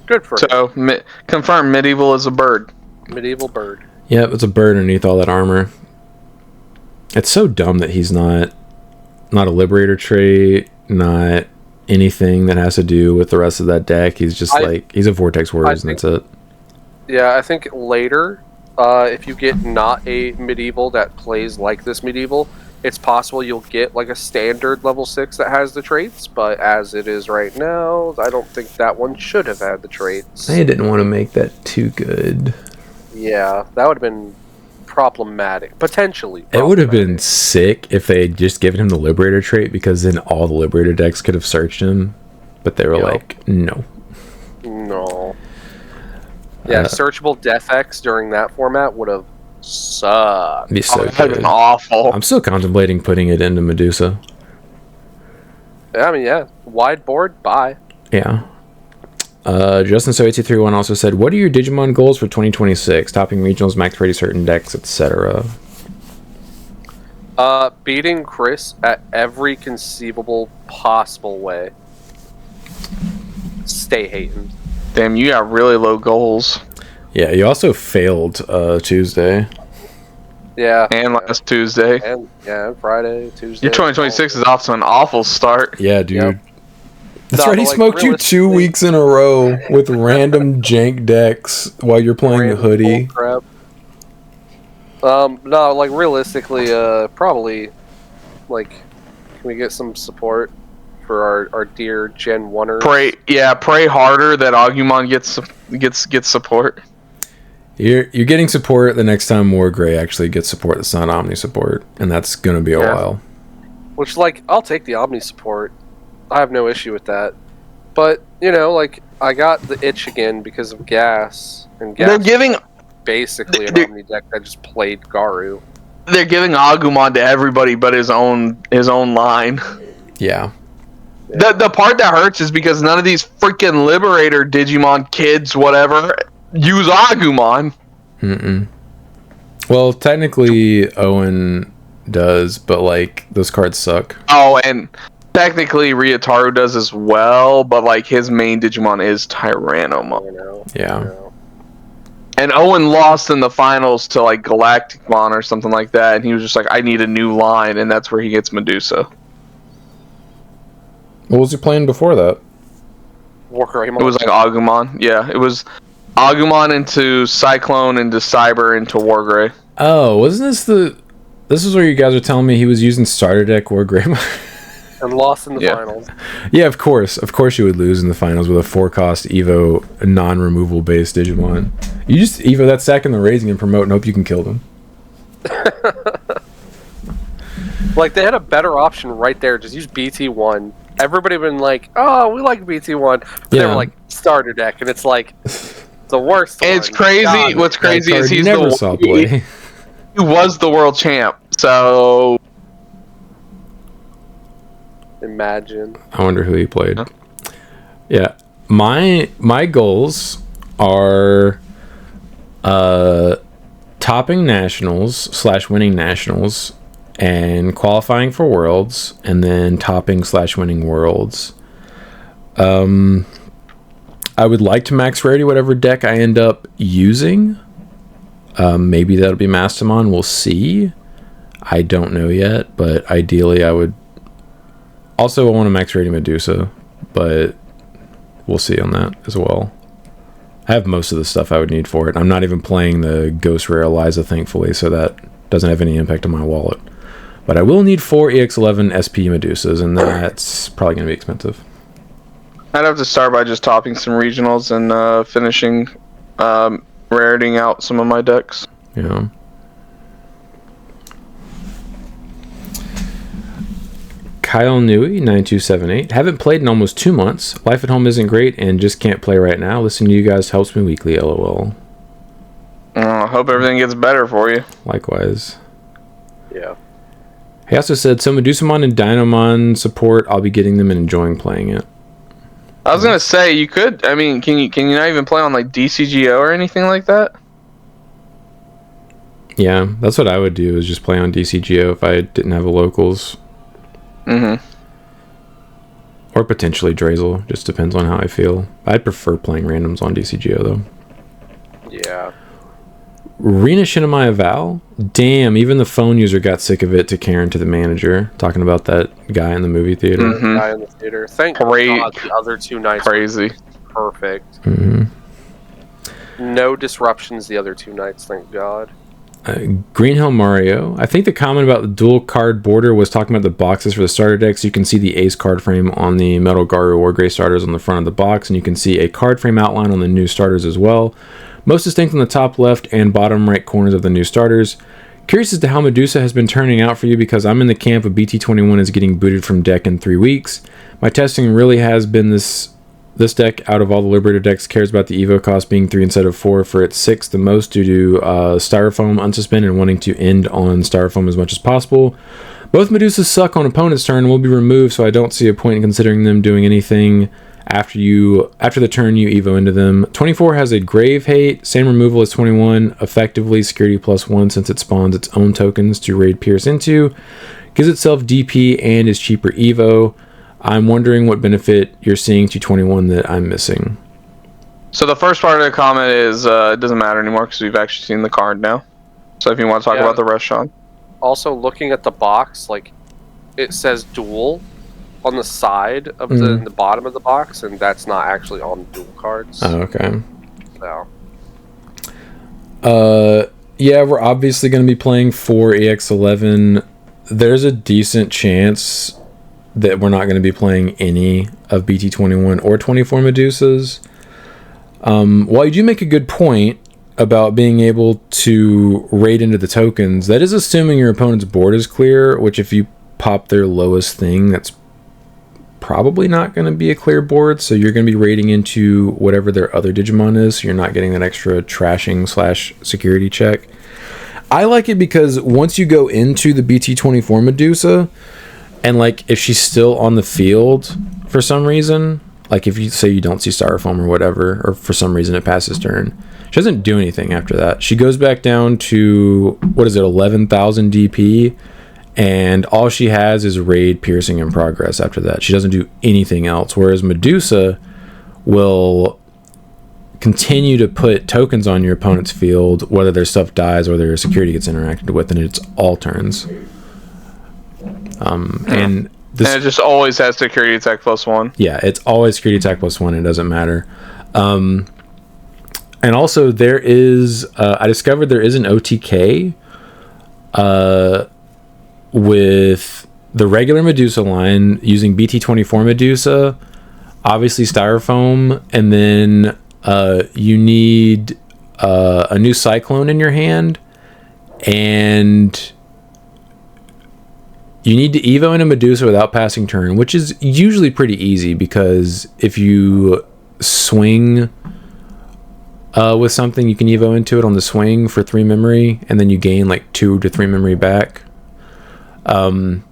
Good for him. So confirm Medieval is a bird. Medieval bird. Yep, it's a bird underneath all that armor. It's so dumb that he's not a Liberator trait, not anything that has to do with the rest of that deck. He's just he's a Vortex Warriors and that's it. Yeah, I think later, if you get not a medieval that plays like this medieval, it's possible you'll get like a standard level 6 that has the traits, but as it is right now, I don't think that one should have had the traits. They didn't want to make that too good. Yeah, that would have been problematic. Potentially. It would have been sick if they had just given him the Liberator trait, because then all the Liberator decks could have searched him, but they were like, no. No. Yeah, searchable Death-X during that format would have sucked. Be so that would have been awful. I'm still contemplating putting it into Medusa. Yeah, I mean, yeah. Wide board, bye. Yeah. Justin So 8331 also said, what are your Digimon goals for 2026? Topping regionals, max ready certain decks, etc. Beating Chris at every conceivable possible way. Stay hating. Damn, you got really low goals. Yeah, you also failed Tuesday. Yeah. And last Tuesday. And Friday, Tuesday. Your 2026 is off to an awful start. Yeah, dude. Yep. That's right, he smoked you 2 weeks in a row with random jank decks while you're playing the hoodie. Crap. No, like realistically, probably, like, can we get some support for our dear Gen 1ers? Pray harder that Agumon gets support. You're getting support the next time Wargrey actually gets support that's not Omni support, and that's gonna be a while. Which, like, I'll take the Omni support. I have no issue with that. But, you know, like, I got the itch again because of Gas. And Gas They're giving basically an Omni deck that just played Garu. They're giving Agumon to everybody but his own line. Yeah. The part that hurts is because none of these freaking Liberator Digimon kids, whatever, use Agumon. Well, technically Owen does, but like those cards suck. Oh, and technically Ryutaru does as well, but like his main Digimon is Tyrannomon. Yeah. And Owen lost in the finals to like Galacticmon or something like that, and he was just like, I need a new line, and that's where he gets Medusa. What was he playing before that? Wargreymon. It was like Agumon. Yeah, it was Agumon into Cyclone into Cyber into Wargrey. Oh, wasn't this is where you guys are telling me he was using starter deck Wargreymon? And lost in the finals. Yeah, of course you would lose in the finals with a 4-cost Evo non-removal based Digimon. You just Evo that sack in the raising and promote and hope you can kill them. Like, they had a better option right there. Just use BT1. Everybody been like, oh, we like BT1. But they were like, starter deck. And it's like, the worst one. It's crazy. God, what's crazy is he's never saw play. He was the world champ. So imagine. I wonder who he played. Huh? Yeah. My goals are topping nationals / winning nationals and qualifying for worlds, and then topping / winning worlds. I would like to max rarity whatever deck I end up using. Maybe that'll be Mastamon. We'll see. I don't know yet, but ideally I would. Also, I want to max rarity Medusa, but we'll see on that as well. I have most of the stuff I would need for it. I'm not even playing the Ghost Rare Eliza, thankfully, so that doesn't have any impact on my wallet. But I will need 4 EX11 SP Medusas, and that's probably going to be expensive. I'd have to start by just topping some regionals and finishing raritying out some of my decks. Yeah. Kyle Newey 9278. Haven't played in almost 2 months. Life at home isn't great and just can't play right now. Listening to you guys helps me weekly. LOL. I hope everything gets better for you. Likewise. Yeah. He also said, so Medusumon and Dynamon support, I'll be getting them and enjoying playing it. I was gonna say you could. I mean, can you not even play on like DCGO or anything like that? Yeah, that's what I would do, is just play on DCGO if I didn't have a locals. Or potentially Drazel. Just depends on how I feel. I'd prefer playing randoms on DCGO though. Yeah. Rina Shinamaya Val? Damn, even the phone user got sick of it to Karen to the manager, talking about that guy in the movie theater. Mhm. Guy in the theater. Thank Great. God the other 2 nights were Crazy. perfect. Mhm. No disruptions the other 2 nights, thank God. Green Hill Mario. I think the comment about the dual card border was talking about the boxes for the starter decks. You can see the Ace card frame on the Metal Garu or Gray starters on the front of the box, and you can see a card frame outline on the new starters as well. Most distinct on the top left and bottom right corners of the new starters. Curious as to how Medusa has been turning out for you, because I'm in the camp of BT21 is getting booted from deck in 3 weeks. My testing really has been this deck out of all the Liberator decks cares about the Evo cost being 3 instead of 4 for its 6 the most due to Styrofoam unsuspend and wanting to end on Styrofoam as much as possible. Both Medusas suck on opponent's turn and will be removed, so I don't see a point in considering them doing anything after the turn you Evo into them. 24 has a Grave Hate, same removal as 21, effectively security +1 since it spawns its own tokens to raid Pierce into, gives itself DP and is cheaper Evo. I'm wondering what benefit you're seeing to 21 that I'm missing. So the first part of the comment is it doesn't matter anymore because we've actually seen the card now. So if you want to talk about the rest, Sean. Also, looking at the box, like, it says dual on the side of the bottom of the box, and that's not actually on the dual cards. Oh, okay. So. Yeah, we're obviously going to be playing 4 EX11. There's a decent chance that we're not going to be playing any of BT21 or 24 Medusas. While you do make a good point about being able to raid into the tokens, that is assuming your opponent's board is clear, which if you pop their lowest thing, that's probably not going to be a clear board, so you're going to be raiding into whatever their other Digimon is, so you're not getting that extra trashing / security check. I like it because once you go into the BT24 Medusa, and like if she's still on the field for some reason, like if you say you don't see Styrofoam or whatever, or for some reason it passes turn, she doesn't do anything after that. She goes back down to, 11,000 DP, and all she has is raid piercing in progress after that. She doesn't do anything else, whereas Medusa will continue to put tokens on your opponent's field, whether their stuff dies or their security gets interacted with, and it's all turns. And it just always has security attack +1. Yeah, it's always security attack +1. It doesn't matter. And also there is, I discovered there is an OTK with the regular Medusa line using BT24 Medusa, obviously Styrofoam, and then you need a new Cyclone in your hand, and you need to Evo in a Medusa without passing turn, which is usually pretty easy because if you swing with something, you can Evo into it on the swing for 3 memory, and then you gain like 2 to 3 memory back. And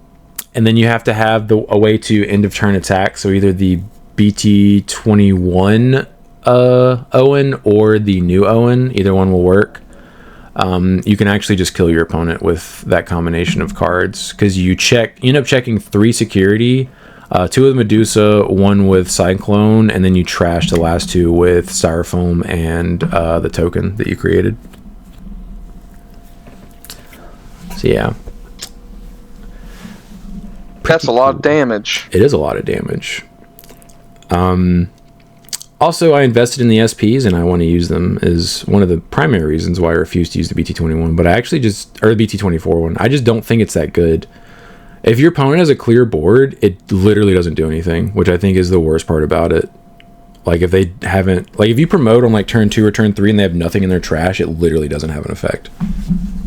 then you have to have a way to end of turn attack, so either the BT21 Owen or the new Owen, either one will work. You can actually just kill your opponent with that combination of cards because you end up checking 3 security, 2 with Medusa, 1 with Cyclone, and then you trash the last 2 with Styrofoam and the token that you created. So yeah, that's a lot of damage. It is a lot of damage. Also, I invested in the SPs and I want to use them is one of the primary reasons why I refuse to use the BT21, but I actually or the BT24 one, I just don't think it's that good. If your opponent has a clear board, it literally doesn't do anything, which I think is the worst part about it. Like if they haven't, like if you promote on like turn 2 or turn 3 and they have nothing in their trash, it literally doesn't have an effect.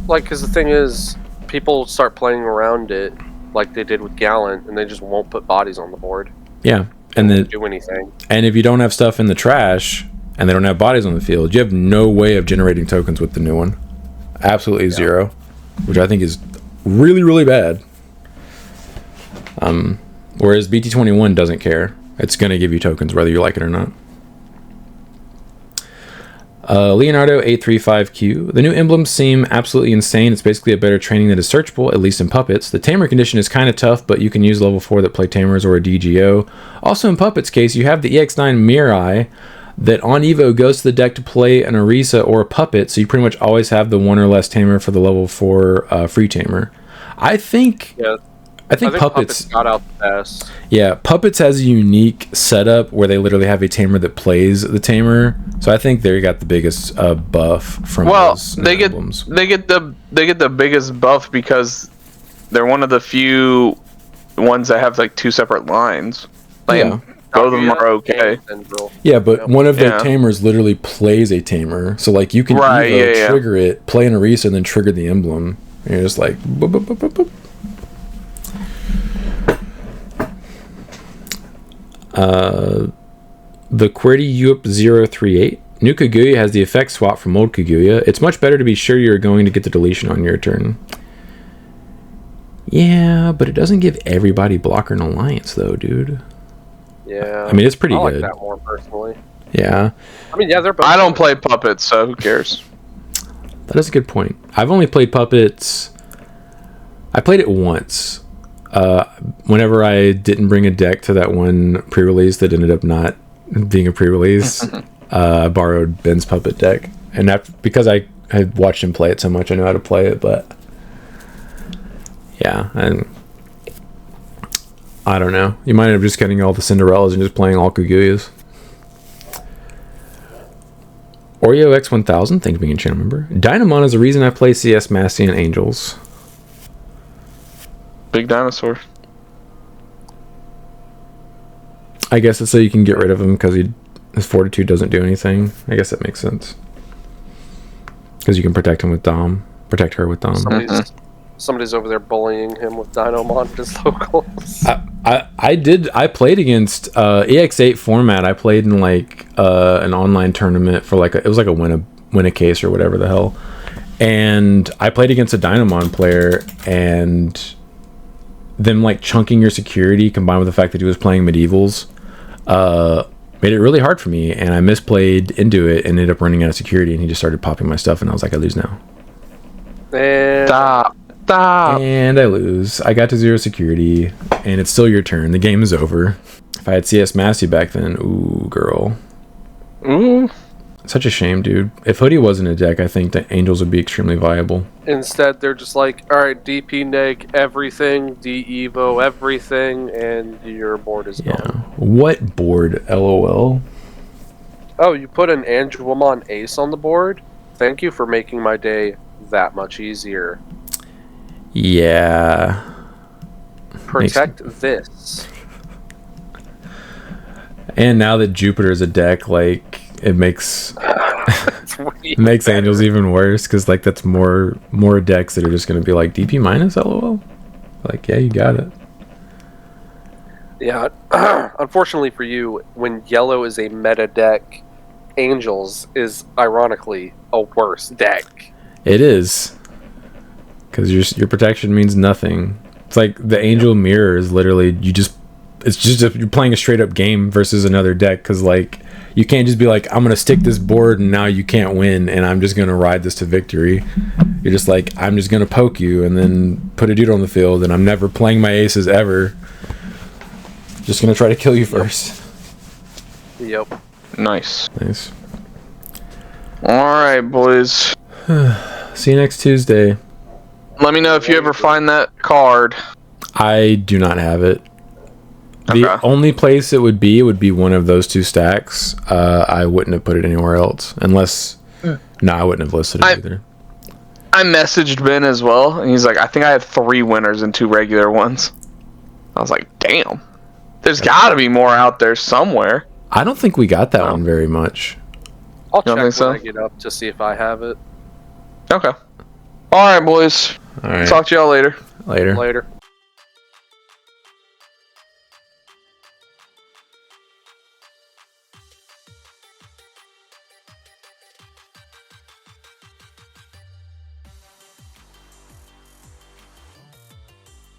Like, because the thing is, people start playing around it like they did with Gallant, and they just won't put bodies on the board. Yeah. And then do anything. And if you don't have stuff in the trash and they don't have bodies on the field, you have no way of generating tokens with the new one. Absolutely zero, which I think is really, really bad. Whereas BT21 doesn't care. It's going to give you tokens whether you like it or not. Leonardo 835Q. The new emblems seem absolutely insane. It's basically a better training that is searchable, at least in Puppets. The Tamer condition is kind of tough, but you can use level 4 that play Tamers or a DGO. Also in Puppets case, you have the EX9 Mirai. that on Evo goes to the deck to play an Orisa or a Puppet, so you pretty much always have the 1 or less tamer for the level 4 free tamer. I think Puppets got out the best. Yeah, Puppets has a unique setup where they literally have a tamer that plays the tamer. So I think they got the biggest buff from those emblems. They get the biggest buff because they're one of the few ones that have like 2 separate lines. Like, yeah. Both of them are okay. Yeah, but one of their tamers literally plays a tamer. So like you can trigger it, play an Orisa, and then trigger the emblem. And you're just like boop, boop, boop, boop, boop. The QWERTY UP 038. New Kaguya has the effect swap from old Kaguya. It's much better to be sure you're going to get the deletion on your turn. Yeah, but it doesn't give everybody blocker and alliance though, dude. Yeah. I mean, it's pretty good. I like that more personally. Yeah. I mean, yeah, they're both I don't play Puppets, so who cares? That is a good point. I've only played Puppets. I played it once. Whenever I didn't bring a deck to that one pre-release that ended up not being a pre-release, I borrowed Ben's Puppet deck, and that because I had watched him play it so much, I knew how to play it. But yeah, and I don't know. You might end up just getting all the Cinderellas and just playing all Kaguyas. Oreo X1000, thanks for being a channel member. Dynamon is the reason I play CS Massey and Angels. Big dinosaur. I guess it's so you can get rid of him because his fortitude doesn't do anything. I guess that makes sense. Because you can protect him with Dom. Protect her with Dom. Somebody's over there bullying him with Dynamon at his locals. I played against EX8 format. I played in like an online tournament for like it was like a win a case or whatever the hell. And I played against a Dynamon player, and them like chunking your security combined with the fact that he was playing medievals made it really hard for me, and I misplayed into it and ended up running out of security, and he just started popping my stuff, and I was like, I lose now. And Stop. And I lose. I got to 0 security, and it's still your turn. The game is over. If I had CS Massey back then, ooh, girl. Ooh. Such a shame, dude. If Hoodie wasn't a deck, I think the Angels would be extremely viable. Instead, they're just like, alright, DP neg everything, D-Evo everything, and your board is gone. What board, LOL? Oh, you put an Angelmon Ace on the board? Thank you for making my day that much easier. Yeah. Protect this. And now that Jupiter is a deck, like, it makes Angels even worse, because like that's more decks that are just going to be like DP minus LOL. Like, yeah, you got it. Yeah. Unfortunately for you, when yellow is a meta deck, Angels is ironically a worse deck. It is, because your protection means nothing. It's like the Angel Mirror is literally it's just you're playing a straight up game versus another deck, because like you can't just be like, I'm gonna stick this board and now you can't win and I'm just gonna ride this to victory. You're just like, I'm just gonna poke you and then put a dude on the field, and I'm never playing my aces ever. Just gonna try to kill you first. Yep. Nice. Alright, boys. See you next Tuesday. Let me know if you ever find that card. I do not have it. The only place it would be one of those 2 stacks. I wouldn't have put it anywhere else. Unless... No, I wouldn't have listed it either. I messaged Ben as well, and he's like, I think I have 3 winners and 2 regular ones. I was like, damn. There's gotta be more out there somewhere. I don't think we got that one very much. I'll check when I get up to see if I have it. Okay. Alright, boys. All right. Talk to y'all later. Later. Later.